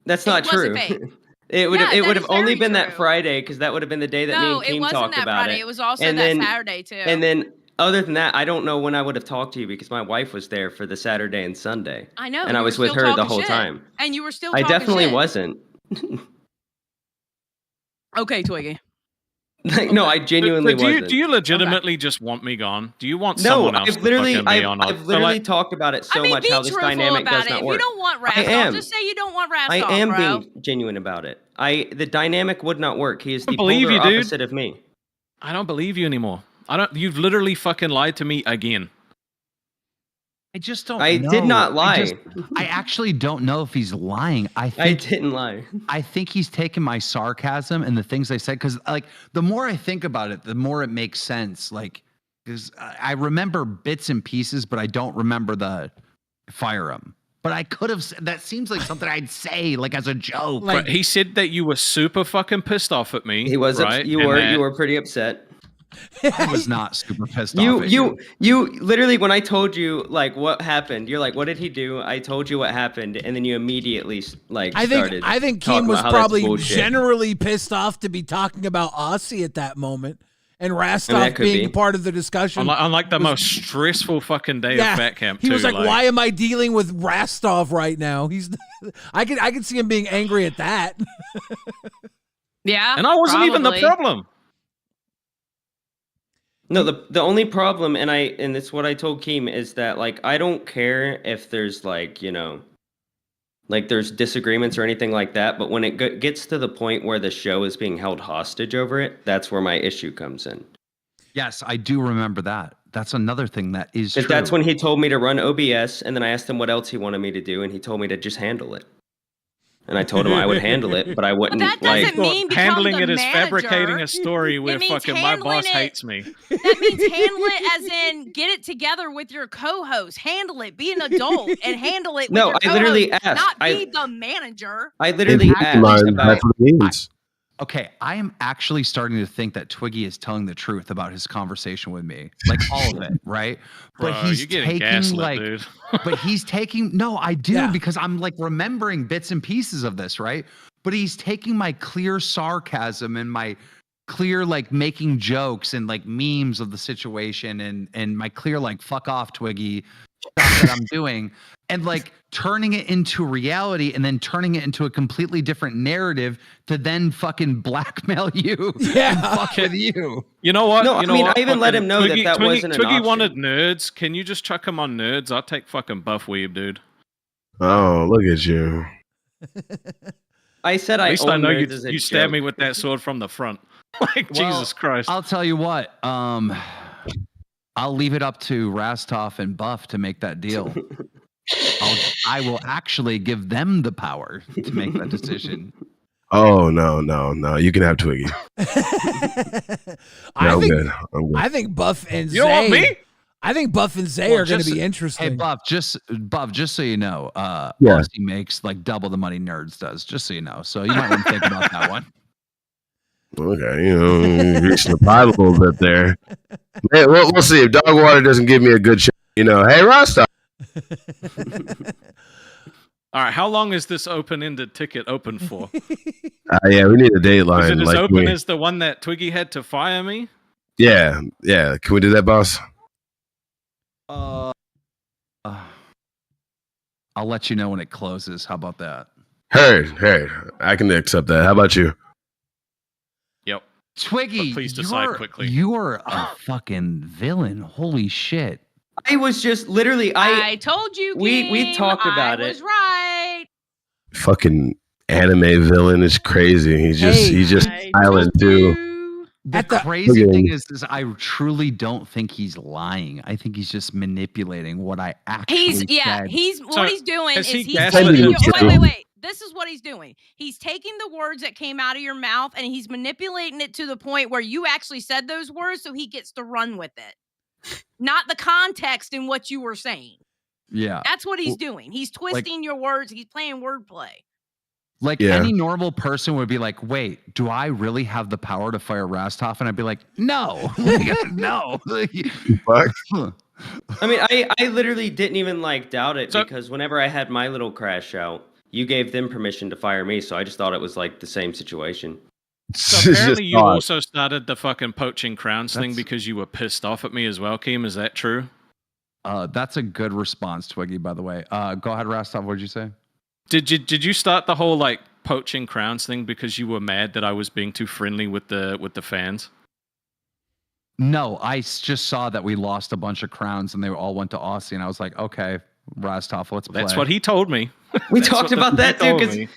that's not it wasn't true. fake. It would have. Yeah, It that would is have only very been that true. Friday because that would have been the day that me No, and it Keem wasn't talked that about Friday. it. It was also And that then- Saturday too. And then, other than that, I don't know when I would have talked to you because my wife was there for the Saturday and Sunday. I know. And you I were was with still her the talking whole shit. time. And you were still I talking definitely shit. wasn't. Okay, Twiggy. Like, no, I genuinely wasn't. Do you legitimately just want me gone? Do you want No, someone else I've literally, to fucking be on? I've literally talked about it so much be how this truthful dynamic about does it. not If work. you don't want I Rastov, am. just say you don't want Rastov, I am bro. being genuine about it. The dynamic would not work. He is the believe polar you, dude. opposite of me. I don't believe you anymore. You've literally fucking lied to me again. I just don't I know. did not lie. I actually don't know if he's lying. I didn't lie. I think he's taken my sarcasm and the things I said, because like the more I think about it, the more it makes sense. Like, because I remember bits and pieces, but I don't remember the fire him. But I could have. That seems like something I'd say, like as a joke. But he said that you were super fucking pissed off at me. He was. Right? You were pretty upset. I was not super pissed off at you literally, when I told you like what happened, you're like, what did he do? I told you what happened, and then you immediately like started. I think talking Keem was about how that's probably bullshit. generally pissed off to be talking about Aussie at that moment, and Rastov that could being be. part of the discussion. On like the most stressful fucking day of Fat Camp. He too, was like, "Why am I dealing with Rastov right now?" I could see him being angry at that. Yeah, and I wasn't even the problem. No, the only problem, and it's what I told Keem, is that like I don't care if there's like, you know, like there's disagreements or anything like that, but when it gets to the point where the show is being held hostage over it, that's where my issue comes in. Yes, I do remember that. That's another thing that is true. Because that's when he told me to run OBS, and then I asked him what else he wanted me to do, and he told me to just handle it. And I told him I would handle it, but I wouldn't. That doesn't mean become handling the it is manager. fabricating a story where means fucking my boss handling it- hates me. That means handle it as in get it together with your co-host. Handle it. Be an adult and handle it with No, your I co-host. literally asked. Not be the manager. I literally asked about. That's what it means. Okay, I am actually starting to think that Twiggy is telling the truth about his conversation with me, like all of it, right? Bro, But he's you're getting taking gaslit, like, dude. but he's taking. No, I do because I'm like remembering bits and pieces of this, right? But he's taking my clear sarcasm and my clear like making jokes and like memes of the situation and my clear like fuck off Twiggy stuff that I'm doing and like turning it into reality and then turning it into a completely different narrative to then fucking blackmail you and fuck with you. You know what? No, you know I mean, what? I even let Fucking him know that wasn't an Twiggy option. wanted nerds. Can you just chuck him on nerds? I'll take fucking buff Weeb, dude. Oh, look at you. I said At I least own I know nerds as a you stabbed joke. me with that sword from the front. Like, Well, Jesus Christ. I'll tell you what. I'll leave it up to Rastov and Buff to make that deal. I will actually give them the power to make that decision. Oh no. You can have Twiggy. I'm good. I think Buff and Zay. You don't want me? I think Buff and Zay are going to be Hey, interesting. Buff, just so you know, Yeah. Aussie makes like double the money Nerds does, just so you know. So you might want to think about that one. Okay, reaching the pot a little bit there. Hey, we'll see if Dogwater doesn't give me a good shot. Hey, Rasta. All right, how long is this open-ended ticket open for? Yeah, we need a dateline. Is it as like open as the one that Twiggy had to fire me? Yeah. Can we do that, boss? I'll let you know when it closes. How about that? Heard. I can accept that. How about you? Yep. Twiggy, But please decide quickly. You're a fucking villain. Holy shit. I was just literally I told you. We Keem, talked about I it. was right. Fucking anime villain is crazy. He's just silent too. The crazy thing is I truly don't think he's lying. I think he's just manipulating what I actually said. What he's doing is he he's gaslit taking himself? wait. This is what he's doing. He's taking the words that came out of your mouth and he's manipulating it to the point where you actually said those words so he gets to run with it. Not the context in what you were saying. Yeah. That's what he's doing. He's twisting your words. He's playing wordplay. Like any normal person would be like, wait, do I really have the power to fire Rastov? And I'd be like, no, no. Fuck. I mean, I literally didn't even doubt it because whenever I had my little crash out, you gave them permission to fire me, so I just thought it was like the same situation. So apparently you also started the fucking poaching crowns thing because you were pissed off at me as well, Keem. Is that true? That's a good response, Twiggy, by the way. Go ahead, Rastov. What did you say? Did you start the whole poaching crowns thing because you were mad that I was being too friendly with the fans? No, I just saw that we lost a bunch of crowns and they all went to Aussie, and I was like, okay, Rostov, let's play. That's what he told me. We talked about that too, because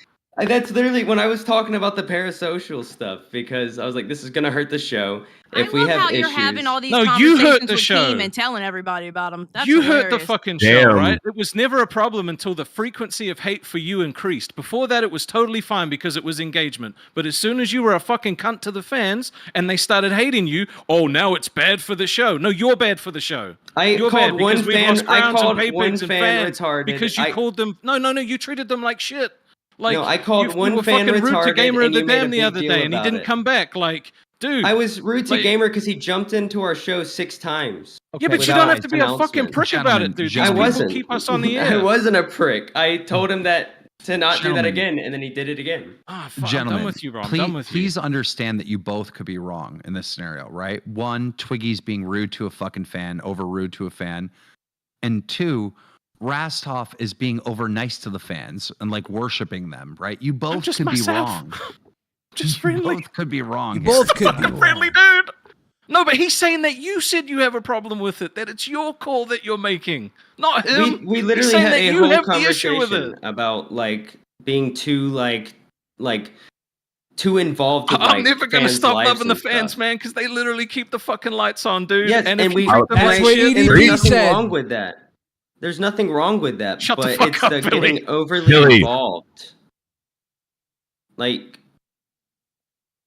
that's literally when I was talking about the parasocial stuff, because I was like, this is gonna hurt the show if we have how issues. you're having all these No, you conversations hurt the with show. Keem and telling everybody about them. That's You hilarious. hurt the fucking Damn. show, right? It was never a problem until the frequency of hate for you increased. Before that, it was totally fine because it was engagement. But as soon as you were a fucking cunt to the fans and they started hating you, oh, now it's bad for the show. No, you're bad for the show. You're bad called one because we fan. lost I crowns called and pay one pigs and fan fans retarded. because you called them. No, you treated them like shit. Like, No, I called you one were fan fucking rude to retarded, Gamer of and the you made a Dam the big other deal day, and he about didn't it. come back. Like, dude, I was rude to like- Gamer because he jumped into our show 6 times. Yeah, but you don't have to be a fucking prick about it, dude. These I people wasn't. keep us on the I air. wasn't a prick. I told him that to not do that Gentlemen. again, and then he did it again. Ah, fuck, Gentlemen, I'm done with you, bro. I'm please, done with you. please understand that you both could be wrong in this scenario, right? One, Twiggy's being rude to a fucking fan, over rude to a fan. And two, Rastov is being over nice to the fans and like worshiping them, right? You both just could myself. be wrong. Just You friendly. both could be wrong. You here. both could be Friendly, dude. No, but he's saying that you said you have a problem with it, that it's your call that you're making, not him. We He's literally saying had that a you whole have the issue with conversation it. about like being too like too involved with, I'm like, never gonna fans' stop lives loving the and fans, stuff. man, because they literally keep the fucking lights on, dude. Yes, and and if we you treat them like shit, and there's nothing wrong with that. There's nothing wrong with that. Shut the but fuck it's up, the Billy. getting overly Billy. involved. Like,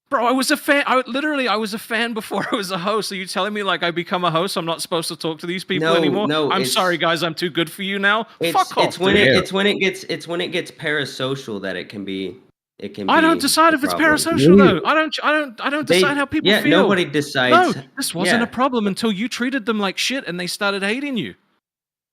bro, I was a fan. I was a fan before I was a host. Are you telling me like I become a host, I'm not supposed to talk to these people anymore? No, I'm it's- sorry, guys. I'm too good for you now. Fuck off. it's when dude. it's when it gets parasocial that it can be. It can. I be don't decide a if it's problem. parasocial though. I don't They- decide how people yeah, feel. nobody decides. No, this wasn't Yeah. a problem until you treated them like shit and they started hating you.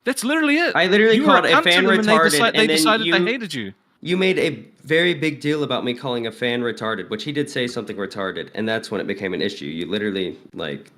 That's literally it. I literally You were called a cunt to fan them and retarded, they and then decided you they hated you. You made a very big deal about me calling a fan retarded, which he did say something retarded, and that's when it became an issue. You literally like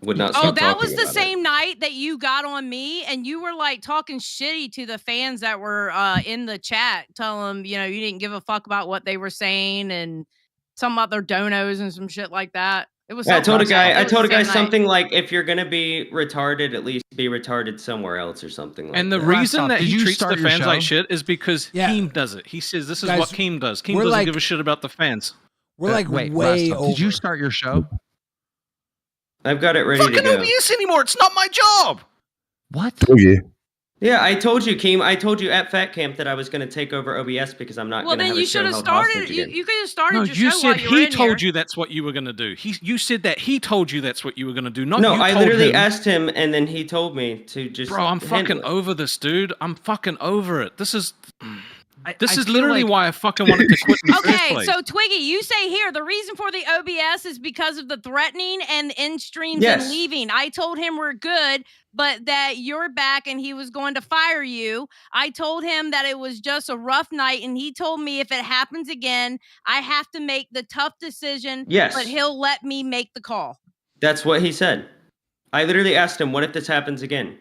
would not stop Oh, that talking was the about it. same night that you got on me and you were like talking shitty to the fans that were in the chat, telling them, you know, you didn't give a fuck about what they were saying and some other donos and some shit like that. It was Yeah, I told a something like that. guy. I It was told a the guy same night. something like, "If you're gonna be retarded, at least be retarded somewhere else or something." Like And the that. reason that Did he you treats start the your fans like show? shit is because Yeah. Keem does it. He says this is Guys, what Keem does. Keem we're doesn't like- give a shit about the fans. We're like Wait, way Rastov, over. did you start your show? I've got it ready to Fucking go. OBS anymore. It's not my job. What? Twiggy. Yeah, I told you, Keem. I told you at Fat Camp that I was going to take over OBS because I'm not Well, going to then have you a show should have held started. hostage You, again. you could have started No, your you show said while you were he in told here. you that's what you were gonna do. You said that he told you that's what you were gonna do. Not No, you I told literally him. asked him, and then he told me to just. Bro, I'm handle fucking it. over this, dude. I'm fucking over it. This is I is feel literally like- why I fucking wanted to quit in the first Okay, place. so Twiggy, you say here the reason for the OBS is because of the threatening and the end streams Yes. and leaving. I told him we're good, but that you're back and he was going to fire you. I told him that it was just a rough night, and he told me if it happens again, I have to make the tough decision. Yes. But he'll let me make the call. That's what he said. I literally asked him, "What if this happens again?"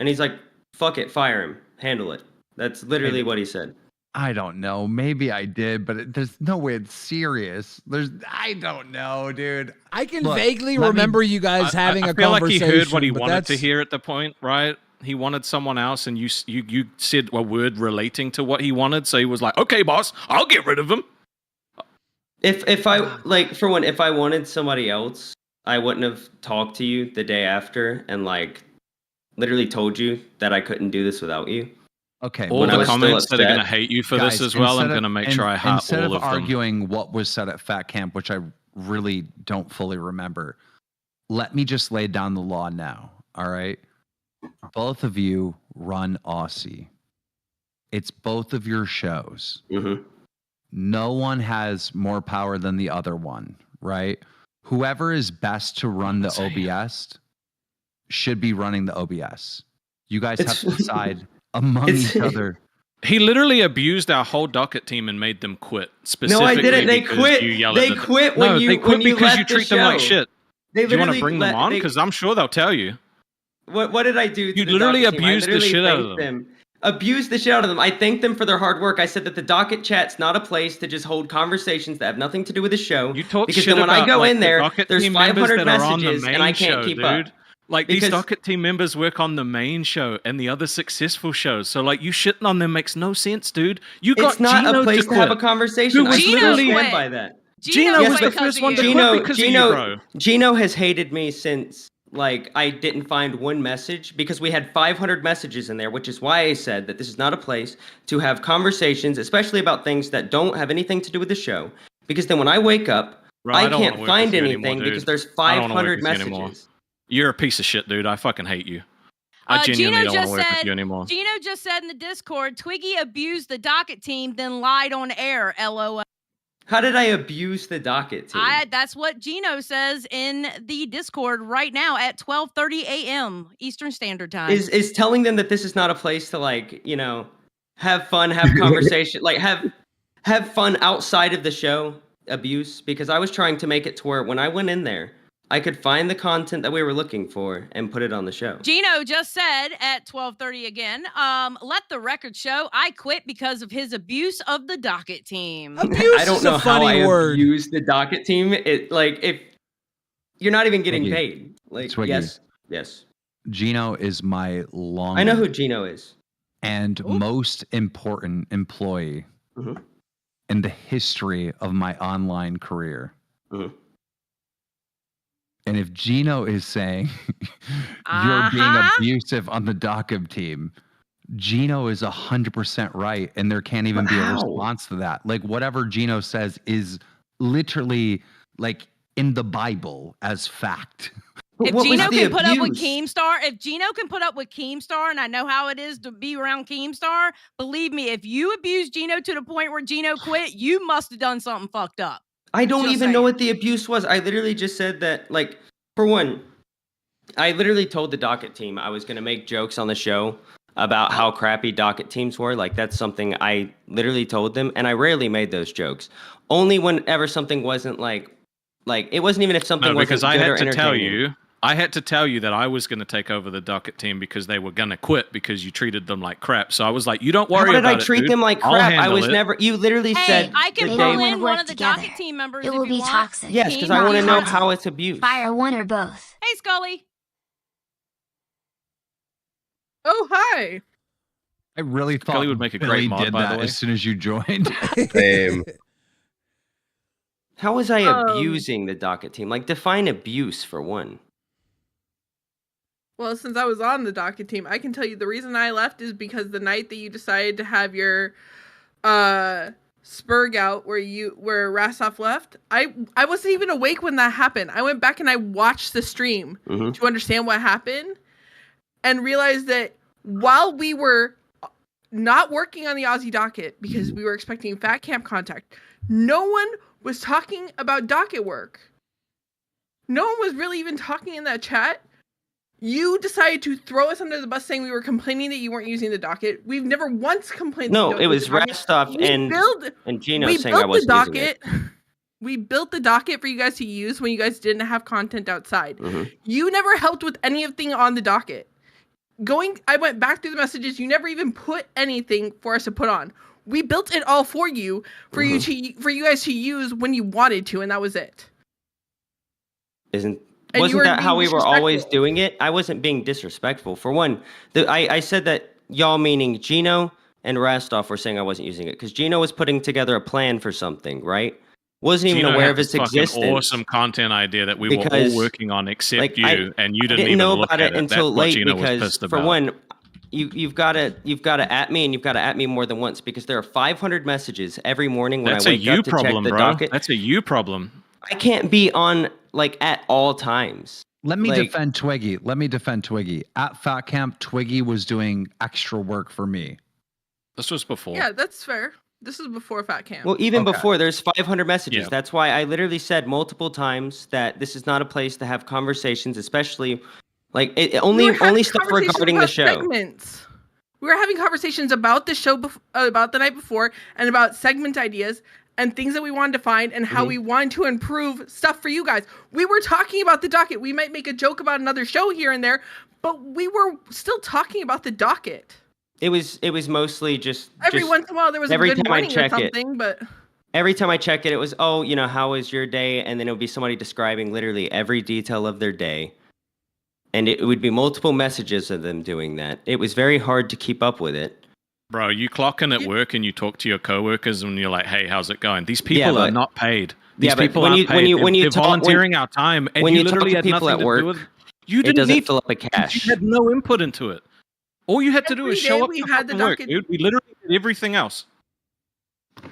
And he's like, "Fuck it, fire him, handle it." That's literally what he said. I don't know. Maybe I did, but there's no way it's serious. I don't know, dude. I can Look, vaguely let me- remember you guys having I a feel like he conversation. heard what he but wanted to that's- hear at the point, right? He wanted someone else, and you said a word relating to what he wanted, so he was like, "Okay, boss, I'll get rid of him." If I like, for one, if I wanted somebody else, I wouldn't have talked to you the day after and like literally told you that I couldn't do this without you. Okay. All When I the was still comments that are upset. going to hate you for Guys, this as well, I'm instead going to of- make and- sure I heart instead all of of them. arguing what was said at Fat Camp, which I really don't fully remember, let me just lay down the law now. All right. Both of you run Aussie. It's both of your shows. Mm-hmm. No one has more power than the other one, right? Whoever is best to run the OBS should be running the OBS. You guys have to decide among each other. He literally abused our whole docket team and made them quit. Specifically, didn't. They because quit. You yell They at them. quit when no, you- they quit when you because you left the treat them like show. shit. They Do you want to literally bring them let- on? they- Because I'm sure they'll tell you. What did I do? To You the literally docket team? I abused the literally shit out of thanked them. abused the shit out of them. I thanked them for their hard work. I said that the docket chat's not a place to just hold conversations that have nothing to do with the show. You talk because shit then when I about, go like, in the there, docket there's team members 500 that are on the messages and I main can't show, keep dude. up. Like, these docket team members work on the main show and the other successful shows. So, like, you shitting on them makes no sense, dude. You got It's not Gino a place to have a quit. conversation. Who was I still literally stand by that. Gino Yes, was the but first one to quit because of you, bro. Gino has hated me since like I didn't find one message because we had 500 messages in there, which is why I said that this is not a place to have conversations, especially about things that don't have anything to do with the show. Because then when I wake up, Bro, I don't can't wanna work find with you anything anymore, dude. because there's I don't wanna work 500 with you anymore. messages. You're a piece of shit, dude. I fucking hate you. I genuinely don't want to work with you anymore. Gino just said in the Discord, Twiggy abused the docket team, then lied on air. LOL. How did I abuse the docket team? That's what Gino says in the Discord right now at 12:30 a.m. Eastern Standard Time. Is telling them that this is not a place to, like, you know, have fun, have conversation, like have fun outside of the show abuse, because I was trying to make it to where when I went in there, I could find the content that we were looking for and put it on the show. Gino just said at 12:30 again, let the record show I quit because of his abuse of the docket team. I don't know how I abuse the docket team. It, like, if you're not even getting Twiggy. paid. Like, Twiggy. yes. Gino is my long. I know who Gino is. And most important employee in the history of my online career. And if Gino is saying you're being abusive on the docket team, Gino is 100% right, and there can't even be a response to that. Like, whatever Gino says is literally like in the Bible as fact. If Gino can put up with Keemstar, and I know how it is to be around Keemstar, believe me, if you abuse Gino to the point where Gino quit, you must have done something fucked up. I don't Just even saying. know what the abuse was. I literally just said that, like, for one, I literally told the docket team I was going to make jokes on the show about how crappy docket teams were. Like, that's something I literally told them, and I rarely made those jokes. Only whenever something wasn't like it wasn't even if something wasn't because good I or had to tell entertaining. you. I had to tell you that I was going to take over the docket team because they were going to quit because you treated them like crap. So I was like, you don't worry How did about I it, treat dude. them like I'll crap? I handle was it. never. You literally said. I can the pull day- in one of the docket team members. It will if you be want. toxic. Yes, because I want to know how it's abused. Fire one or both. Hey, Scully. Oh, hi. I really thought Kelly would make a Billy great mod, did by the that way. as soon as you joined. Same. How was I abusing the docket team? Like, define abuse for one. Well, since I was on the docket team, I can tell you the reason I left is because the night that you decided to have your spurg out where Rasov left, I wasn't even awake when that happened. I went back and I watched the stream to understand what happened and realized that while we were not working on the Aussie docket because we were expecting Fat Camp contact, no one was talking about docket work. No one was really even talking in that chat. You decided to throw us under the bus saying we were complaining that you weren't using the docket. We've never once complained. No, that you it was don't use the docket. Rastov and Gino we saying I built wasn't the using it. docket. We built the docket for you guys to use when you guys didn't have content outside. You never helped with anything on the docket. I went back through the messages. You never even put anything for us to put on. We built it all for you, for you guys to use when you wanted to, and that was it. Wasn't were that how being we were always disrespectful. doing it? I wasn't being disrespectful. For one, I said that y'all, meaning Gino and Rastov, were saying I wasn't using it because Gino was putting together a plan for something, right? Wasn't even Gino aware had of its this fucking existence. Awesome content idea that we were Because, all working on except like, you, and you didn't didn't even know look about at it until That's what late Gino was because, pissed for about. one, you've got to at me, and you've got to at me more than once because there are 500 messages every morning when That's I a wake you up to problem, check the bro. docket. That's a you problem. I can't be on like at all times. Let me Like- defend Twiggy. At Fat Camp, Twiggy was doing extra work for me. This was before. Yeah, that's fair. This is before Fat Camp. Well, even Okay. before, there's 500 messages. Yeah. That's why I literally said multiple times that this is not a place to have conversations, especially like only stuff Conversations regarding the about show. segments. We were having conversations about the show, about the night before, and about segment ideas and things that we wanted to find and how we wanted to improve stuff for you guys. We were talking about the docket. We might make a joke about another show here and there, but we were still talking about the docket. It was mostly just Every once in a while there was a good morning or something, but every time I check it, it was, oh, you know, how was your day? And then it would be somebody describing literally every detail of their day. And it would be multiple messages of them doing that. It was very hard to keep up with it. Bro, you clock in at work and you talk to your coworkers and you're like, hey, how's it going? These people are not paid. These people aren't paid. They're volunteering our time. And when you you talk literally to had people nothing at to work, do with You it didn't doesn't need fill up a cache. You had no input into it. All you had to do Every was day show up we to had the fucking work, docket- dude. We literally did everything else.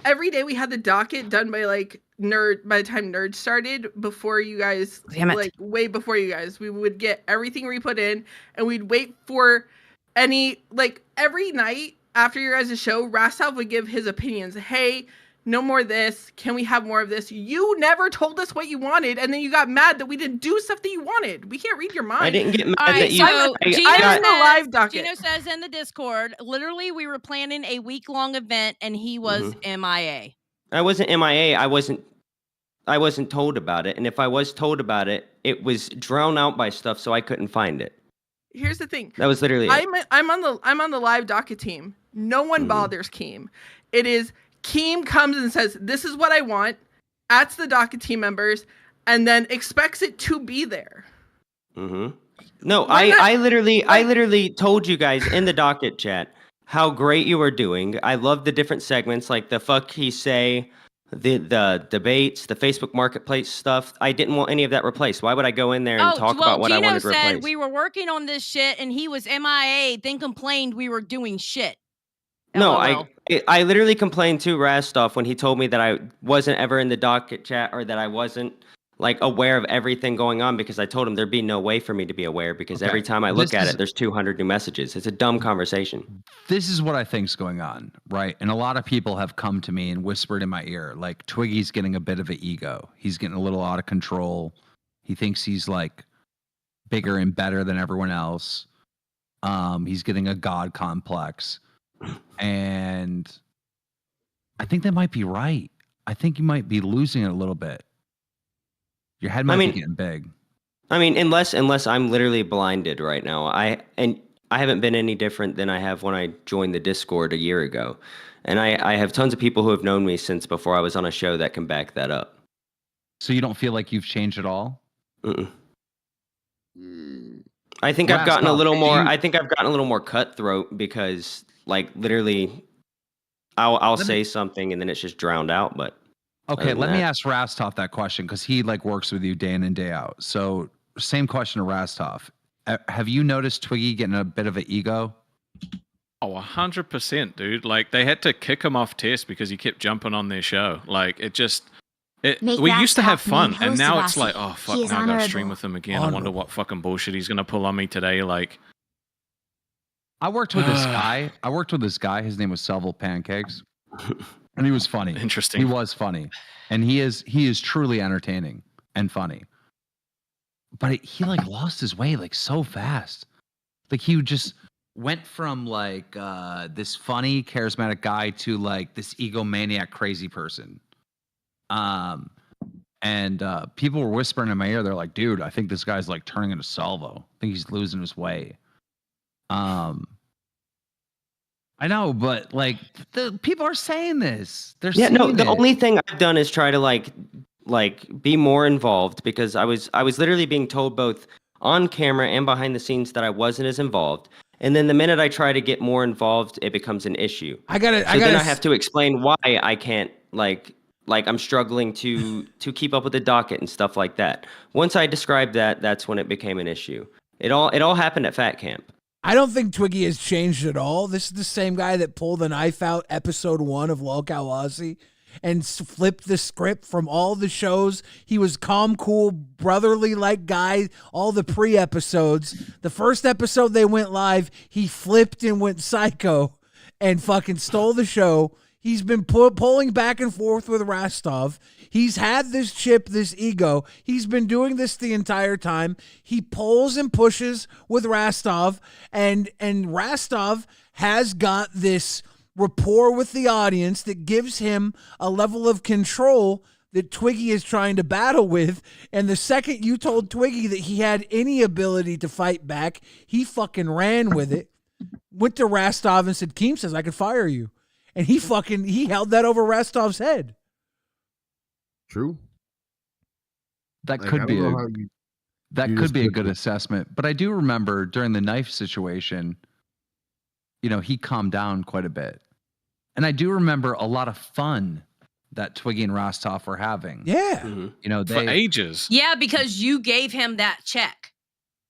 every day we had the docket done by like nerd. By the time nerds started, before you guys, Damn it. like way before you guys, we would get everything re-put in, and we'd wait for any like every night after your guys' show. Rastov would give his opinions. Hey, no more this. Can we have more of this? You never told us what you wanted, and then you got mad that we didn't do stuff that you wanted. We can't read your mind. I didn't get mad All right, that you. so Gino I in the live docket. Gino says in the Discord, literally, we were planning a week-long event, and he was MIA. I wasn't MIA. I wasn't told about it. And if I was told about it, it was drowned out by stuff, so I couldn't find it. Here's the thing. That was literally it. I'm on the live docket team. No one bothers Keem. It is Keem comes and says, "This is what I want." Adds the docket team members, and then expects it to be there. No, I literally told you guys in the docket chat how great you were doing. I love the different segments, like the fuck he say, the debates, the Facebook Marketplace stuff. I didn't want any of that replaced. Why would I go in there and talk about what Gino I wanted to said replace? we were working on this shit, and he was MIA. Then complained we were doing shit. No, LOL. I literally complained to Rastov when he told me that I wasn't ever in the docket chat, or that I wasn't like aware of everything going on, because I told him there'd be no way for me to be aware, because every time I look at it, there's 200 new messages. It's a dumb conversation. This is what I think's going on, right? And a lot of people have come to me and whispered in my ear, like Twiggy's getting a bit of an ego. He's getting a little out of control. He thinks he's like bigger and better than everyone else. He's getting a god complex. And I think that might be right. I think you might be losing it a little bit. Your head might be getting big. I mean, unless I'm literally blinded right now. I haven't been any different than I have when I joined the Discord a year ago. And I have tons of people who have known me since before I was on a show that can back that up. So you don't feel like you've changed at all? I think I've gotten a little more. I think I've gotten a little more cutthroat, because, like, literally, I'll say something and then it's just drowned out. But okay, let me ask Rastov that question, because he like works with you day in and day out. So same question to Rastov. Have you noticed Twiggy getting a bit of an ego? Oh, 100%, dude. Like, they had to kick him off test because he kept jumping on their show. Like, we used to have fun, and now it's like, oh, fuck, now I gotta stream with him again. I wonder what fucking bullshit he's gonna pull on me today. Like, I worked with this guy. His name was Seville Pancakes, and he was funny. Interesting. He was funny, and he is truly entertaining and funny. But he like lost his way like so fast. Like he just went from like this funny, charismatic guy to like this egomaniac, crazy person. And people were whispering in my ear. They're like, "Dude, I think this guy's like turning into Salvo. I think he's losing his way." I know, but like the people are saying this. They're saying the only thing I've done is try to like be more involved, because I was literally being told both on camera and behind the scenes that I wasn't as involved. And then the minute I try to get more involved, it becomes an issue. Then I have to explain why I can't like I'm struggling to keep up with the docket and stuff like that. Once I described that, that's when it became an issue. It all happened at Fat Camp. I don't think Twiggy has changed at all. This is the same guy that pulled the knife out episode 1 of LolcowRewind and flipped the script from all the shows. He was calm, cool, brotherly like guy, all the pre-episodes. The first episode they went live, he flipped and went psycho and fucking stole the show. He's been pulling back and forth with Rastov. He's had this chip, this ego. He's been doing this the entire time. He pulls and pushes with Rastov, and Rastov has got this rapport with the audience that gives him a level of control that Twiggy is trying to battle with. And the second you told Twiggy that he had any ability to fight back, he fucking ran with it. went to Rastov and said, Keem says I could fire you. And he held that over Rastov's head. True. That Like, could I be don't know a how you could be a just good assessment. But I do remember during the knife situation, he calmed down quite a bit. And I do remember a lot of fun that Twiggy and Rostov were having. Yeah. For ages. Yeah, because you gave him that check.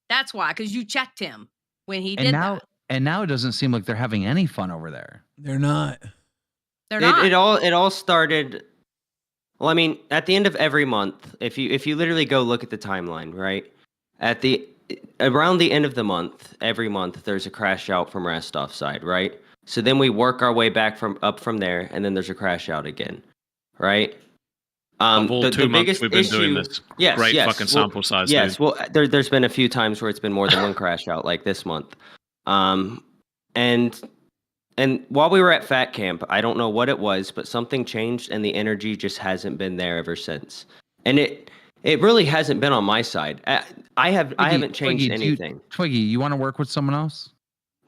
That's why, because you checked him when he did that. And now it doesn't seem like they're having any fun over there. They're not. They're not. It all started. Well, I mean, at the end of every month, if you literally go look at the timeline, right? Around the end of the month, every month there's a crash out from Rastov's side, right? So then we work our way back up from there, and then there's a crash out again, right? Of all the 2 months biggest we've been issue, doing this. yes, Great yes, fucking sample size. Yes, Dude. well, there's been a few times where it's been more than one crash out, like this month. And while we were at Fat Camp, I don't know what it was, but something changed, and the energy just hasn't been there ever since. And it really hasn't been on my side. I haven't changed anything. Twiggy, you want to work with someone else?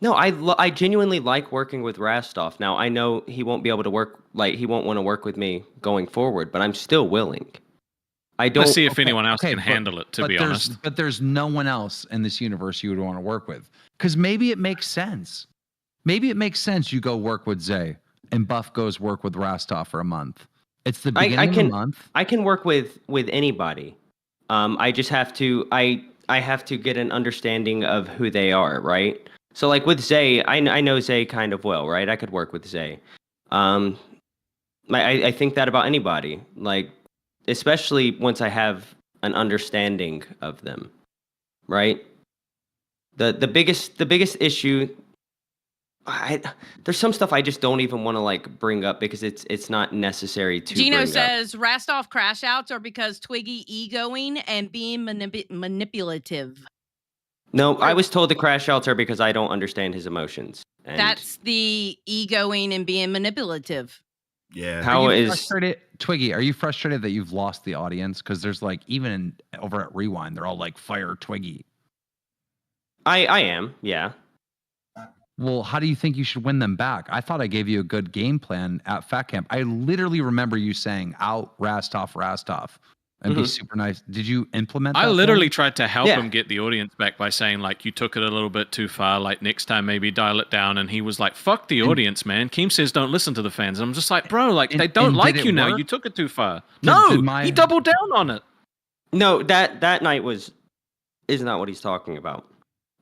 No, I genuinely like working with Rastov. Now I know he won't be able to work, he won't want to work with me going forward, but I'm still willing. Let's see if anyone else can handle it. To be honest, but there's no one else in this universe you would want to work with, because maybe it makes sense. Maybe it makes sense you go work with Zay and Buff goes work with Rastov for a month. It's the beginning of the month. I can work with anybody. I just have to I have to get an understanding of who they are, right? So like with Zay, I know Zay kind of well, right? I could work with Zay. I think that about anybody, like especially once I have an understanding of them, right? The biggest issue. There's some stuff I just don't even want to bring up because it's not necessary to. Gino bring says Rastov crash outs are because Twiggy egoing and being manipulative. No, I was told the crash outs are because I don't understand his emotions. And That's the egoing and being manipulative. Yeah. How are you is frustrated, Twiggy? Are you frustrated that you've lost the audience? Because there's even over at Rewind, they're all like fire Twiggy. I am, yeah. Well, how do you think you should win them back? I thought I gave you a good game plan at Fat Camp. I literally remember you saying out Rastov and be super nice. Did you implement that? I literally tried to help him get the audience back by saying you took it a little bit too far. Next time maybe dial it down. And he was like, "Fuck the audience, man." Keem says don't listen to the fans. And I'm just like, bro, they don't like you now. You took it too far. He doubled down on it. No, that night is not what he's talking about.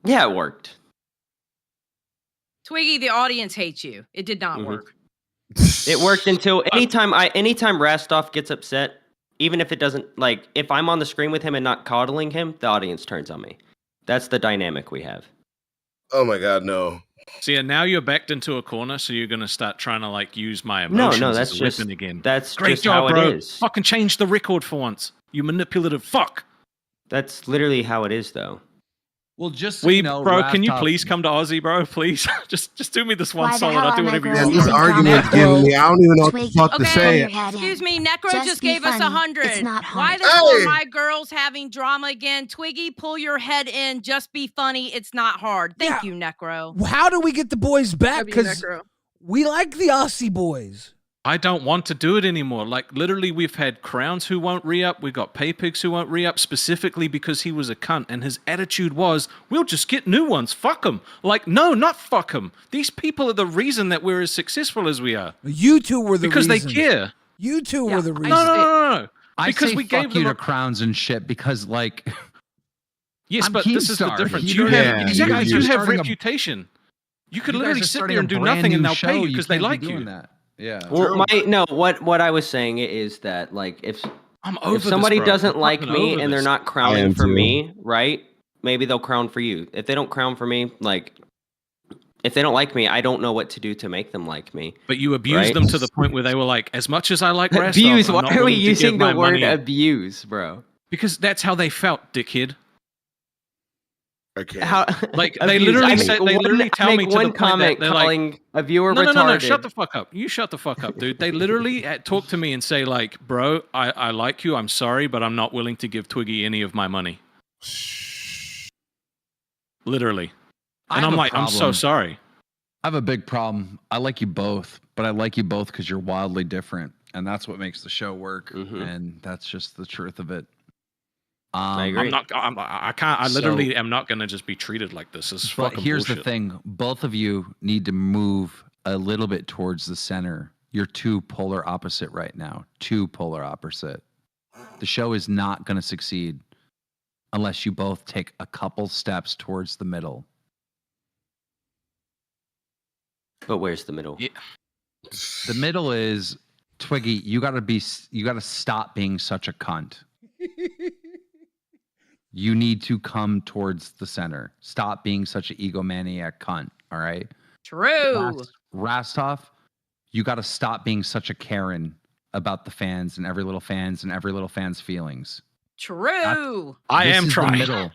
Yeah, it worked. Twiggy, the audience hates you. It did not work. It worked until anytime Rastov gets upset, even if it doesn't if I'm on the screen with him and not coddling him, the audience turns on me. That's the dynamic we have. Oh my god, no. See, and now you're backed into a corner, so you're gonna start trying to use my emotions No, that's as a just weapon again. That's great just job, how bro. it is. Fucking change the record for once. You manipulative fuck. That's literally how it is, though. Well, just bro, can you please come to Aussie, bro? Please, just do me this one solid. I'll do whatever you want. This argument's giving me. I don't even know what the fuck to say. Excuse me, Necro just gave us 100. Why the hard. hell are my girls having drama again? Twiggy, pull your head in. Just be funny. It's not hard. Thank you, Necro. How do we get the boys back? Because we like the Aussie boys. I don't want to do it anymore. Literally, we've had Crowns who won't re-up. We got Paypigs who won't re-up specifically because he was a cunt. And his attitude was, we'll just get new ones. Fuck them. No, not fuck them. These people are the reason that we're as successful as we are. You two were the because reason. they care. You two were the reason. No. Because we gave you to Crowns and shit because Yes, I'm but this is the Keemstar. difference. You You have reputation. You could literally sit there and do nothing and they'll pay you because they like you. Yeah. Well, what I was saying is that if over somebody this, bro. doesn't I'm like fucking me over and they're this. not crowning for me, right? Maybe they'll crown for you. If they don't crown for me, if they don't like me, I don't know what to do to make them like me. But you abused them to the point where they were like, as much as I like Rastov, abuse. I'm Why not are we willing to using give the my word money. abuse, bro? Because that's how they felt, dickhead. Okay. How, they literally tell me to one the point comment that they're calling a viewer no, retarded. No, shut the fuck up. You shut the fuck up, dude. They literally talk to me and say bro, I like you. I'm sorry, but I'm not willing to give Twiggy any of my money. Literally. And I'm like, I'm so sorry. I have a big problem. I like you both, but I like you both because you're wildly different, and that's what makes the show work. And that's just the truth of it. I agree. I literally am not going to just be treated like this. It's But fucking here's bullshit. the thing: both of you need to move a little bit towards the center. You're too polar opposite right now. Too polar opposite. The show is not going to succeed unless you both take a couple steps towards the middle. But where's the middle? Yeah. The middle is Twiggy. You got to stop being such a cunt. You need to come towards the center. Stop being such an egomaniac cunt. All right. True. Rastov, you got to stop being such a Karen about the fans and every little fan's feelings. True. I am trying.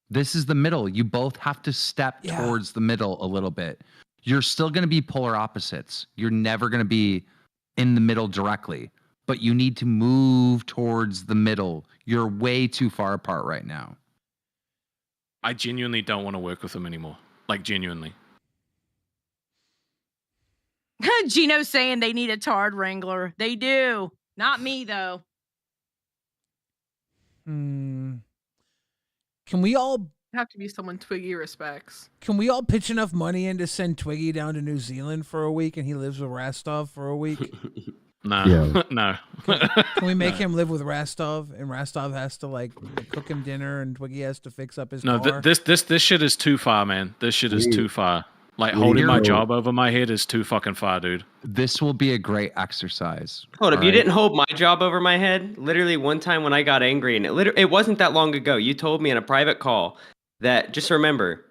This is the middle. You both have to step towards the middle a little bit. You're still going to be polar opposites. You're never going to be in the middle directly, but you need to move towards the middle. You're way too far apart right now. I genuinely don't want to work with them anymore. Like, genuinely. Gino's saying they need a Tard Wrangler. They do. Not me, though. Can we all Have to be someone Twiggy respects. Can we all pitch enough money in to send Twiggy down to New Zealand for a week and he lives with Rastov for a week? No. Yeah. No. Can we make him live with Rastov and Rastov has to like cook him dinner and Twiggy has to fix up his No, car? this shit is too far, man. This shit is too far. Like, holding my job over my head is too fucking far, dude. This will be a great exercise. Hold up, all you right? didn't hold my job over my head? Literally one time when I got angry, and it wasn't that long ago, you told me in a private call that, just remember,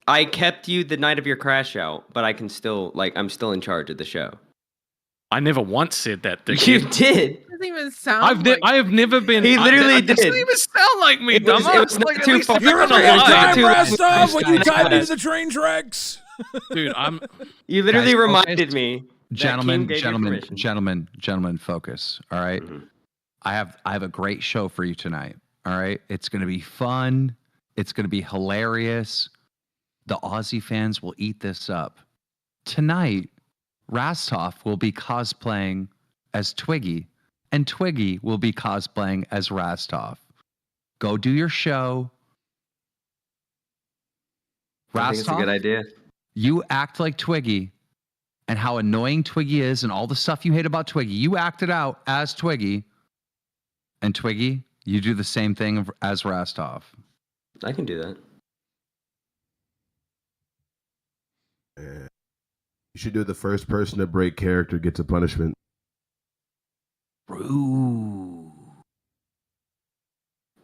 I kept you the night of your crash out, but I can still, I'm still in charge of the show. I never once said that. You did. It doesn't even sound I have never been. He literally I did. doesn't even sound like me, dumbass. It was not Like, too at least far. if you're Remember gonna that lie. time, Rastov, when you tied me to the train tracks? Dude, You literally Guys, reminded me. that Gentlemen, Keem gave you permission. gentlemen, focus. All right. I have a great show for you tonight. All right. It's gonna be fun. It's gonna be hilarious. The Aussie fans will eat this up. Tonight, Rastov will be cosplaying as Twiggy, and Twiggy will be cosplaying as Rastov. Go do your show. I think it's a good idea. You act like Twiggy and how annoying Twiggy is and all the stuff you hate about Twiggy. You act it out as Twiggy. And Twiggy, you do the same thing as Rastov. I can do that. You should do the first person to break character gets a punishment. Ooh.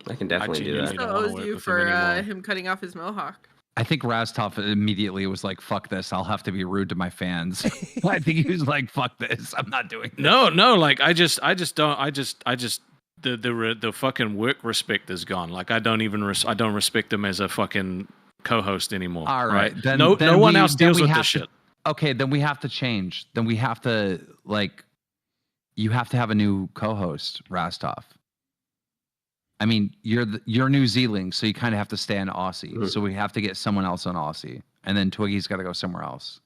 I can definitely do that. He still owes you for him cutting off his mohawk. I think Rastov immediately was like, fuck this. I'll have to be rude to my fans. I think he was like, fuck this. I'm not doing this. No, like the fucking work respect is gone. Like, I don't respect him as a fucking co-host anymore. All right. Then, no one else deals with this to, shit. Okay, then we have to change. Then we have to you have to have a new co-host, Rastov. I mean, you're New Zealand, so you kind of have to stay on Aussie. Mm-hmm. So we have to get someone else on Aussie, and then Twiggy's got to go somewhere else.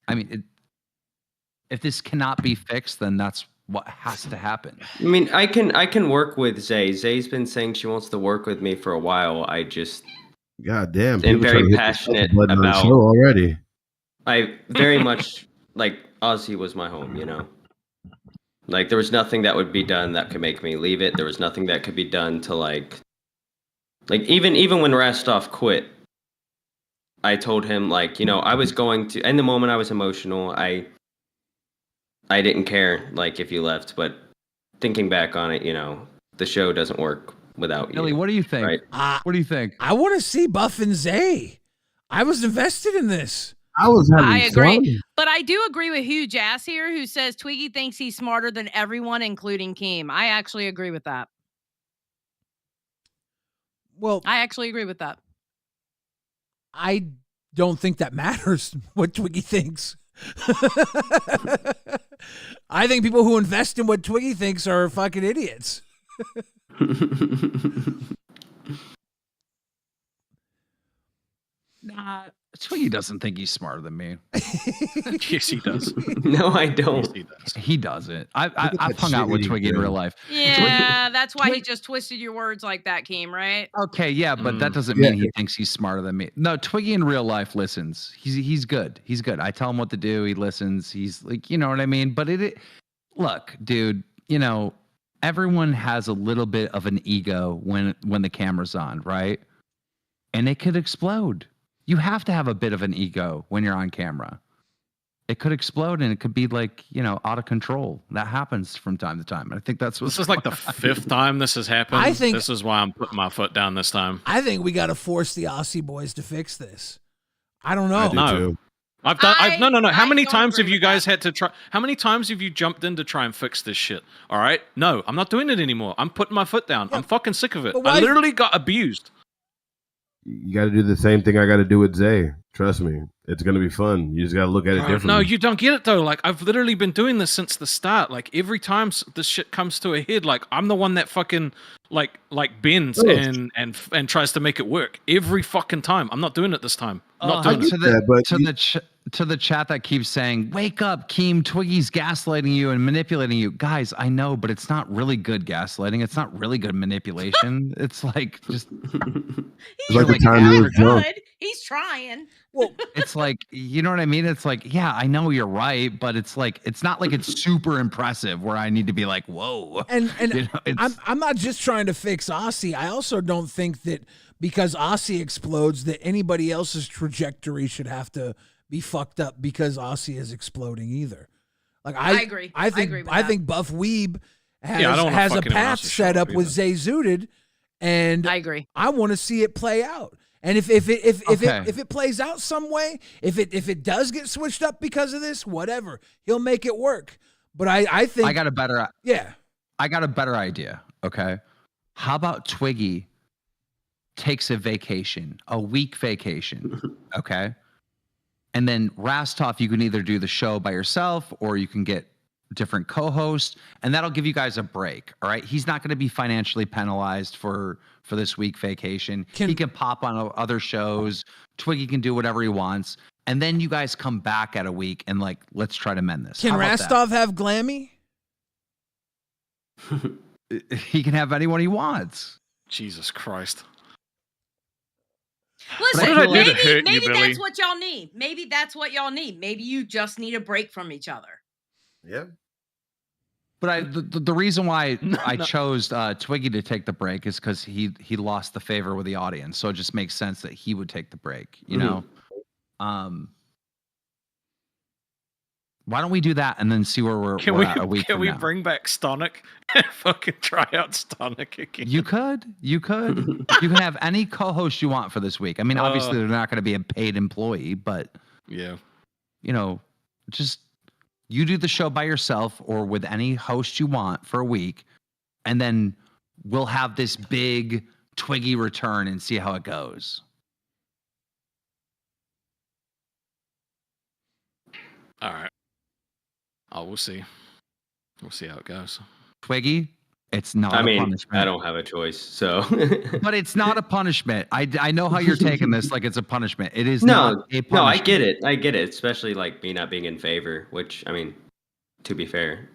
I mean, if this cannot be fixed, then that's what has to happen. I mean, I can work with Zay. Zay's been saying she wants to work with me for a while. I just God damn, am very passionate about already. I very much like Aussie was my home, you know. Like, there was nothing that would be done that could make me leave it. There was nothing that could be done to like even when Rastov quit, I told him, like, you know, I was going to, in the moment I was emotional. I didn't care, like, if you left, but thinking back on it, you know, the show doesn't work without you. Ellie, what do you think? Right? What do you think? I want to see Buff and Zay. I was invested in this. I agree. But I do agree with Huge Ass here, who says Twiggy thinks he's smarter than everyone, including Keem. I actually agree with that. Well, I actually agree with that. I don't think that matters what Twiggy thinks. I think people who invest in what Twiggy thinks are fucking idiots. Nah, Twiggy doesn't think he's smarter than me. Yes, he does. No, I don't. Yes, he does. He doesn't. I've hung out with Twiggy in real life. Yeah, that's why he just twisted your words like that, Keem, right? Okay, yeah, but that doesn't mean he thinks he's smarter than me. No, Twiggy in real life listens. He's good. He's good. I tell him what to do. He listens. He's like, you know what I mean? But look, dude, you know, everyone has a little bit of an ego when the camera's on, right? And it could explode. You have to have a bit of an ego when you're on camera. It could explode and it could be like, you know, out of control. That happens from time to time. I think that's what's This is like the 5th time this has happened. I think- this is why I'm putting my foot down this time. I think we got to force the Aussie boys to fix this. I don't know. I do No. too. No. How many don't times have agree you guys had to try? How many times have you jumped in to try and fix this shit? All right. No, I'm not doing it anymore. I'm putting my foot down. I'm fucking sick of it. But I why- literally got abused. You got to do the same thing I got to do with Zay. Trust me, it's gonna be fun. You just got to look at it differently. No, you don't get it though. Like I've literally been doing this since the start. Like every time this shit comes to a head, like I'm the one that fucking like bends and tries to make it work every fucking time. I'm not doing it this time. I'm not doing it. To the chat that keeps saying, "Wake up, Keem! Twiggy's gaslighting you and manipulating you." Guys, I know, but it's not really good gaslighting. It's not really good manipulation. It's like just It's like the time you were drunk. He's trying. Well, it's like, you know what I mean? It's like, yeah, I know you're right, but it's like, it's not like it's super impressive where I need to be like, whoa. And You know, I'm not just trying to fix Aussie. I also don't think that because Aussie explodes that anybody else's trajectory should have to be fucked up because Aussie is exploding either. Like I agree. I think agree with I that. think Buff Weeb I don't wanna has a fucking path Aussie set show up up with either. Zay Zooted, and I agree. I want to see it play out. And if it plays out some way, if it does get switched up because of this, whatever, he'll make it work. But I think I got a better idea. Okay. How about Twiggy takes a vacation, a week vacation? Okay. And then Rastov, you can either do the show by yourself or you can get different co-hosts, and that'll give you guys a break. All right. He's not going to be financially penalized for this week vacation. He can pop on other shows. Twiggy can do whatever he wants. And then you guys come back at a week and like, let's try to mend this. Can How about that? Rastov have Glammy? He can have anyone he wants. Jesus Christ. Listen, What did I do to hurt maybe you, Billy? that's what y'all need. Maybe that's what y'all need. Maybe you just need a break from each other. Yeah. But the reason why I chose Twiggy to take the break is because he lost the favor with the audience, so it just makes sense that he would take the break. You know, why don't we do that and then see where we're at a week Can from we now? bring back Stonic and fucking try out Stonic again? You could. You can have any co-host you want for this week. I mean, obviously they're not going to be a paid employee, but yeah, you know, just. You do the show by yourself or with any host you want for a week, and then we'll have this big Twiggy return and see how it goes. All right. Oh, we'll see. We'll see how it goes. Twiggy, it's not I a mean, punishment. I don't have a choice, so. But it's not a punishment. I know how you're taking this like it's a punishment. It is No, not a punishment. no, I get it. I get it. Especially like me not being in favor, which I mean, to be fair,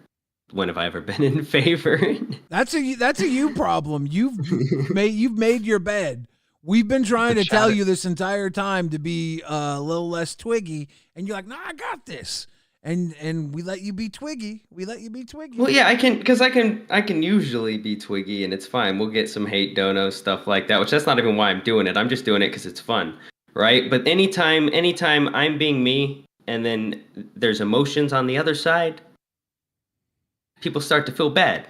when have I ever been in favor? That's a you problem. You've made your bed. We've been trying to tell you this entire time to be a little less Twiggy, and you're like, "No, I got this." And we let you be Twiggy. Well, yeah, I can usually be Twiggy, and it's fine. We'll get some hate dono stuff like that, which that's not even why I'm doing it. I'm just doing it because it's fun, right? But anytime I'm being me, and then there's emotions on the other side, people start to feel bad.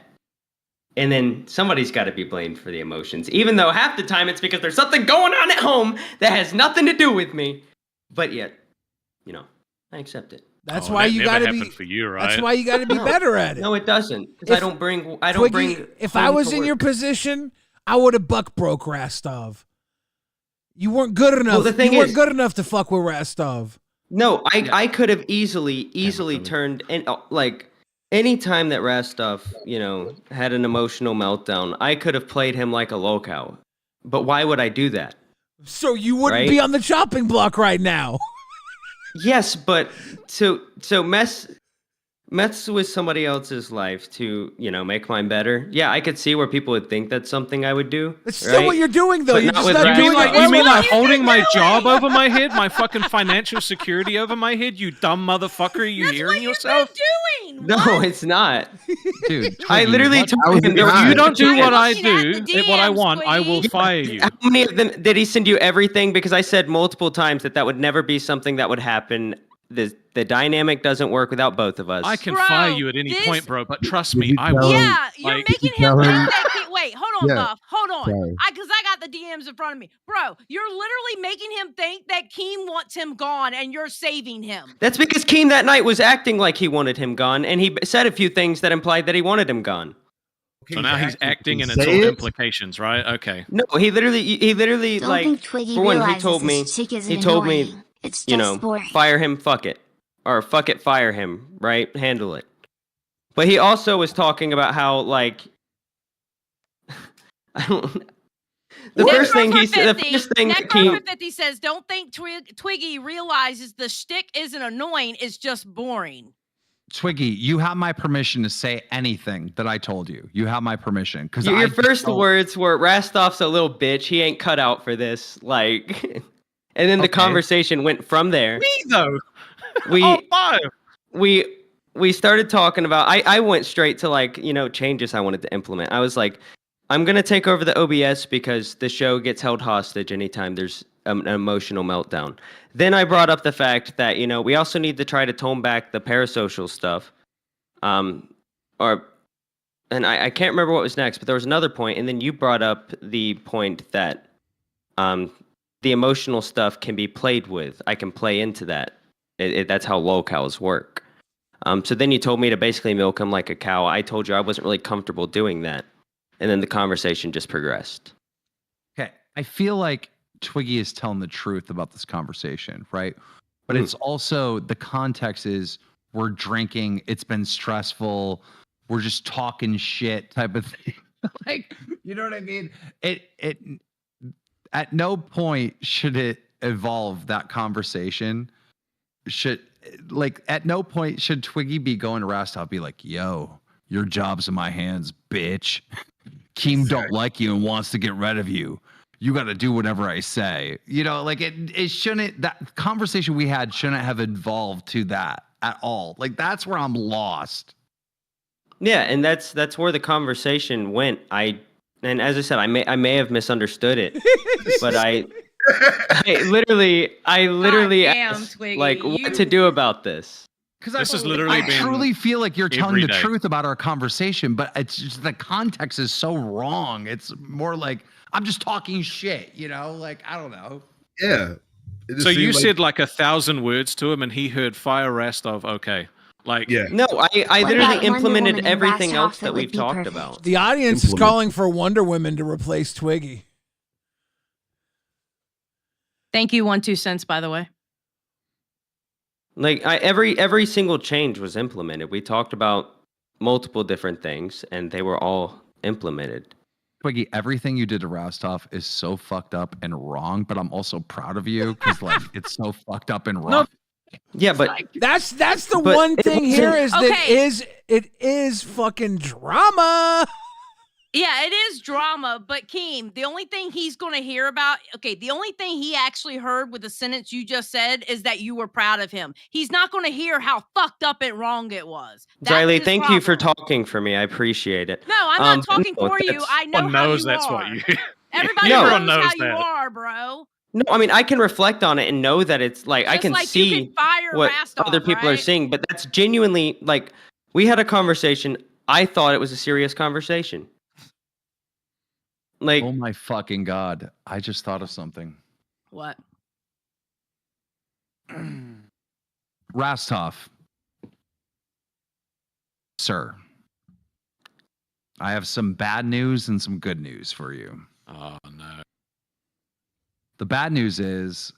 And then somebody's got to be blamed for the emotions, even though half the time it's because there's something going on at home that has nothing to do with me. But yet, you know, I accept it. That's why you got to be. For you, right? That's why you got to be better at it. No, it doesn't. Because I don't bring. Twiggy, if I was in your position, I would have buck broke Rastov. You weren't good enough. Well, the thing you weren't is- good enough to fuck with Rastov. No, I could have easily turned and like anytime that Rastov, you know, had an emotional meltdown, I could have played him like a Lolcow. But why would I do that? So you wouldn't be on the chopping block right now. Yes, but so mess with somebody else's life to, make mine better. Yeah, I could see where people would think that's something I would do. It's still what you're doing, though. But You're not just with not Rash. doing it. You mean like holding my job over my head, my fucking financial security over my head? You dumb motherfucker! Are you hearing yourself? Doing? No, it's not, dude. I literally told him If you don't do what I looking do, at the what I DMs, want, I will Twiggy. fire you. How many of them did he send you everything? Because I said multiple times that would never be something that would happen. The dynamic doesn't work without both of us. I can Bro, fire you at any this- point, bro. But trust Did me, you I tell will. him- Yeah, you're Like, making tell him think him- that wait, hold on, Yeah. Buff. Hold on. Sorry. Because I got the DMs in front of me. Bro, you're literally making him think that Keem wants him gone and you're saving him. That's because Keem that night was acting like he wanted him gone, and he said a few things that implied that he wanted him gone. So now he's acting, and it's Say all it. implications, right? Okay. No, he literally Don't like think Twiggy for one, he realizes told me this chick isn't he told me annoying. It's just boring. fire him, fuck it, or fuck it, fire him, right? Handle it. But he also was talking about how like I don't. The first thing he said, the first thing that Keem. Necro 50 says, don't think Twiggy realizes the shtick isn't annoying, it's just boring. Twiggy, you have my permission to say anything that I told you. You have my permission because Your first words were Rastov's a little bitch. He ain't cut out for this. Like, and then the conversation went from there. Me though. We started talking about. I went straight to like changes I wanted to implement. I was like, I'm gonna take over the OBS because the show gets held hostage anytime there's an emotional meltdown. Then I brought up the fact that we also need to try to tone back the parasocial stuff. And I can't remember what was next, but there was another point, and then you brought up the point that the emotional stuff can be played with. I can play into that. That's how lolcows work. So then you told me to basically milk him like a cow. I told you I wasn't really comfortable doing that, and then the conversation just progressed. Okay, I feel like Twiggy is telling the truth about this conversation, right? But it's also the context is we're drinking, it's been stressful, we're just talking shit type of thing. Like, you know what I mean? It at no point should it evolve that conversation. At no point should Twiggy be going to Rastov be like, yo, your job's in my hands, bitch. Keem don't like you and wants to get rid of you. You got to do whatever I say. It shouldn't, that conversation we had shouldn't have evolved to that at all. Like, that's where I'm lost. Yeah, and that's where the conversation went. And as I said, I may have misunderstood it, but I literally asked Twiggy, like what to do about this. Because this is literally I truly feel like you're telling the day. truth about our conversation, but it's just the context is so wrong. It's more like I'm just talking shit, Like, I don't know. Yeah. So you said like 1,000 words to him, and he heard fire Rastov. Okay. Like, yeah. No, I literally about implemented Wonder Woman and everything Rastov else that that would we've be talked perfect? about. The audience is calling for Wonder Woman to replace Twiggy. Thank you, 1 2 cents, by the way. Like every single change was implemented. We talked about multiple different things, and they were all implemented. Twiggy, everything you did to Rastov is so fucked up and wrong, but I'm also proud of you because like it's so fucked up and wrong. Yeah, but That's the But one it thing here is wasn't- that it is fucking drama. Yeah, it is drama, but Keem, the only thing he's going to hear about, the only thing he actually heard with the sentence you just said is that you were proud of him. He's not going to hear how fucked up and wrong it was. That's Riley, his thank problem. you for talking for me. I appreciate it. No, I'm not talking no, for you. that's- I know everyone how knows you that's are. what you. Everybody No. knows how knows you that. are, bro. No, I mean I can reflect on it and know that it's like I Just can like you see can fire what Rastov, other people are right? seeing, but that's genuinely like we had a conversation. I thought it was a serious conversation. Like, Oh my fucking God. I just thought of something. What? Rastov. Sir. I have some bad news and some good news for you. Oh no. The bad news is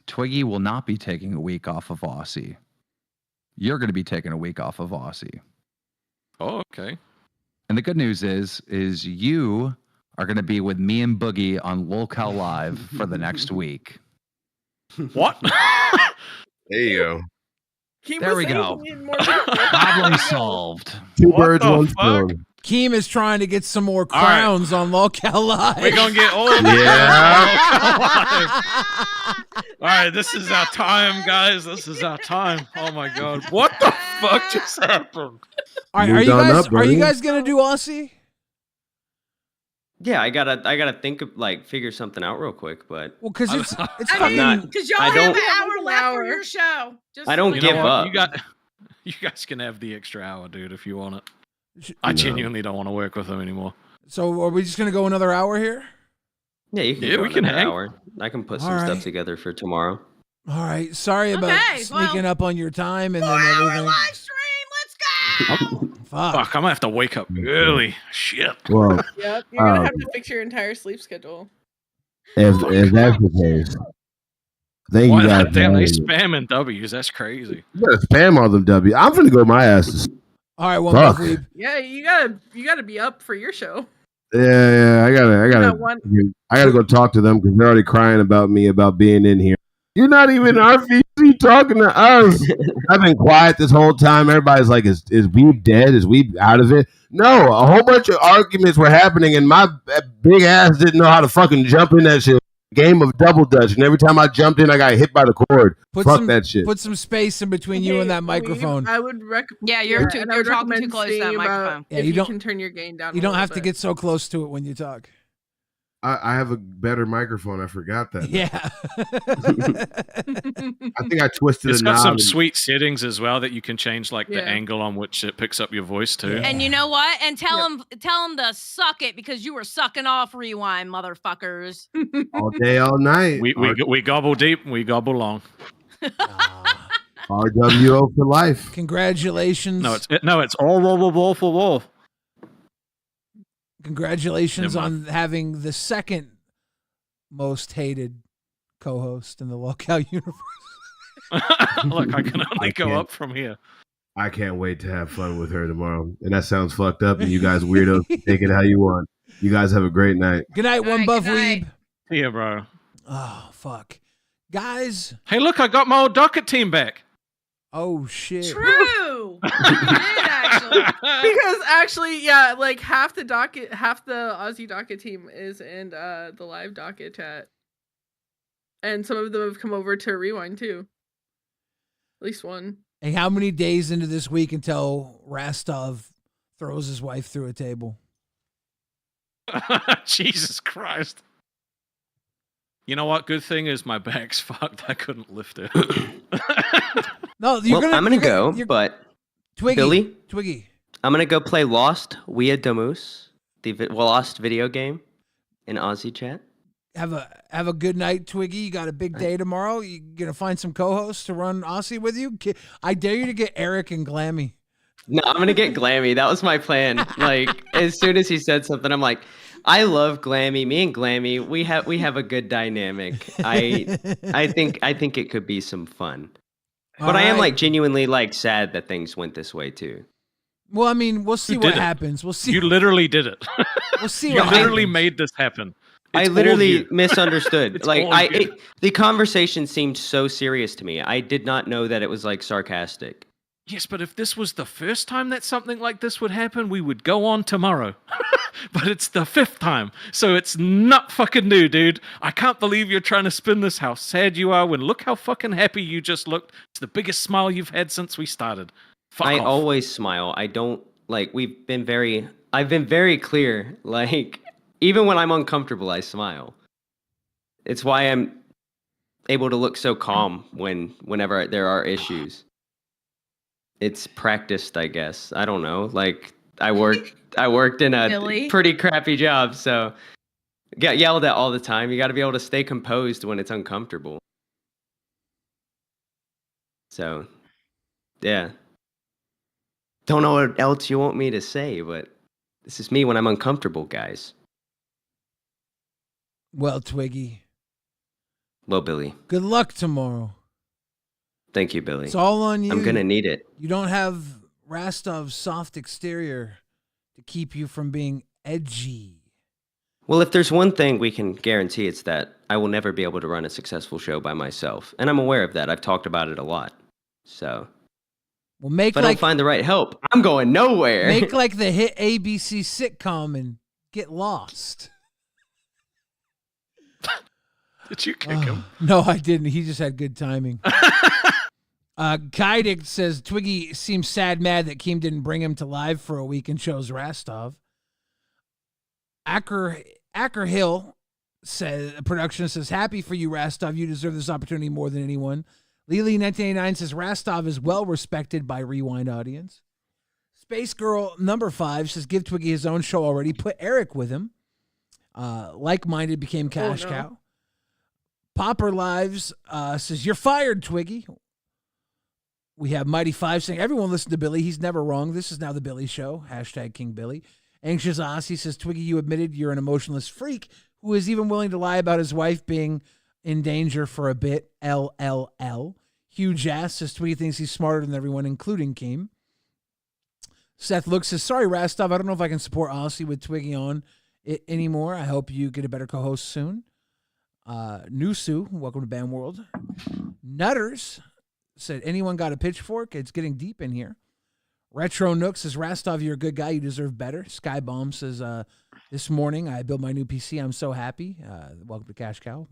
Twiggy will not be taking a week off of Aussie. You're going to be taking a week off of Aussie. Oh, okay. And the good news is you are going to be with me and Boogie on Lolcow Live for the next week. What? There you go. There we go. Problem solved. Two birds, one stone. Keem is trying to get some more crowns on Lolcow Live. We're gonna get all of All right, this is our time, guys. This is our time. Oh my god, what the fuck just happened? All right, are you guys gonna do Aussie? Yeah, I gotta think of figure something out real quick, but because it's because y'all I have don't- an hour left for your show. Just I don't You give know what? up. You guys can have the extra hour, dude, if you want it. I genuinely don't want to work with them anymore. So are we just gonna go another hour here? Yeah, you can. Yeah, go we can another hang. hour. I can put some All stuff right. together for tomorrow. All right, sorry about sneaking up on your time and then everything. live stream. Let's go. Fuck. Fuck, I'm gonna have to wake up early. Shit. Well, Yep, you're gonna have to fix your entire sleep schedule. if that's the case, thank Why you guys. damn, they for having me. spamming W's. That's crazy. You gotta spam all them W. I'm finna go my ass to sleep. All right, well, Fuck. Weeb. Yeah, you gotta be up for your show. Yeah, I got gotta go talk to them because they're already crying about me about being in here. You're not even RVC talking to us. I've been quiet this whole time. Everybody's like, is Weeb dead? Is Weeb out of it? No, a whole bunch of arguments were happening, and my big ass didn't know how to fucking jump in that shit. Game of double dutch, and every time I jumped in, I got hit by the cord. Fuck that shit. Put some space in between you and that microphone. I would recommend. Yeah, you're talking too close to that microphone. Yeah, if you you don't- can turn your gain down. You a don't little have to bit. get so close to it when you talk. I have a better microphone. I forgot that. Yeah. I think I twisted It's a got knob. some and- sweet settings as well that you can change, like the Yeah. angle on which it picks up your voice too. And you know what? And tell them to suck it because you were sucking off rewind, motherfuckers. all day, all night. We gobble deep, we gobble long. RWO for life. Congratulations. No, it's all wall for wall. Congratulations Never on having the second most hated co-host in the Lolcow universe. Look, I can only go can't. up from here. I can't wait to have fun with her tomorrow. And that sounds fucked up, and you guys weirdos can take it how you want. You guys have a great night. Good night, one buff good night. Weeb. Yeah, bro. Oh, fuck. Guys. Hey, look, I got my old docket team back. Oh, shit. True. You did actually. Because actually, yeah, like half the Aussie docket team is in the live docket chat, and some of them have come over to rewind too. At least one. Hey, how many days into this week until Rastov throws his wife through a table? Jesus Christ. You know what? Good thing is my bag's fucked. I couldn't lift it. No, you're I'm gonna go, but Twiggy. Billy, Twiggy. I'm gonna go play Lost Via Damus, the Lost video game in Aussie chat. Have a good night, Twiggy. You got a big day tomorrow. You gonna find some co-hosts to run Aussie with you? I dare you to get Eric and Glammy. No, I'm gonna get Glammy. That was my plan. Like as soon as he said something, I'm like, I love Glammy. Me and Glammy, we have a good dynamic. I think it could be some fun. But I am like genuinely like sad that things went this way too. Well, I mean, we'll see You what did it. happens. We'll see. You literally did it. We'll see You what literally happens. made this happen. I It's all literally you. misunderstood. It's Like all you. the conversation seemed so serious to me. I did not know that it was like sarcastic. Yes, but if this was the first time that something like this would happen, we would go on tomorrow. But it's the 5th time, so it's not fucking new, dude. I can't believe you're trying to spin this how sad you are when look how fucking happy you just looked. It's the biggest smile you've had since we started. Fuck I off. always smile. I don't like I've been very clear. Like even when I'm uncomfortable, I smile. It's why I'm able to look so calm whenever there are issues. It's practiced, I guess. I don't know. Like I worked in a Billy? pretty crappy job, so get yelled at all the time. You got to be able to stay composed when it's uncomfortable. So, yeah. Don't know what else you want me to say, but this is me when I'm uncomfortable, guys. Well, Twiggy, Well, Billy. good luck tomorrow. Thank you, Billy. It's all on you. I'm gonna need it. You don't have Rastov's soft exterior to keep you from being edgy. Well, if there's one thing we can guarantee, it's that I will never be able to run a successful show by myself. And I'm aware of that. I've talked about it a lot. So well, make if I don't find the right help, I'm going nowhere. Make like the hit ABC sitcom and get lost. Did you kick him? No, I didn't. He just had good timing. Kaidik says Twiggy seems sad mad that Keem didn't bring him to live for a week and chose Rastov. Acker Hill says, production says, happy for you, Rastov. You deserve this opportunity more than anyone. Lily1989 says, Rastov is well respected by Rewind audience. Space Girl number 5 says, give Twiggy his own show already. Put Eric with him. Like-minded became Cash Cow. Popper Lives says, you're fired, Twiggy. We have Mighty 5 saying, everyone listen to Billy. He's never wrong. This is now the Billy Show. Hashtag King Billy. Anxious Aussie says, Twiggy, you admitted you're an emotionless freak who is even willing to lie about his wife being in danger for a bit. LLL. Huge Ass says, Twiggy thinks he's smarter than everyone, including Keem. Seth Looks says, sorry, Rastov. I don't know if I can support Aussie with Twiggy on it anymore. I hope you get a better co-host soon. Nusu, welcome to Bam World. Nutters said, anyone got a pitchfork? It's getting deep in here. Retro Nook says, Rastov, you're a good guy. You deserve better. Skybomb says, this morning I built my new PC. I'm so happy. Welcome to Cash Cow.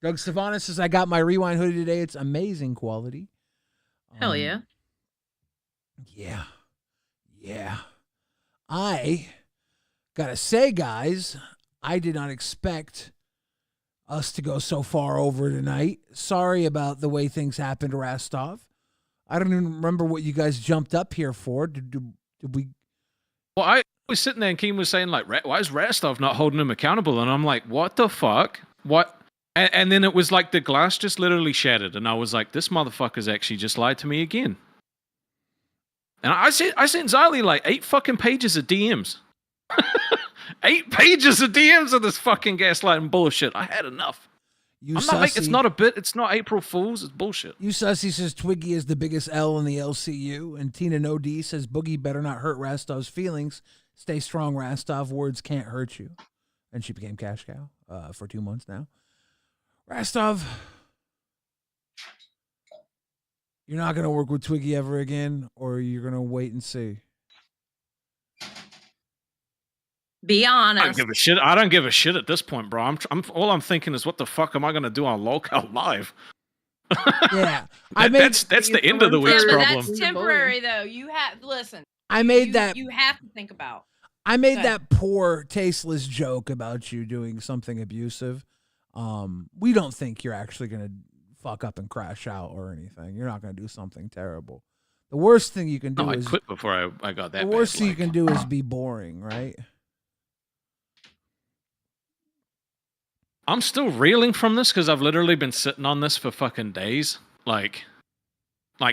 Doug Savannah says, I got my Rewind hoodie today. It's amazing quality. Hell yeah. Yeah. I gotta say, guys, I did not expect us to go so far over tonight. Sorry about the way things happened to Rastov. I don't even remember what you guys jumped up here for. Did we? Well, I was sitting there and Keem was saying, like, why is Rastov not holding him accountable? And I'm like, what the fuck? What? And then it was like the glass just literally shattered. And I was like, this motherfucker's actually just lied to me again. And I sent Xylee like 8 fucking pages of DMs. 8 pages of DMs of this fucking gaslighting bullshit. I had enough. It's not a bit. It's not April Fool's. It's bullshit. You Sussy says Twiggy is the biggest L in the LCU. And Tina No D says Boogie better not hurt Rastov's feelings. Stay strong, Rastov. Words can't hurt you. And she became Cash Cow for 2 months now. Rastov, you're not going to work with Twiggy ever again, or you're going to wait and see? Be honest. I don't give a shit at this point, bro. All I'm thinking is, what the fuck am I gonna do on Local Live? Yeah, that's the end of the week's problem. That's temporary, though. You have listen. I made that. You have to think about. I made that poor, tasteless joke about you doing something abusive. We don't think you're actually gonna fuck up and crash out or anything. You're not gonna do something terrible. The worst thing you can do is I quit before I got that. The worst thing you can do is be boring, right? I'm still reeling from this because I've literally been sitting on this for fucking days, like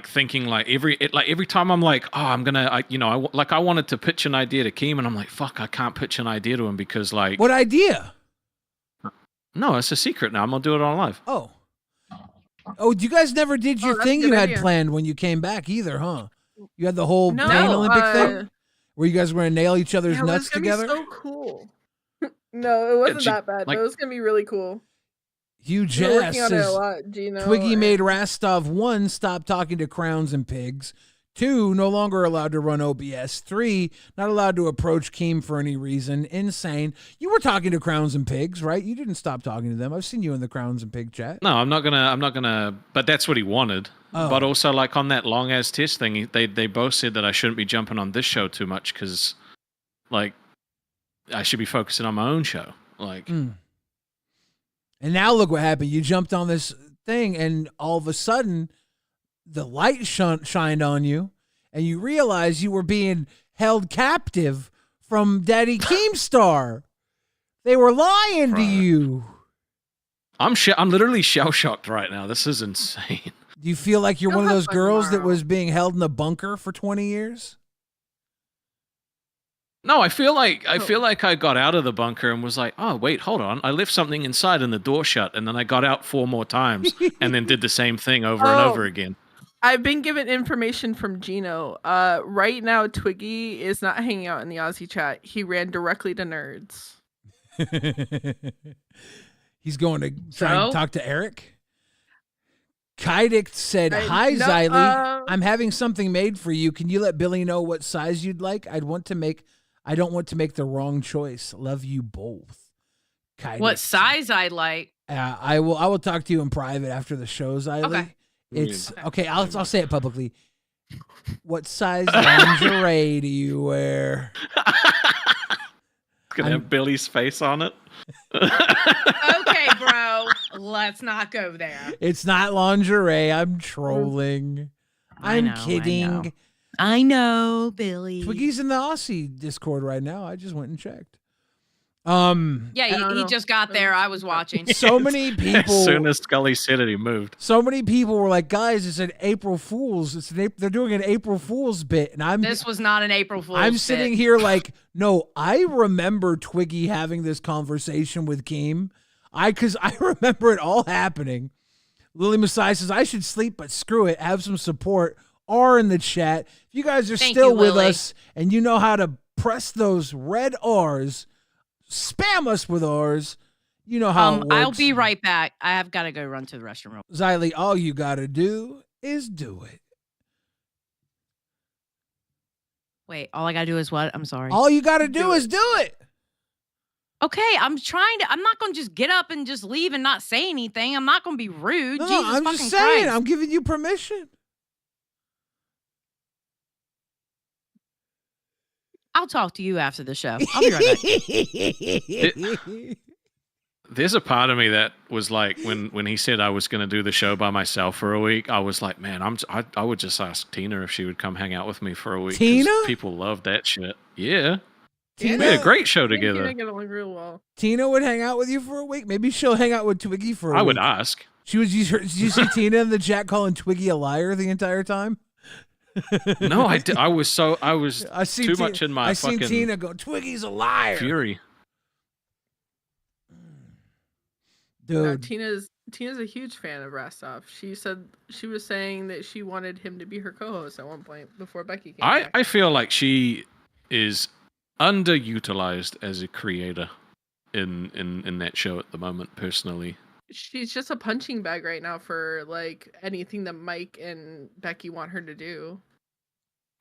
thinking every time I'm like, oh, I'm gonna, I wanted to pitch an idea to Keem, and I'm like, fuck, I can't pitch an idea to him because like, what idea? No, it's a secret now. I'm gonna do it on live. Oh, you guys never did your thing you had planned when you came back either, huh? You had the whole Pain Olympic thing where you guys were gonna nail each other's nuts together. It was gonna be so cool. No, it wasn't that bad. But it was gonna be really cool. Huge We're ass working on it a says lot, Gino. Twiggy made Rastov 1 stop talking to crowns and pigs. 2 no longer allowed to run OBS. 3 not allowed to approach Keem for any reason. Insane. You were talking to crowns and pigs, right? You didn't stop talking to them. I've seen you in the crowns and pig chat. No, I'm not gonna. But that's what he wanted. Oh. But also, like on that long ass test thing, they both said that I shouldn't be jumping on this show too much because, like, I should be focusing on my own show. Like, and now look what happened. You jumped on this thing, and all of a sudden, the light shined on you, and you realized you were being held captive from Daddy Keemstar. They were lying to you. I'm literally shell shocked right now. This is insane. Do you feel like you're one of those girls that was being held in a bunker for 20 years? No, I feel like I got out of the bunker and was like, oh wait, hold on, I left something inside and the door shut, and then I got out 4 more times and then did the same thing over and over again. I've been given information from Gino. Right now, Twiggy is not hanging out in the Aussie chat. He ran directly to Nerds. He's going to try and talk to Eric. Kaidic said, "Hi, Xylee. I'm having something made for you. Can you let Billy know what size you'd like? I don't want to make the wrong choice. Love you both." Kaidic. What size I like? I will talk to you in private after the show, Xylee. Okay. It's okay. I'll say it publicly. What size lingerie do you wear? It's gonna have Billy's face on it. Okay, bro. Let's not go there. It's not lingerie. I'm trolling. I'm kidding. I know, Billy. Twiggy's in the Aussie Discord right now. I just went and checked. Yeah, he just got there. I was watching. So many people. As soon as Scully said it, he moved. So many people were like, "Guys, it's an April Fool's. They're doing an April Fool's bit," and This was not an April Fool's. I'm sitting here like, no, I remember Twiggy having this conversation with Keem. Because I remember it all happening. Lily Masai says, "I should sleep, but screw it. Have some support." R in the chat. If you guys are still with us and you know how to press those red R's, spam us with R's. You know how it works. I'll be right back. I have got to go run to the restroom. Xylee, all you got to do is do it. Wait, all I got to do is what? I'm sorry. All you got to do is do it. Okay, I'm not going to just get up and just leave and not say anything. I'm not going to be rude. No, Jesus I'm fucking just saying. Christ. I'm giving you permission. I'll talk to you after the show. I'll be right back. There's a part of me that was like, when he said I was going to do the show by myself for a week, I was like, man, I would just ask Tina if she would come hang out with me for a week. 'Cause Tina? People love that shit. Yeah. Tina? We had a great show Tina together. get along real well. Tina would hang out with you for a week. Maybe she'll hang out with Twiggy for a week. I would ask. Did you see Tina in the chat calling Twiggy a liar the entire time? No, I was too much in my I fucking seen Tina go, "Twiggy's a liar." fury. Dude. Tina's a huge fan of Rostov. She said she was saying that she wanted him to be her co-host at one point before Becky came back. I feel like she is underutilized as a creator in that show at the moment, personally. She's just a punching bag right now for like anything that Mike and Becky want her to do.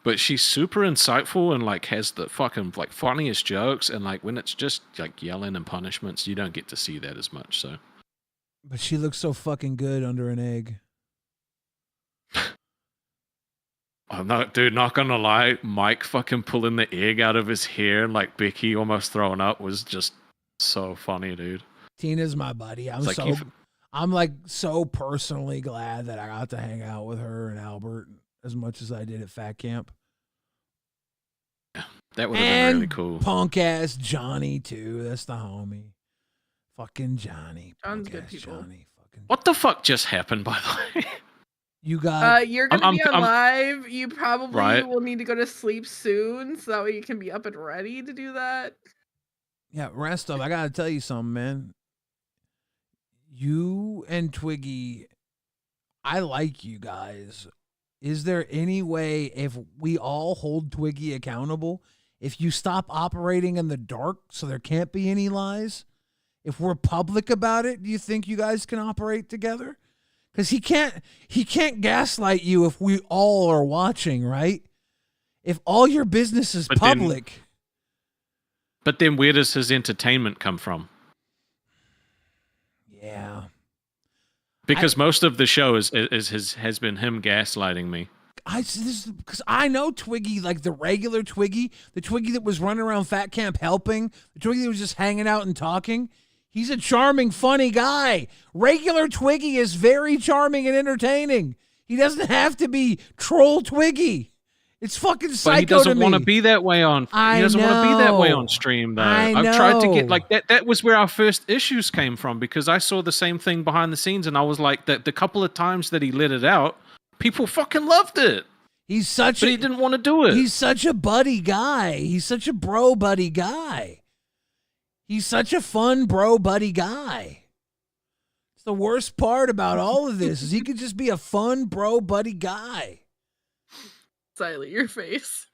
But she's super insightful and like has the fucking like funniest jokes, and like when it's just like yelling and punishments, you don't get to see that as much. So, But she looks so fucking good under an egg. I'm not gonna lie, Mike fucking pulling the egg out of his hair and like Becky almost throwing up was just so funny, dude. Tina's my buddy. I'm like so personally glad that I got to hang out with her and Albert as much as I did at Fat Camp. That would have been really cool. Punk ass Johnny too. That's the homie. Fucking Johnny. John's good people. Johnny. What the fuck just happened, by the way? You got. You're gonna be on live. You probably Right. will need to go to sleep soon, so that way you can be up and ready to do that. Yeah, Restov, I gotta tell you something, man. You and Twiggy, I like you guys. Is there any way, if we all hold Twiggy accountable, if you stop operating in the dark so there can't be any lies, if we're public about it, do you think you guys can operate together? Because he can't gaslight you if we all are watching, right? If all your business is public. But then where does his entertainment come from? Yeah. Because most of the show has been him gaslighting me. Because I know Twiggy, like the regular Twiggy, the Twiggy that was running around Fat Camp helping, the Twiggy that was just hanging out and talking. He's a charming, funny guy. Regular Twiggy is very charming and entertaining. He doesn't have to be troll Twiggy. It's fucking psycho But he doesn't to me. want to be that way on. I He doesn't want to be that way know. on stream, though. I I've tried to get know. like that. That was where our first issues came from, because I saw the same thing behind the scenes, and I was like, that the couple of times that he let it out, people fucking loved it. He didn't want to do it. He's such a buddy guy. He's such a bro buddy guy. He's such a fun bro buddy guy. It's the worst part about all of this is he could just be a fun bro buddy guy. Siley, your face.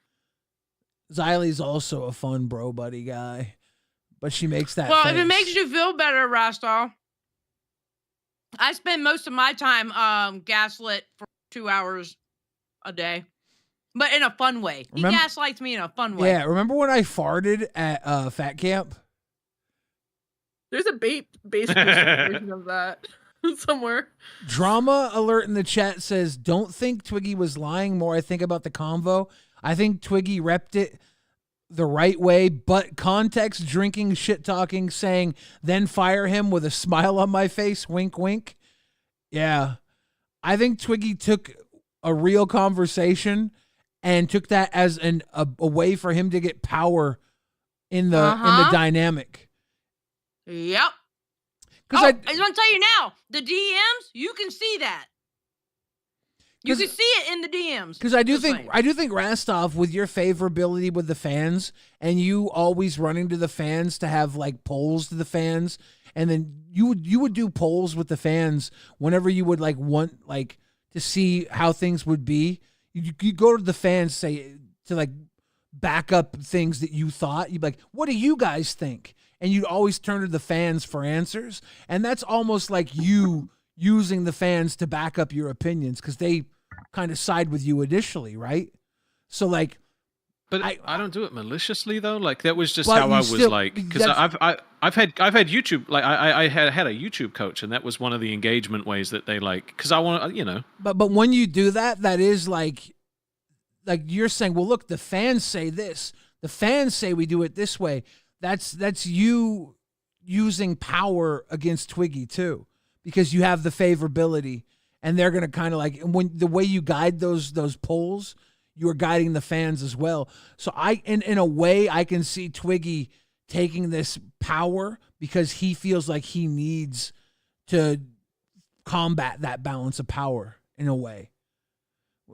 Xylie's also a fun bro buddy guy. but she makes that Well, face. if it makes you feel better, Rostov, I spend most of my time gaslit for 2 hours a day, but in a fun way. He gaslights me in a fun way. Yeah, remember when I farted at Fat Camp? There's a basic version of that somewhere. Drama alert in the chat says, don't think Twiggy was lying. More I think about the convo. I think Twiggy repped it the right way, but context, drinking, shit talking, saying, then fire him with a smile on my face, wink, wink. Yeah. I think Twiggy took a real conversation and took that as a way for him to get power in the dynamic. Yep. I just want to tell you now, the DMs, you can see that. You can see it in the DMs. Because I do think Rastov, with your favorability with the fans, and you always running to the fans to have like polls to the fans, and then you would do polls with the fans whenever you would like want like to see how things would be. You go to the fans, say to like back up things that you thought. You'd be like, what do you guys think? And you'd always turn to the fans for answers. And that's almost like you using the fans to back up your opinions because they kind of side with you initially, right? So like, but I don't do it maliciously though. Like that was just how I was like, because I've had YouTube, like I had a YouTube coach, and that was one of the engagement ways that they like, because I want to, But when you do that, that is like you're saying, well, look, the fans say this, the fans say we do it this way. That's you using power against Twiggy too, because you have the favorability, and they're gonna kind of like, when the way you guide those polls, you are guiding the fans as well. So in a way, I can see Twiggy taking this power because he feels like he needs to combat that balance of power in a way.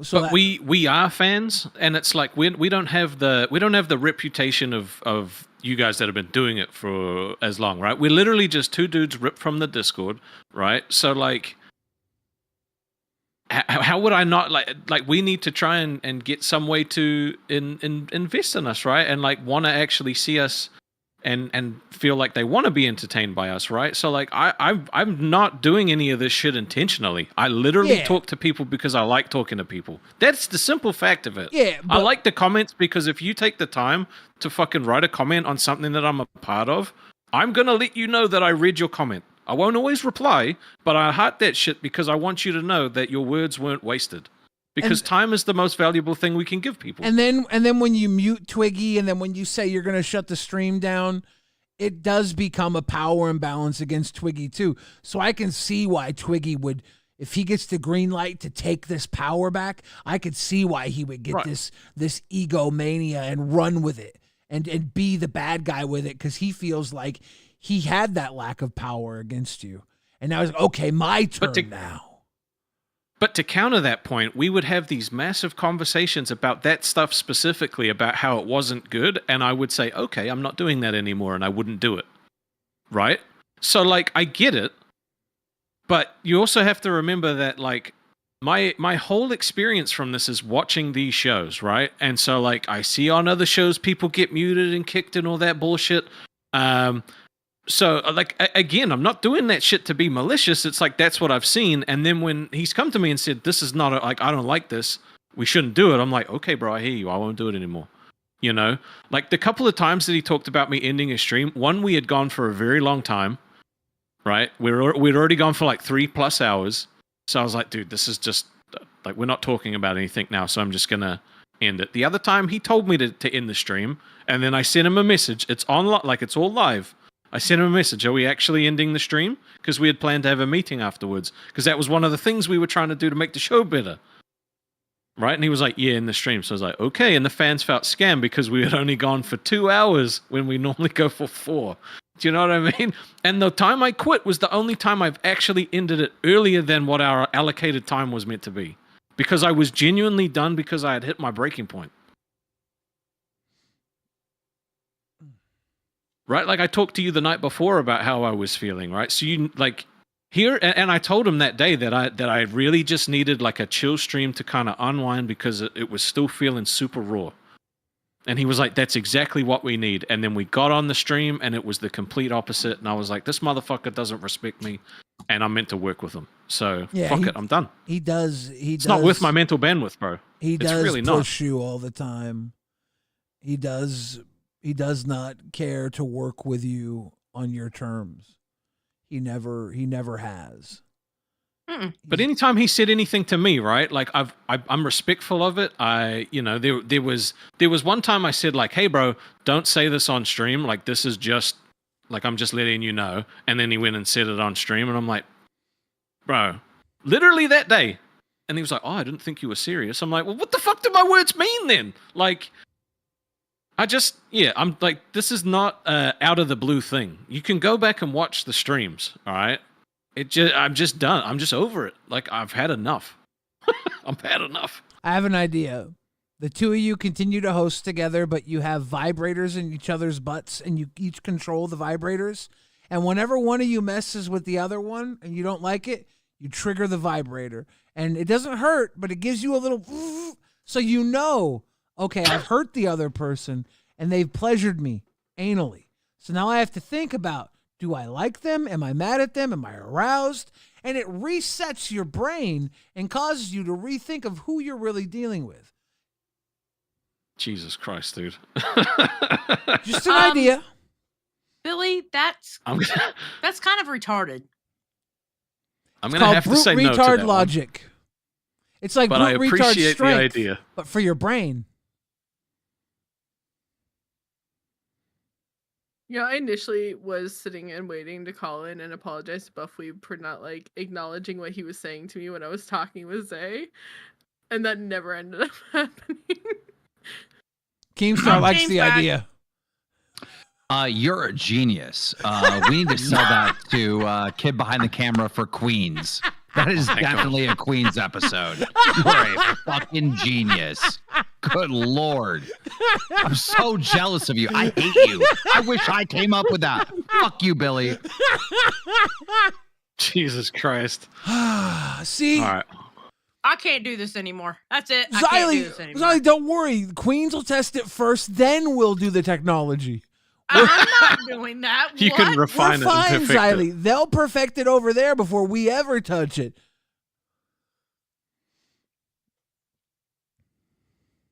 So but we are fans, and it's like we don't have the reputation of you guys that have been doing it for as long, right? We're literally just two dudes ripped from the Discord, right? So like, how would I not like we need to try and get some way to invest in us, right? And like want to actually see us and feel like they want to be entertained by us, right? So like I'm not doing any of this shit intentionally. I literally talk to people because I like talking to people. That's the simple fact of it. Yeah, I like the comments because if you take the time to fucking write a comment on something that I'm a part of, I'm gonna let you know that I read your comment. I won't always reply, but I heart that shit because I want you to know that your words weren't wasted. Because time is the most valuable thing we can give people. And then when you mute Twiggy, and then when you say you're going to shut the stream down, it does become a power imbalance against Twiggy too. So I can see why Twiggy would, if he gets the green light to take this power back, I could see why he would get this egomania and run with it and be the bad guy with it, because he feels like he had that lack of power against you. And now he's like, okay, my turn now. But to counter that point, we would have these massive conversations about that stuff specifically, about how it wasn't good, and I would say, okay, I'm not doing that anymore, and I wouldn't do it. Right? So, like, I get it, but you also have to remember that, like, my whole experience from this is watching these shows, right? And so, like, I see on other shows people get muted and kicked and all that bullshit. So, like, again, I'm not doing that shit to be malicious. It's like, that's what I've seen. And then when he's come to me and said, this is not, I don't like this, we shouldn't do it. I'm like, okay, bro, I hear you. I won't do it anymore. You know? Like, the couple of times that he talked about me ending a stream, one, we had gone for a very long time, right? We'd already gone for like 3+ hours. So I was like, dude, this is just, like, we're not talking about anything now, so I'm just going to end it. The other time, he told me to end the stream, and then I sent him a message. It's on, like, it's all live. I sent him a message. Are we actually ending the stream? Because we had planned to have a meeting afterwards. Because that was one of the things we were trying to do to make the show better. Right? And he was like, yeah, in the stream. So I was like, okay. And the fans felt scammed because we had only gone for 2 hours when we normally go for 4. Do you know what I mean? And the time I quit was the only time I've actually ended it earlier than what our allocated time was meant to be. Because I was genuinely done because I had hit my breaking point. Right? Like, I talked to you the night before about how I was feeling, right? So you, like, here, and I told him that day that I really just needed, like, a chill stream to kind of unwind because it was still feeling super raw. And he was like, that's exactly what we need. And then we got on the stream and it was the complete opposite. And I was like, this motherfucker doesn't respect me and I'm meant to work with him. So fuck it, I'm done. He does. It's not worth my mental bandwidth, bro. He it's does really push you all the time. He does not care to work with you on your terms. He never has. But anytime he said anything to me, right? Like I'm respectful of it. There was one time I said like, "Hey, bro, don't say this on stream. Like this is just like I'm just letting you know." And then he went and said it on stream, and I'm like, "Bro, literally that day." And he was like, "Oh, I didn't think you were serious." I'm like, "Well, what the fuck do my words mean then?" Like, I'm like, this is not out of the blue thing. You can go back and watch the streams, all right? I'm just done. I'm just over it. Like, I've had enough. I've had enough. I have an idea. The two of you continue to host together, but you have vibrators in each other's butts, and you each control the vibrators. And whenever one of you messes with the other one and you don't like it, you trigger the vibrator. And it doesn't hurt, but it gives you a little... So you know, okay, I've hurt the other person, and they've pleasured me anally. So now I have to think about, do I like them? Am I mad at them? Am I aroused? And it resets your brain and causes you to rethink of who you're really dealing with. Jesus Christ, dude. Just an idea. Billy, that's kind of retarded. I'm going to have to say no to retard that logic. one. It's like but I brute retard appreciate strength, the idea. but for your brain. Yeah, I initially was sitting and waiting to call in and apologize to Buffweeb for not like acknowledging what he was saying to me when I was talking with Zay, and that never ended up happening. Keemstar likes the idea. You're a genius. We need to sell that to Kid Behind the Camera for Queens. That is definitely a Queens episode. You're a fucking genius. Good Lord. I'm so jealous of you. I hate you. I wish I came up with that. Fuck you, Billy. Jesus Christ. See? All right. I can't do this anymore. That's it. I can't do this anymore. Xylee, don't worry. Queens will test it first, then we'll do the technology. I'm not doing that. You can refine We're fine, it and perfect Xylee. it. They'll perfect it over there before we ever touch it.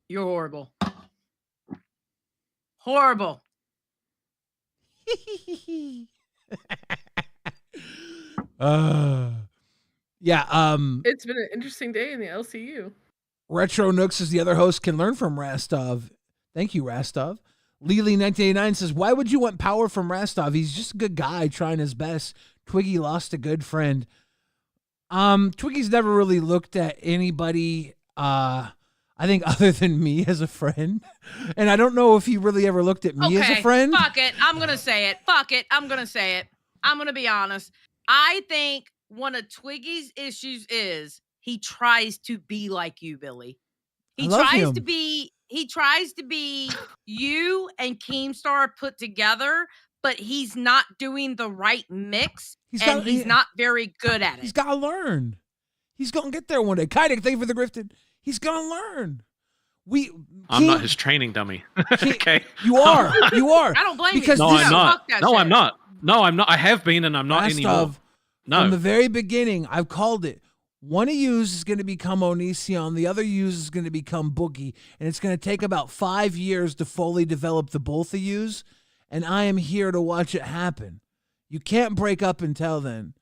You're horrible. Horrible. Yeah. It's been an interesting day in the LCU. Retro Nooks is the other host, can learn from Rastov. Thank you, Rastov. Lily1989 says, why would you want power from Rastov? He's just a good guy trying his best. Twiggy lost a good friend. Twiggy's never really looked at anybody, I think, other than me as a friend. And I don't know if he really ever looked at me as a friend. Fuck it. I'm going to say it. Fuck it. I'm going to say it. I'm going to be honest. I think one of Twiggy's issues is he tries to be like you, Billy. He tries to be you and Keemstar put together, but he's not doing the right mix, he's not very good at it. He's got to learn. He's going to get there one day. Kaidik, thank you for the grifted. He's going to learn. I'm not his training dummy. Okay. You are. You are. I don't blame because you. No, I'm not. No, I'm not. No, I'm not. I have been, and I'm not anymore. No. From the very beginning, I've called it. One of yous is going to become Onision. The other yous is going to become Boogie. And it's going to take about 5 years to fully develop the both of yous. And I am here to watch it happen. You can't break up until then.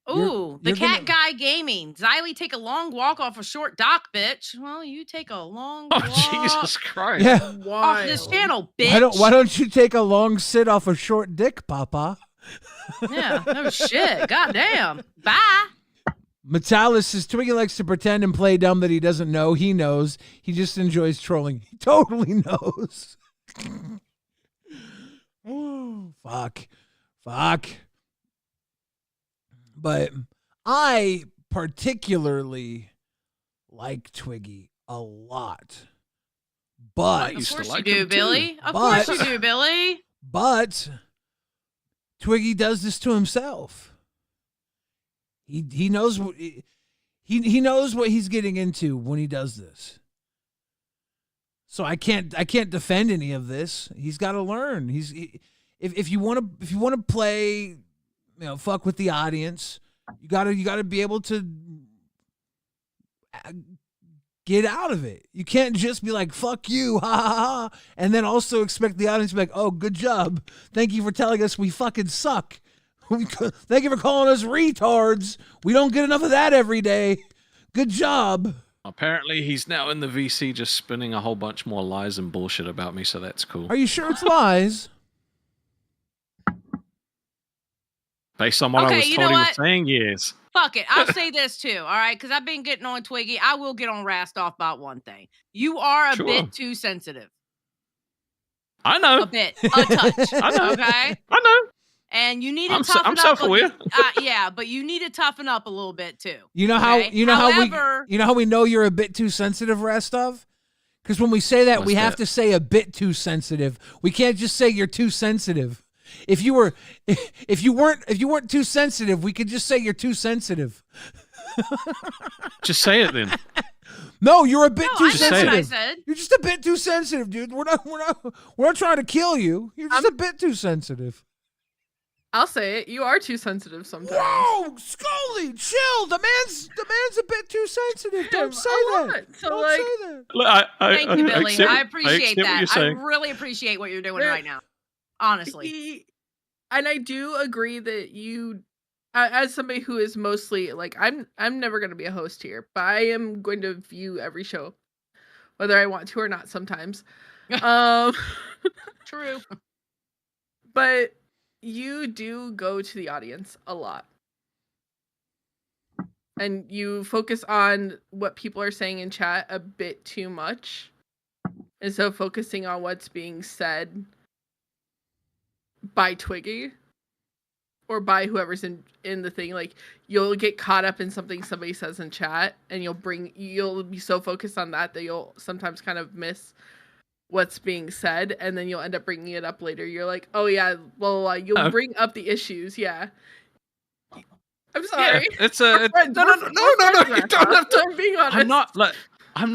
Ooh, the cat guy gaming. Xylee, take a long walk off a short dock, bitch. Well, you take a long walk. Jesus Christ. Yeah. Off this channel, bitch. Why don't you take a long sit off a short dick, Papa? Yeah, no shit. Goddamn. Bye. Metalis says Twiggy likes to pretend and play dumb that he doesn't know. He knows. He just enjoys trolling. He totally knows. Oh, fuck. But I particularly like Twiggy a lot. But of course you do, Billy. Of course you do, Billy. But Twiggy does this to himself. He knows what he knows what he's getting into when he does this. So I can't defend any of this. He's got to learn. If you want to play, fuck with the audience, you gotta be able to get out of it. You can't just be like, fuck you, ha ha ha, and then also expect the audience to be like, oh, good job. Thank you for telling us we fucking suck. Thank you for calling us retards. We don't get enough of that every day. Good job. Apparently, he's now in the VC just spinning a whole bunch more lies and bullshit about me, so that's cool. Are you sure it's lies? Based on what I was told he was saying, yes. Fuck it. I'll say this too, all right? Because I've been getting on Twiggy. I will get on Rastoff about one thing. You are a bit too sensitive. I know. A bit. A touch. I know. Okay? I know. And you need to toughen up. I'm self-aware. Yeah, but you need to toughen up a little bit too. You know how how we know you're a bit too sensitive, Rastoff? Because when we say that, we have to say a bit too sensitive. We can't just say you're too sensitive. If you weren't too sensitive, we could just say you're too sensitive. Just say it then. No, you're a bit too sensitive. What I said. You're just a bit too sensitive, dude. We're not trying to kill you. You're just a bit too sensitive. I'll say it. You are too sensitive sometimes. Whoa, Scully, chill. The man's a bit too sensitive. Don't say that. So Don't like, say that. Look, thank you, Billy. I appreciate what that. you're I saying. really appreciate what you're doing right now. Honestly. And I do agree that you, as somebody who is mostly like, I'm never going to be a host here, but I am going to view every show, whether I want to or not sometimes. True. But you do go to the audience a lot. And you focus on what people are saying in chat a bit too much. And so focusing on what's being said by Twiggy or by whoever's in the thing, like you'll get caught up in something somebody says in chat and you'll be so focused on that you'll sometimes kind of miss what's being said, and then you'll end up bringing it up later. You're like, oh yeah, well, you'll bring up the issues. Yeah. I'm sorry. Yeah, it's a no. You don't have to. I'm being honest. I'm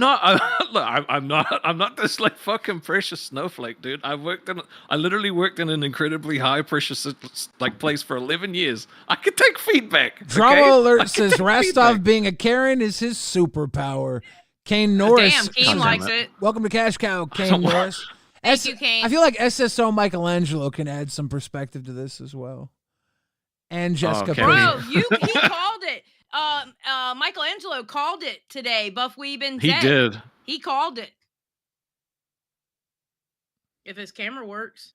not this like fucking precious snowflake, dude. I literally worked in an incredibly high pressure like place for 11 years. I can take feedback. Drama alert says Rastov being a Karen is his superpower. Kane Norris. Damn, Kane likes it. Welcome to Cash Cow, Kane Norris. Thank you, Kane. I feel like SSO Michelangelo can add some perspective to this as well. And Jessica. Bro, he called it. Michelangelo called it today. Buff Weeb and He did. He called it. If his camera works,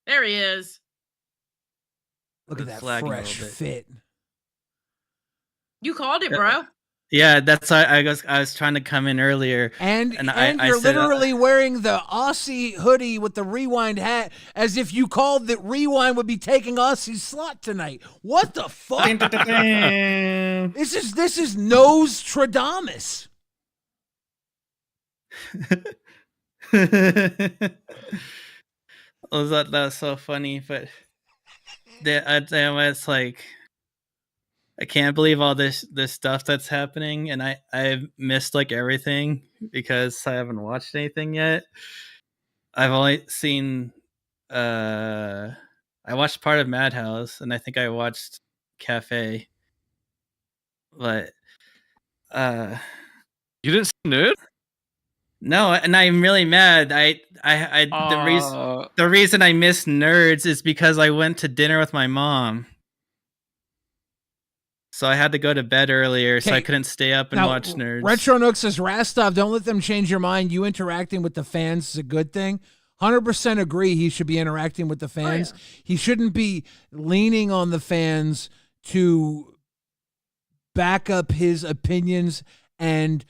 there he is. Look at that fresh fit. You called it, bro. Yeah, that's why I was trying to come in earlier. And I you're said, literally wearing the Aussie hoodie with the Rewind hat as if you called that Rewind would be taking Aussie's slot tonight. What the fuck? This is Nostradamus. That was so funny, but it's like I can't believe all this stuff that's happening, and I've missed like everything because I haven't watched anything yet. I've only seen I watched part of Madhouse, and I think I watched Cafe. But you didn't see Nerd? No, and I'm really mad. The reason I missed Nerds is because I went to dinner with my mom. So I had to go to bed earlier, so I couldn't stay up and watch Nerds. Retro Nook says, Rastov, don't let them change your mind. You interacting with the fans is a good thing. 100% agree he should be interacting with the fans. Oh, yeah. He shouldn't be leaning on the fans to back up his opinions and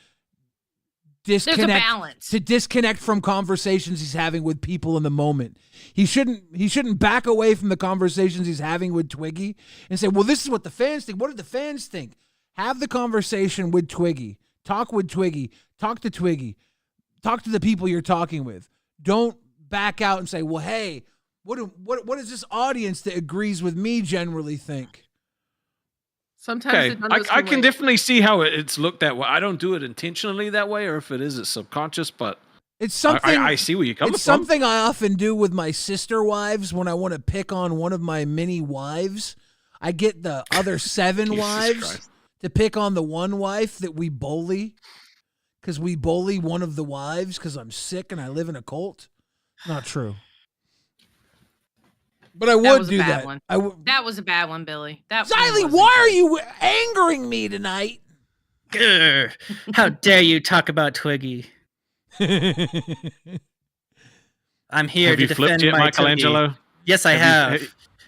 disconnect from conversations he's having with people in the moment. He shouldn't back away from the conversations he's having with Twiggy and say, well, this is what the fans think. What do the fans think? Have the conversation with Twiggy. Talk with Twiggy. Talk to Twiggy. Talk to the people you're talking with. Don't back out and say, well, hey, what does this audience that agrees with me generally think? Sometimes I can definitely see how it's looked that way. I don't do it intentionally that way, or if it is, it's subconscious. But It's something I see where you're coming It's from. something I often do with my sister wives when I want to pick on one of my many wives. I get the other 7 wives Christ. to pick on the one wife that we bully, because we bully one of the wives because I'm sick and I live in a cult. Not true. But I That would was a do bad that. one. I would. That was a bad one, Billy. That one Xylee, wasn't why are good. you angering me tonight? Grr. How dare you talk about Twiggy? I'm here Have to you flipped defend yet, my Michelangelo? Twiggy. Yes, I have.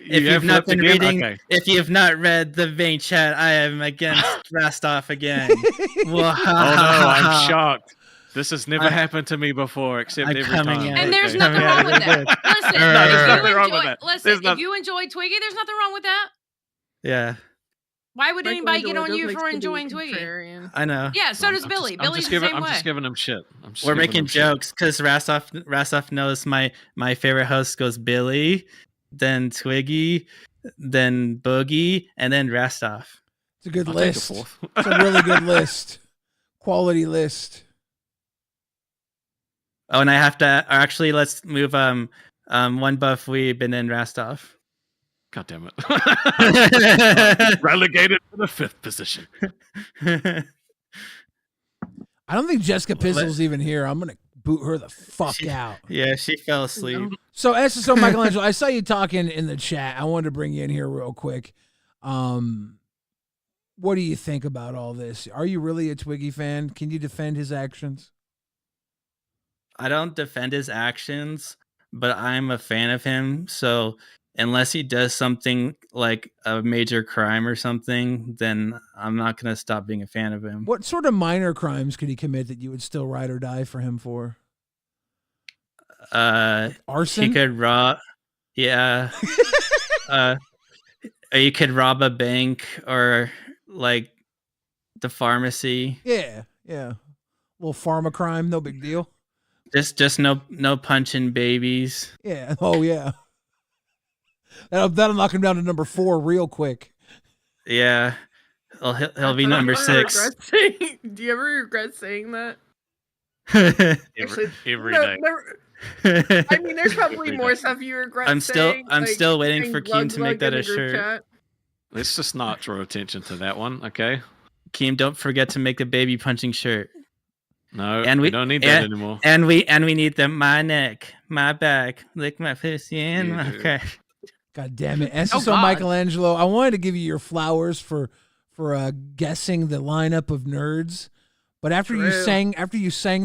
If have you've not flipped been again? reading, Okay. if you've not read the main chat, I am against Rastov again. Oh no, I'm shocked. This has never happened to me before, except I'm every coming time. in. And there's Okay. nothing wrong with that. Listen, No, there's if nothing you wrong with enjoy, that. listen, There's if nothing- you enjoy Twiggy, there's nothing wrong with that. Yeah, Why would anybody get on Michelangelo you likes for to be enjoying Twiggy? contrarian. I know. Yeah, so does Billy. Billy's the same I'm way. just giving him shit. I'm just We're giving making him shit. jokes because Rastov knows my favorite host goes Billy, then Twiggy, then Boogie, and then Rastov. It's a good I'll take a list. fourth. It's a really good list. Quality list. Oh, and I have to actually let's move one buff Weeb and then Rastov. God damn it. Relegated to the 5th position. I don't think Jessica Pizzle's even here. I'm gonna boot her the fuck out. Yeah, she fell asleep. So SSO Michelangelo, I saw you talking in the chat. I wanted to bring you in here real quick. What do you think about all this? Are you really a Twiggy fan? Can you defend his actions? I don't defend his actions, but I'm a fan of him. So unless he does something like a major crime or something, then I'm not gonna stop being a fan of him. What sort of minor crimes could he commit that you would still ride or die for him for? Arson? He could rob. Yeah. Or you could rob a bank or like the pharmacy. Yeah. Little pharma crime, no big deal. Just no punching babies. Yeah. Oh yeah. That'll knock him down to number 4 real quick. Yeah. He'll be number 6. Do you ever regret saying that? Every No, day. never. I mean, there's probably more stuff you regret I'm saying. still waiting saying for Keem to make that a shirt. Chat. Let's just not draw attention to that one, okay? Keem, don't forget to make the baby punching shirt. No, And we don't need that anymore. And we need the my neck, my back, lick my pussy and my crack. God damn it. SSO God. Michelangelo, I wanted to give you your flowers for guessing the lineup of nerds. But after you sang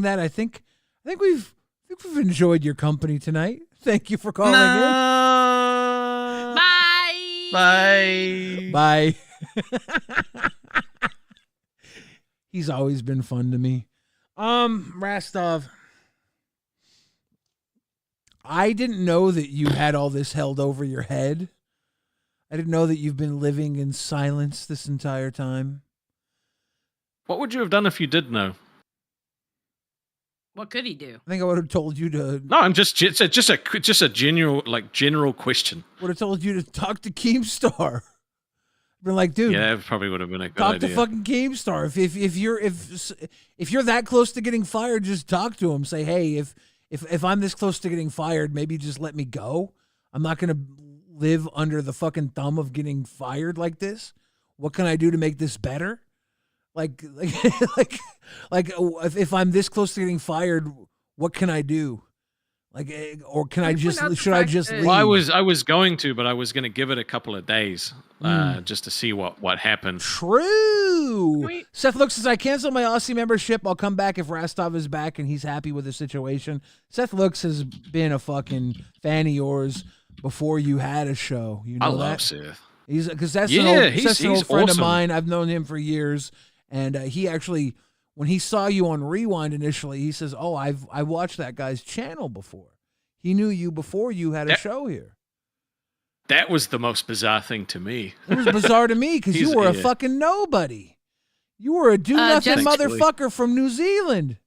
that, I think we've enjoyed your company tonight. Thank you for calling in. Bye. Bye. He's always been fun to me. Rastov, I didn't know that you had all this held over your head. I didn't know that you've been living in silence this entire time. What would you have done if you did know? What could he do? I think I would have told you to. No, I'm just a general question. Would have told you to talk to Keemstar. Been like, dude. Yeah, that probably would have been a good Talk idea. to fucking Keemstar. If you're that close to getting fired, just talk to him. Say, hey, if I'm this close to getting fired, maybe just let me go. I'm not gonna live under the fucking thumb of getting fired like this. What can I do to make this better? Like if I'm this close to getting fired, what can I do? Like, or can I just? Should I just leave? Well, I was going to, but I was going to give it a couple of days just to see what happened. True. Seth Looks says, I canceled my Aussie membership. I'll come back if Rastov is back and he's happy with the situation. Seth Looks has been a fucking fan of yours before you had a show. You know I that? love Seth. He's because that's Yeah, an old, he's Seth's an old friend awesome. of mine. I've known him for years, and he actually, when he saw you on Rewind initially, he says, "Oh, I watched that guy's channel before. He knew you before you had a show here." That was the most bizarre thing to me. It was bizarre to me because you were a fucking nobody. You were a do nothing motherfucker from New Zealand,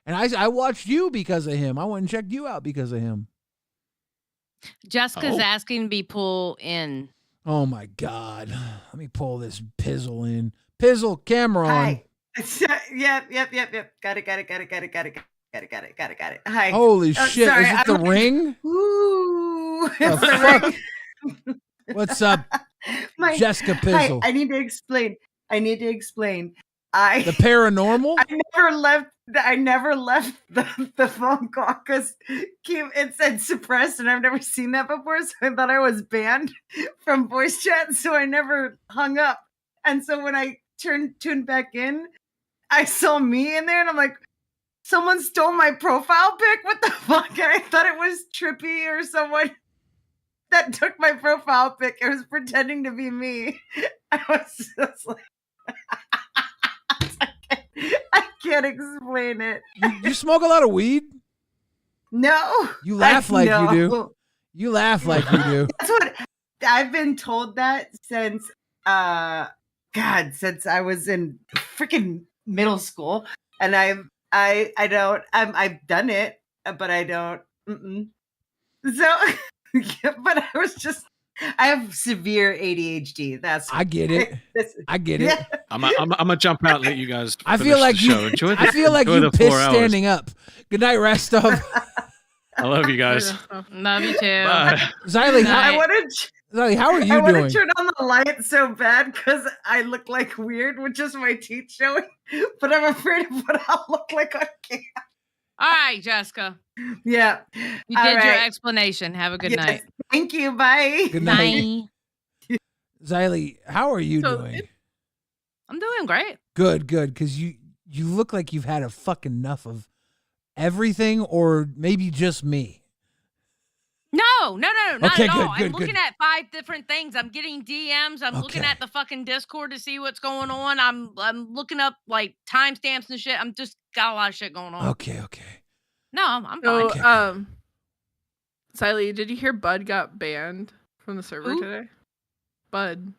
and I watched you because of him. I went and checked you out because of him. Jessica's asking to be pulled in. Oh my God. Let me pull this Pizzle in. Pizzle, camera on. Hi. Yep. Got it. Got it. Hi. Holy shit! Sorry, Is it the I'm- ring? Ooh, The it's the fuck? ring. What's up, Jessica Hi, Pizzle? I need to explain. I The paranormal? I never left the phone call because it said suppressed, and I've never seen that before. So I thought I was banned from voice chat, so I never hung up. And so when I tuned back in, I saw me in there, and I'm like, someone stole my profile pic. What the fuck? And I thought it was Trippy or someone that took my profile pic. It was pretending to be me. I was just like, I can't explain it. You smoke a lot of weed? No. You laugh like no. you do. You laugh like you do. That's what I've been told that since since I was in freaking middle school, and I've done it, but I don't. So, but I was just. I have severe ADHD. I get it. I get it. Yeah. I'm gonna jump out and let you guys. I finish feel like the you. show. Enjoy the, I feel like enjoy you the pissed 4 hours. standing up. Good night, Restov. I love you guys. Love you too. Bye. Xylee, I want Xylee, how are you I want doing? to turn on the light so bad because I look like weird with just my teeth showing, but I'm afraid of what I'll look like on camera. All right, Jessica. Yeah. You All did your right. explanation. Have a good Yes. night. Thank you. Bye. Good night. Xylee, how are you doing? I'm doing great. Good, because you look like you've had a fucking enough of everything, or maybe just me. No, not Okay, at all. good, I'm looking at 5 different things. I'm getting DMs. I'm looking at the fucking Discord to see what's going on. I'm looking up like timestamps and shit. I'm just got a lot of shit going on. Okay. No, I'm So, fine. Xylee, did you hear Bud got banned from the server Who? today? Bud.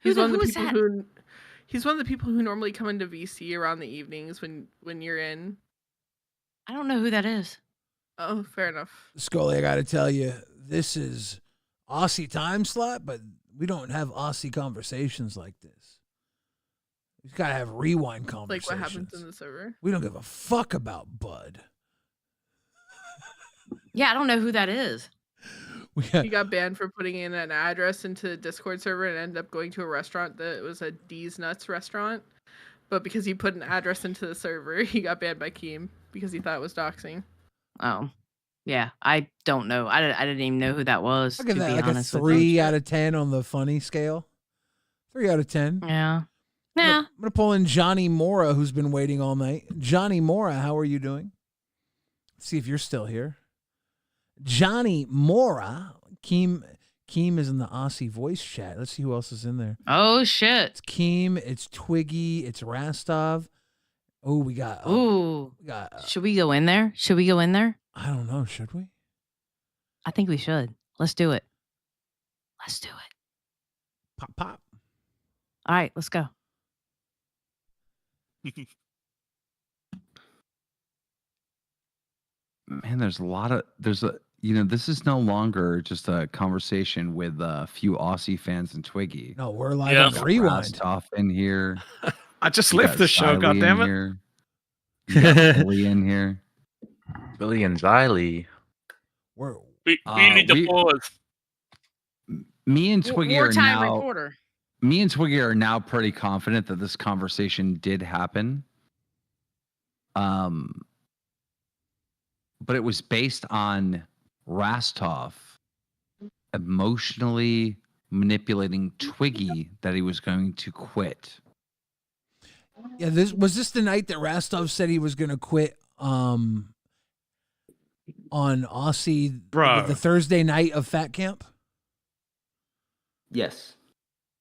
Who He's one of the is people that? who. He's one of the people who normally come into VC around the evenings when you're in. I don't know who that is. Oh, fair enough. Scully, I got to tell you, this is Aussie time slot, but we don't have Aussie conversations like this. We've got to have rewind conversations. Like what happens in the server? We don't give a fuck about Bud. Yeah, I don't know who that is. He got banned for putting in an address into the Discord server and ended up going to a restaurant that was a D's Nuts restaurant. But because he put an address into the server, he got banned by Keem because he thought it was doxing. Oh, yeah. I don't know. I didn't even know who that was. Look at to that, be like a honest with 3 out of 10 on the funny scale. 3 out of 10. Yeah. I'm gonna pull in Johnny Mora, who's been waiting all night. Johnny Mora, how are you doing? Let's see if you're still here. Johnny Mora. Keem is in the Aussie voice chat. Let's see who else is in there. Oh shit. It's Keem, it's Twiggy, it's Rastov. Oh, we got should we go in there? I don't know, should we? I think we should. Let's do it. Pop. All right, let's go. Man, this is no longer just a conversation with a few Aussie fans and Twiggy. No, we're live on Rewind. Off in here. I just We left got the show, Xylee in goddammit. here. We got Billy in here. Billy and Xylee. We need to pause. Me and Twiggy are Wartime now. reporter. Me and Twiggy are now pretty confident that this conversation did happen. But it was based on Rastov emotionally manipulating Twiggy that he was going to quit. Yeah, was this the night that Rastov said he was gonna quit on Aussie the Thursday night of Fat Camp? Yes.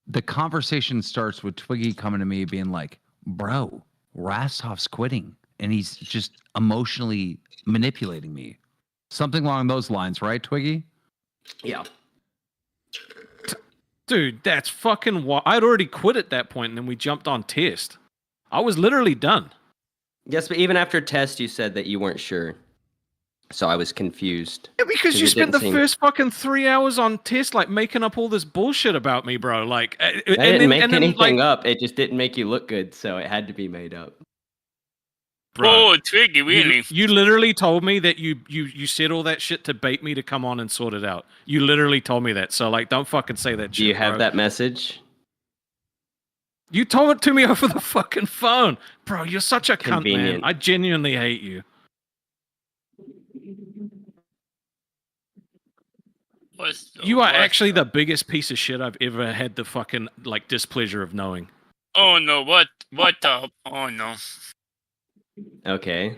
The conversation starts with Twiggy coming to me being like, bro, Rastov's quitting and he's just emotionally manipulating me. Something along those lines, right, Twiggy? Yeah. Dude, that's fucking wild. I'd already quit at that point and then we jumped on test. I was literally done. Yes, but even after test, you said that you weren't sure. So I was confused. Yeah, because you it spent the didn't seem- first fucking 3 hours on test, like making up all this bullshit about me, bro. Like, I didn't make anything up. It just didn't make you look good, so it had to be made up. Bro, Twiggy, really? You literally told me that you said all that shit to bait me to come on and sort it out. You literally told me that. So like, don't fucking say that shit. Do you have bro. that message? You told it to me over the fucking phone, bro. You're such a cunt, man. Convenient. I genuinely hate you. You are actually the biggest piece of shit I've ever had the fucking like displeasure of knowing. Oh no! What the? Oh no! Okay.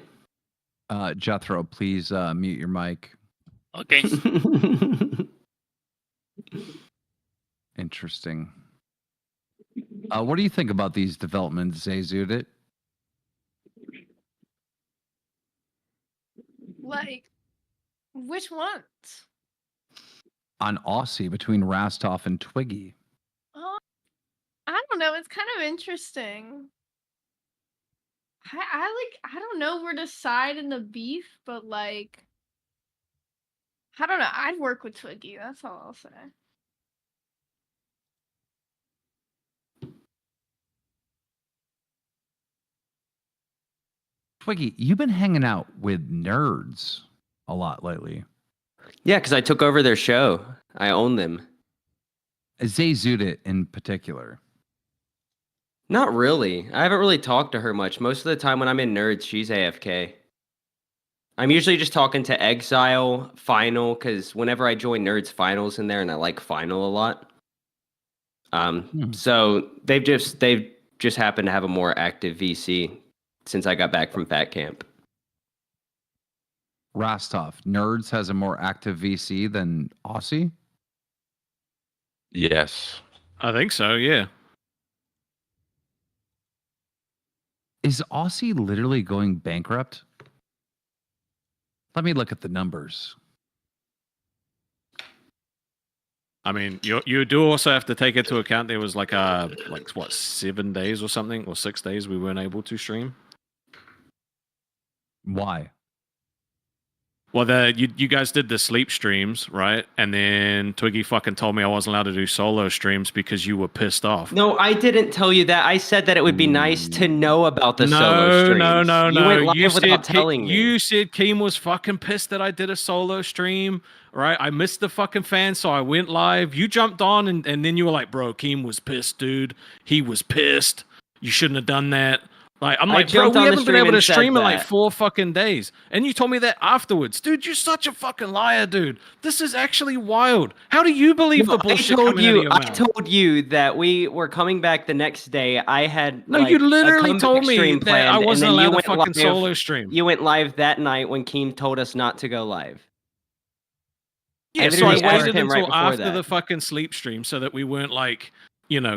Jethro, please mute your mic. Okay. Interesting. What do you think about these developments, Zayzudit? Like, which ones? On Aussie between Rastov and Twiggy. I don't know. It's kind of interesting. I don't know where to side in the beef, but like, I don't know. I'd work with Twiggy. That's all I'll say. Twiggy, you've been hanging out with nerds a lot lately. Yeah, because I took over their show. I own them. Zayzudit in particular. Not really. I haven't really talked to her much. Most of the time when I'm in Nerds, she's AFK. I'm usually just talking to Exile, Final, because whenever I join Nerds, Final's in there, and I like Final a lot. So they've just happened to have a more active VC since I got back from Fat Camp. Rastov, Nerds has a more active VC than Aussie? Yes. I think so, yeah. Is Aussie literally going bankrupt? Let me look at the numbers. I mean, you do also have to take into account there was like 7 days or something, or 6 days we weren't able to stream. Why? Well, you guys did the sleep streams, right? And then Twiggy fucking told me I wasn't allowed to do solo streams because you were pissed off. No, I didn't tell you that. I said that it would be nice to know about the solo streams. No. You went live without telling me. You said Keem was fucking pissed that I did a solo stream, right? I missed the fucking fans, so I went live. You jumped on, and then you were like, bro, Keem was pissed, dude. He was pissed. You shouldn't have done that. Like, I'm like, bro, we haven't been able to stream in like 4 fucking days. And you told me that afterwards. Dude, you're such a fucking liar, dude. This is actually wild. How do you believe the bullshit coming out of your mouth? I told you that we were coming back the next day. I had you literally told me that I wasn't allowed to fucking live, solo stream. You went live that night when Keem told us not to go live. Yeah, so I waited until after the fucking sleep stream so that we weren't like,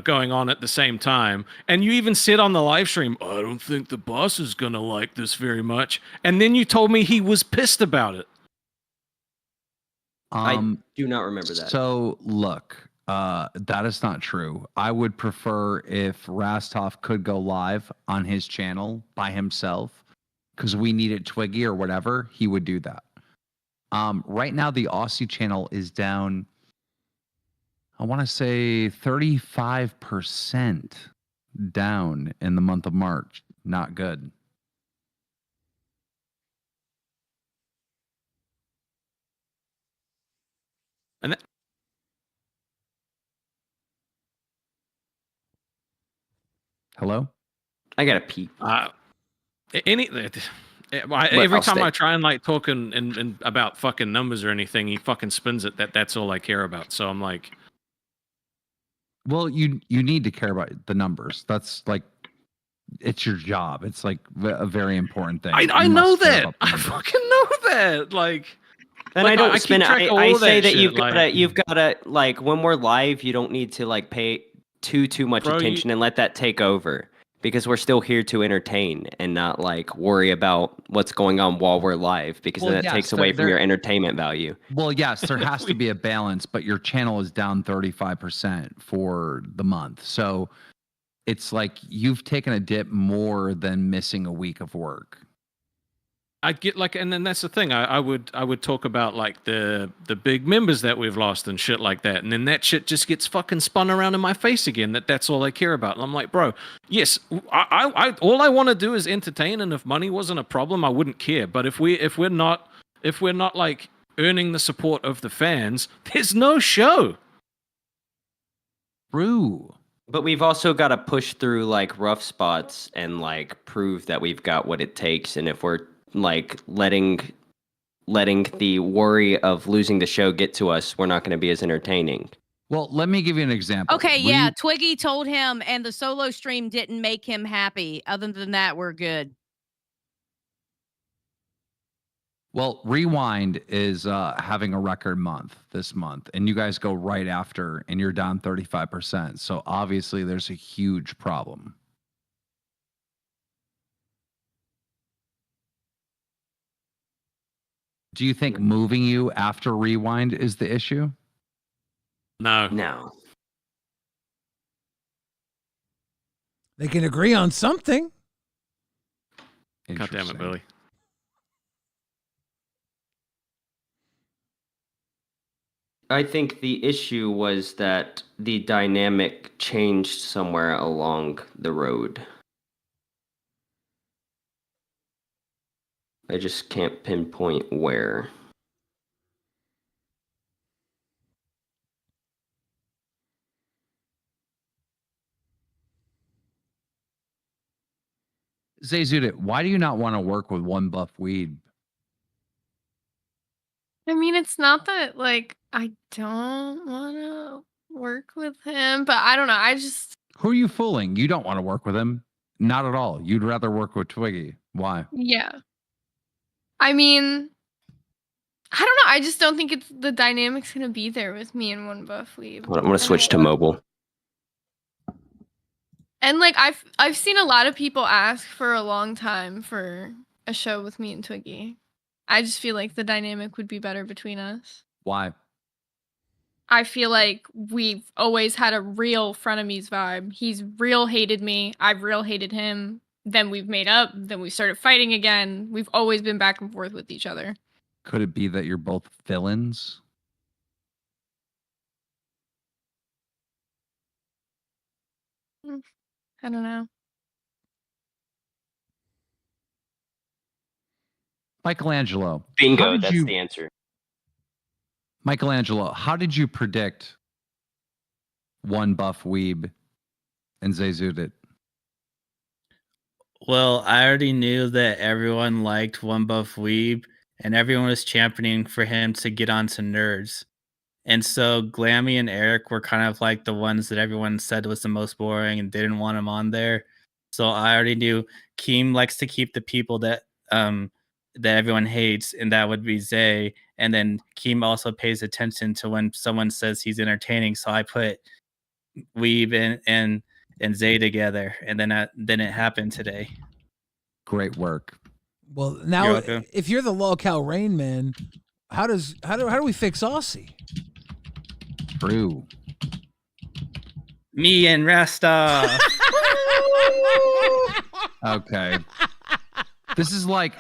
going on at the same time. And you even said on the live stream, I don't think the boss is going to like this very much. And then you told me he was pissed about it. I do not remember that. So, look, that is not true. I would prefer if Rastov could go live on his channel by himself because we needed Twiggy or whatever. He would do that. Right now, the Aussie channel is down, I want to say 35% down in the month of March. Not good. And Hello? I got to pee. Every time I try and like talk and about fucking numbers or anything, he fucking spins it that's all I care about. So I'm like, well, you need to care about the numbers. That's like, it's your job. It's like a very important thing. I know that. I fucking know that. Like, and like, I don't spin it. I say that shit, you've gotta like when we're live, you don't need to like pay too much attention and let that take over. Because we're still here to entertain and not like worry about what's going on while we're live, because then it takes away from your entertainment value. Well, yes, there has to be a balance, but your channel is down 35% for the month. So it's like you've taken a dip more than missing a week of work. I'd get like, and then that's the thing. I would talk about like the big members that we've lost and shit like that, and then that shit just gets fucking spun around in my face again. That's all I care about. And I'm like, bro, yes, I all I want to do is entertain, and if money wasn't a problem, I wouldn't care. But if we're not like earning the support of the fans, there's no show. True. But we've also got to push through like rough spots and like prove that we've got what it takes. And if we're like letting the worry of losing the show get to us, we're not going to be as entertaining. Well, let me give you an example. Okay, yeah, Twiggy told him, and the solo stream didn't make him happy. Other than that, we're good. Well, Rewind is having a record month this month, and you guys go right after, and you're down 35%. So obviously, there's a huge problem. Do you think moving you after Rewind is the issue? No. They can agree on something. God damn it, Billy. I think the issue was that the dynamic changed somewhere along the road. I just can't pinpoint where. Zayzudit, why do you not want to work with One Buff Weed? I mean, it's not that like I don't want to work with him, but I don't know. I just Who are you fooling? You don't want to work with him. Not at all. You'd rather work with Twiggy. Why? yeah. I mean, I don't know. I just don't think it's the dynamic's gonna be there with me and One Buff Weeb. I'm going to switch to mobile. And like I've seen a lot of people ask for a long time for a show with me and Twiggy. I just feel like the dynamic would be better between us. Why? I feel like we've always had a real frenemies vibe. He's real hated me. I've real hated him. Then we've made up. Then we started fighting again. We've always been back and forth with each other. Could it be that you're both villains? I don't know. Michelangelo. Bingo, that's the answer. Michelangelo, how did you predict One Buff Weeb and Zayzudit? Well, I already knew that everyone liked One Buff Weeb, and everyone was championing for him to get onto Nerds. And so Glammy and Eric were kind of like the ones that everyone said was the most boring and didn't want him on there. So I already knew Keem likes to keep the people that everyone hates, and that would be Zay. And then Keem also pays attention to when someone says he's entertaining. So I put Weeb and Zay together, and then it happened today. Great work. Well, now if you're the LolcowRewind man, how do we fix Aussie? True. Me and Rasta. Okay. This is like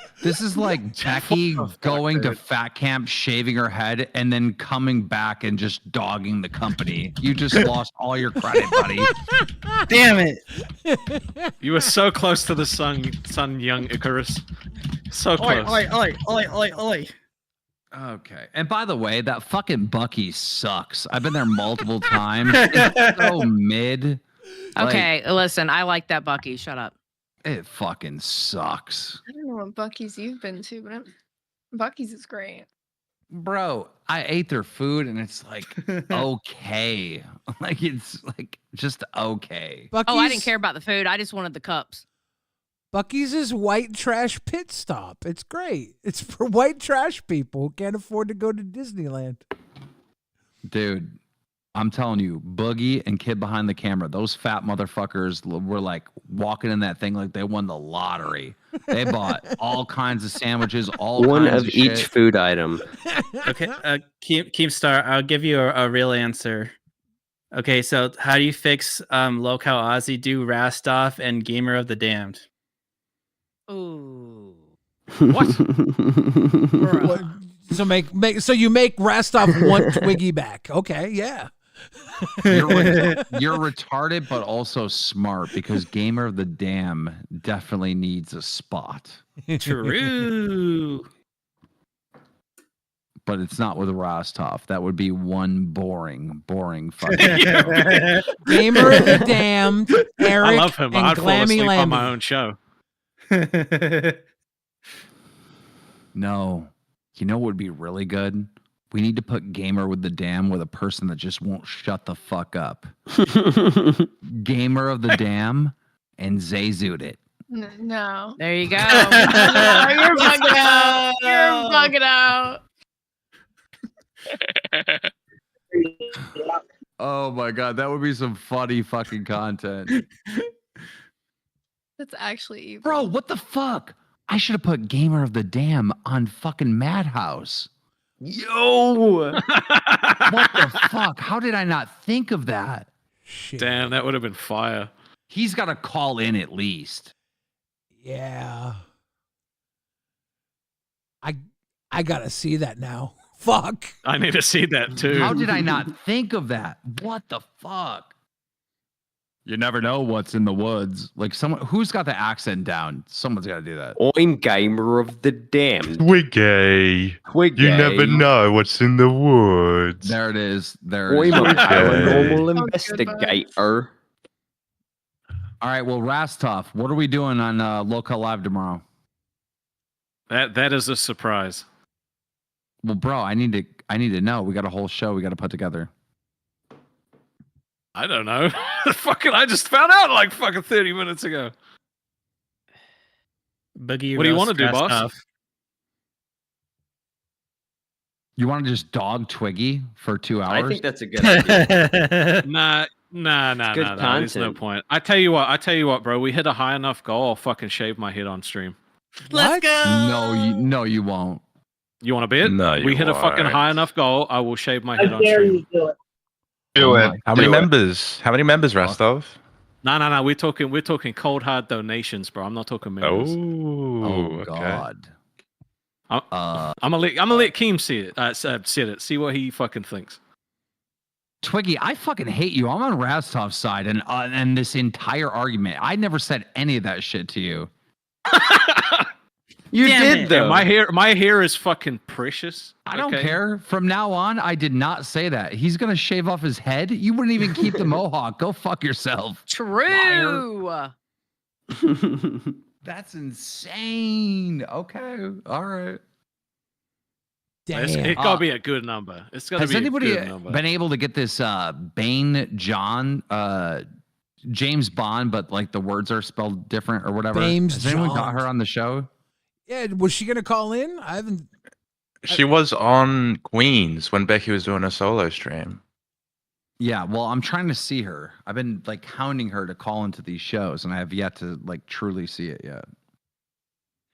Jackie going to fat camp, shaving her head, and then coming back and just dogging the company. You just lost all your credit, buddy. Damn it! You were so close to the sun, young Icarus. So close. Oi. Okay. And by the way, that fucking Bucky sucks. I've been there multiple times. It's so mid. Okay, listen, I like that Bucky. Shut up. It fucking sucks. I don't know what Buc-ee's you've been to, but Buc-ee's is great. Bro, I ate their food and it's like okay. Like it's like just okay. Oh, I didn't care about the food. I just wanted the cups. Buc-ee's is white trash pit stop. It's great. It's for white trash people who can't afford to go to Disneyland. Dude, I'm telling you, Boogie and Kid Behind the Camera, those fat motherfuckers were like walking in that thing like they won the lottery. They bought all kinds of sandwiches, One kinds of of each shit. food item. Okay, Keemstar, I'll give you a real answer. Okay, so how do you fix Local Ozzy do Rastoff and Gamer of the Damned? Ooh. What? So you make Rastov want Twiggy back. Okay, yeah. You're retarded, but also smart because Gamer of the Dam definitely needs a spot. True. But it's not with Rostov. That would be one boring fucking. Gamer of the Dam, Eric, I love him. and I'd fall Glammy asleep on Lammy. my own show. No. You know what would be really good? We need to put Gamer with the Dam with a person that just won't shut the fuck up. Gamer of the Dam and Zayzoot it. No. There you go. You're bugging out. You're bugging out. Oh my god, that would be some funny fucking content. That's actually evil. Bro, what the fuck? I should have put Gamer of the Dam on fucking Madhouse. Yo! What the fuck? How did I not think of that? Shit. Damn, that would have been fire. He's got to call in at least. Yeah. I gotta see that now. Fuck. I need to see that too. How did I not think of that? What the fuck? You never know what's in the woods. Like someone who's got the accent down. Someone's got to do that. I'm Gamer of the Dam. Twiggy. Twiggy. You never know what's in the woods. There it is. There it is. I'm a paranormal investigator. All right. Well, Rastov, what are we doing on Local Live tomorrow? That is a surprise. Well, bro, I need to know. We got a whole show we got to put together. I don't know. Fucking, I just found out like fucking 30 minutes ago. Boogie, what do you want to do, boss? Off. You want to just dog Twiggy for 2 hours? I think that's a good idea. Nah. There's no point. I tell you what, bro. We hit a high enough goal. I'll fucking shave my head on stream. Let's go. No, you won't. You want to bid? No, we hit a fucking high enough goal. I will shave my head on stream. Do it. How many members? How many members, Rastov? No. We're talking cold hard donations, bro. I'm not talking members. Oh, God. I'm gonna let Keem see it. See what he fucking thinks. Twiggy, I fucking hate you. I'm on Rastov's side, and this entire argument, I never said any of that shit to you. You did though. Yeah, my hair is fucking precious. I don't care. From now on, I did not say that. He's gonna shave off his head. You wouldn't even keep the mohawk. Go fuck yourself. True. That's insane. Okay. All right. Damn. It gotta be a good number. It's gotta Has be anybody a good number. been able to get this Bane John James Bond, but like the words are spelled different or whatever? Has anyone got her on the show? Yeah, was she gonna call in? I haven't. She was on Queens when Becky was doing a solo stream. Yeah, well, I'm trying to see her. I've been like hounding her to call into these shows, and I have yet to like truly see it yet.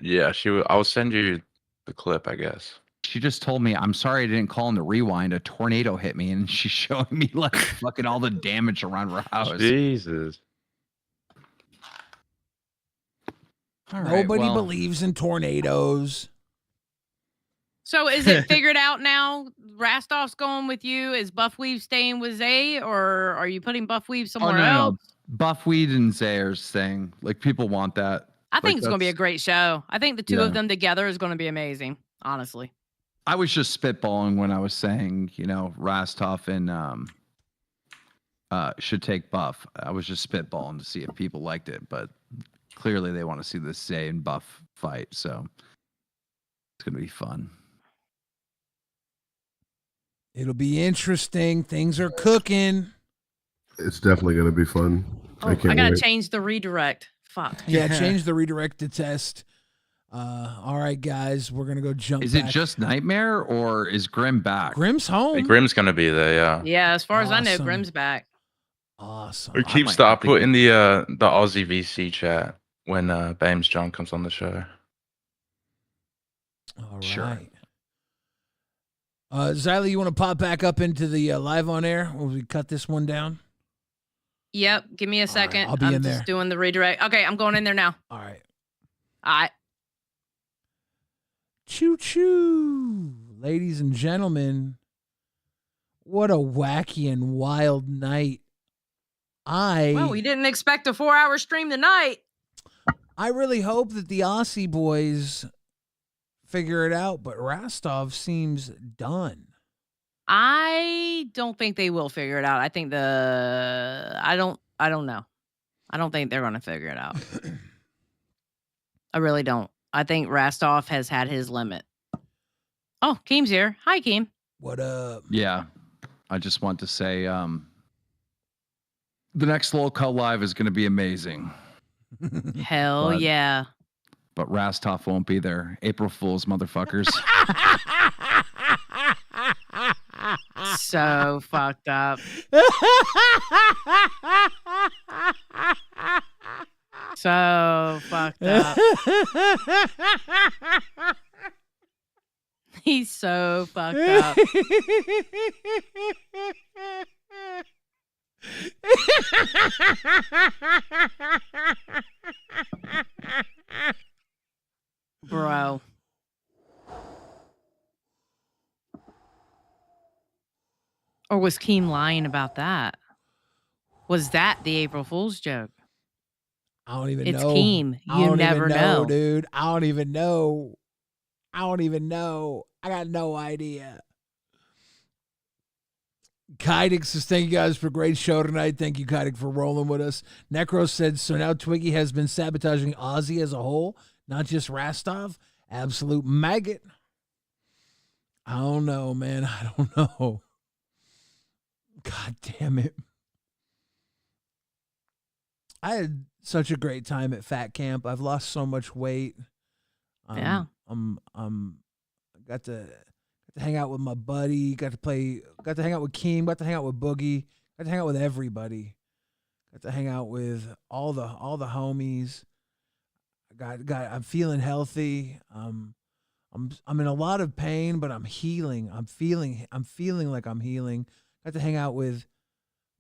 Yeah, I'll send you the clip, I guess. She just told me, "I'm sorry I didn't call in the rewind. A tornado hit me," and she's showing me like fucking all the damage around her house. Jesus. All right, Nobody believes in tornadoes. So is it figured out now? Rastov's going with you. Is Buffweave staying with Zay, or are you putting Buffweave somewhere else? No. Buffweed and Zay are staying. Like people want that. I think it's going to be a great show. I think the two of them together is going to be amazing. Honestly. I was just spitballing when I was saying, Rastov and should take Buff. I was just spitballing to see if people liked it, but clearly they want to see this Zay and Buff fight, so it's gonna be fun. It'll be interesting. Things are cooking. It's definitely going to be fun. I gotta change the redirect. Fuck. Yeah, change the redirect to test. All right, guys, we're gonna go jump. Is it just Nightmare or is Grim back? Grim's home. Hey, Grim's gonna be there, yeah. Yeah, as far as I know, Grim's back. Awesome. Or Keemstar, I'll put in the Aussie VC chat when Bames John comes on the show. All right. Sure. Xylee, you want to pop back up into the live on air? Will we cut this one down? Yep. Give me a second. I'll be I'm in just there. doing the redirect. Okay, I'm going in there now. All right. All right. Choo choo. Ladies and gentlemen, what a wacky and wild night. Well, we didn't expect a 4-hour stream tonight. I really hope that the Aussie boys figure it out, but Rostov seems done. I don't think they will figure it out. I think I don't know. I don't think they're going to figure it out. I really don't. I think Rostov has had his limit. Oh, Keem's here. Hi, Keem. What up? Yeah. I just want to say the next Local Live is going to be amazing. Hell yeah. But Rostov won't be there. April Fools, motherfuckers. So fucked up. So fucked up. He's so fucked up. Bro. Or was Keem lying about that? Was that the April Fool's joke? I don't even It's know. Keem. I You don't never even know. Dude. I don't even know. I got no idea. Kaidik says, thank you guys for a great show tonight. Thank you, Kaidik, for rolling with us. Necro said, so now Twiggy has been sabotaging Aussie as a whole, not just Rostov. Absolute maggot. I don't know, man. I don't know. God damn it. I had such a great time at Fat Camp. I've lost so much weight. Yeah. Got to hang out with my buddy, got to hang out with Keem, got to hang out with Boogie, got to hang out with everybody. Got to hang out with all the homies. I'm feeling healthy. I'm in a lot of pain, but I'm healing. I'm feeling like I'm healing. Got to hang out with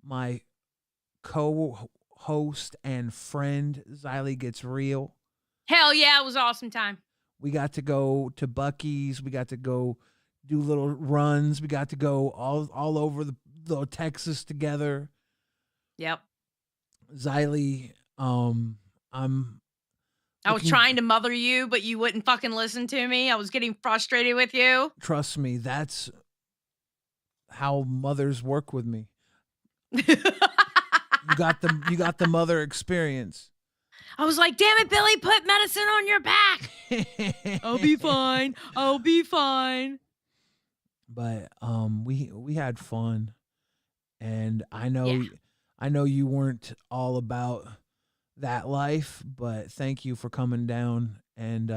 my co-host and friend, Xylee Gets Real. Hell yeah, it was an awesome time. We got to go to Buc-ee's. We got to go do little runs. We got to go all over the Texas together. Yep. Xylee, I was trying to mother you, but you wouldn't fucking listen to me. I was getting frustrated with you. Trust me, that's how mothers work with me. You got the mother experience. I was like, damn it, Billy, put medicine on your back. I'll be fine. I'll be fine. But we had fun. And I know you weren't all about that life, but thank you for coming down and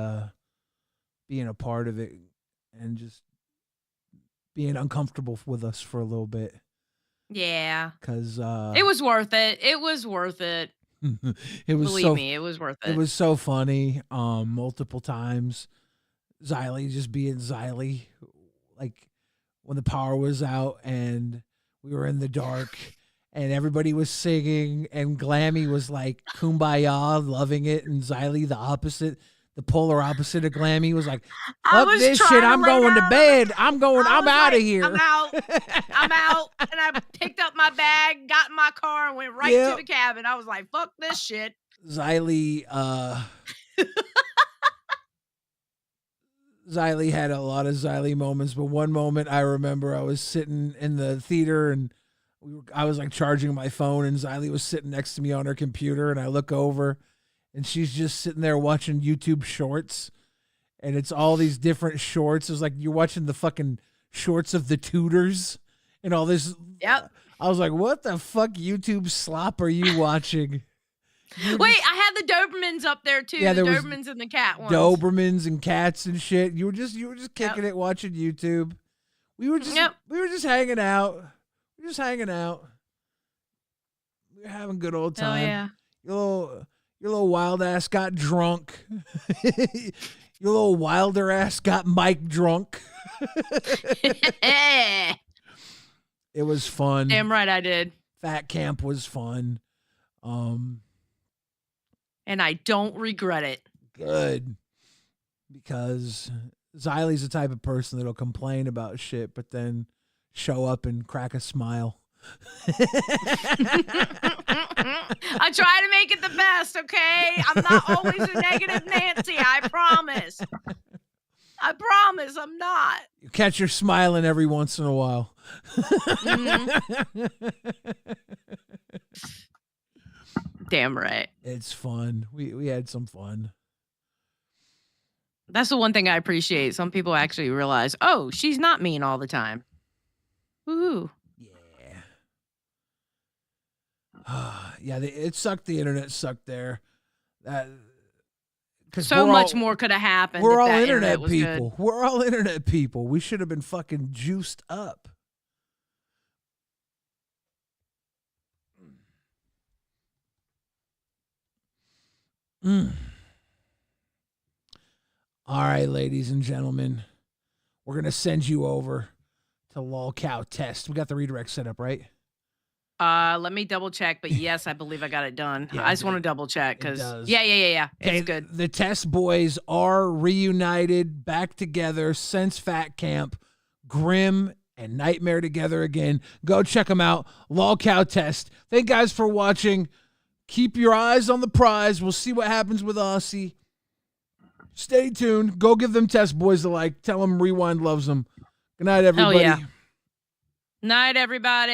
being a part of it and just being uncomfortable with us for a little bit. Yeah. Cause it was worth it. It was worth it. It was Believe me, it was worth it. It was so funny. Multiple times. Xylee just being Xylee. Like when the power was out and we were in the dark and everybody was singing and Glammy was like kumbaya, loving it, and Xylee, the polar opposite of Glammy, was like, fuck this shit, I'm going to bed. I'm out of here. I'm out. And I picked up my bag, got in my car, and went right to the cabin. I was like, fuck this shit. Xylee had a lot of Xylee moments, but one moment I remember I was sitting in the theater and I was like charging my phone and Xylee was sitting next to me on her computer and I look over and she's just sitting there watching YouTube shorts and it's all these different shorts. It's like you're watching the fucking shorts of the Tudors and all this. Yep. I was like, what the fuck YouTube slop are you watching? Wait, I had the Dobermans up there too. Yeah, the there was Dobermans and the cat ones. Dobermans and cats and shit. You were just kicking it watching YouTube. We were just hanging out. We were just hanging out. We were having a good old time. Hell yeah. Your little wild ass got drunk. Your little wilder ass got Mike drunk. It was fun. Damn right I did. Fat Camp was fun. And I don't regret it. Good. Because Xylie's the type of person that'll complain about shit, but then show up and crack a smile. I try to make it the best, okay? I'm not always a negative Nancy, I promise. I promise I'm not. You catch her smiling every once in a while. Damn right. It's fun. We had some fun. That's the one thing I appreciate. Some people actually realize, oh, she's not mean all the time. Woohoo. Yeah, it sucked. The internet sucked there. So much more could have happened. We're if all that internet was people. good. We're all internet people. We should have been fucking juiced up. All right, ladies and gentlemen, we're going to send you over to LolCow Test. We got the redirect set up, right? Let me double check, but yes, I believe I got it done. I just want to double check because yeah. Okay, It's good. The Test boys are reunited, back together since Fat Camp. Grim and Nightmare together again. Go check them out. LolCow Test. Thank you guys for watching. Keep your eyes on the prize. We'll see what happens with Aussie. Stay tuned. Go give them Test boys a like. Tell them Rewind loves them. Good night, everybody. Hell yeah. Night, everybody.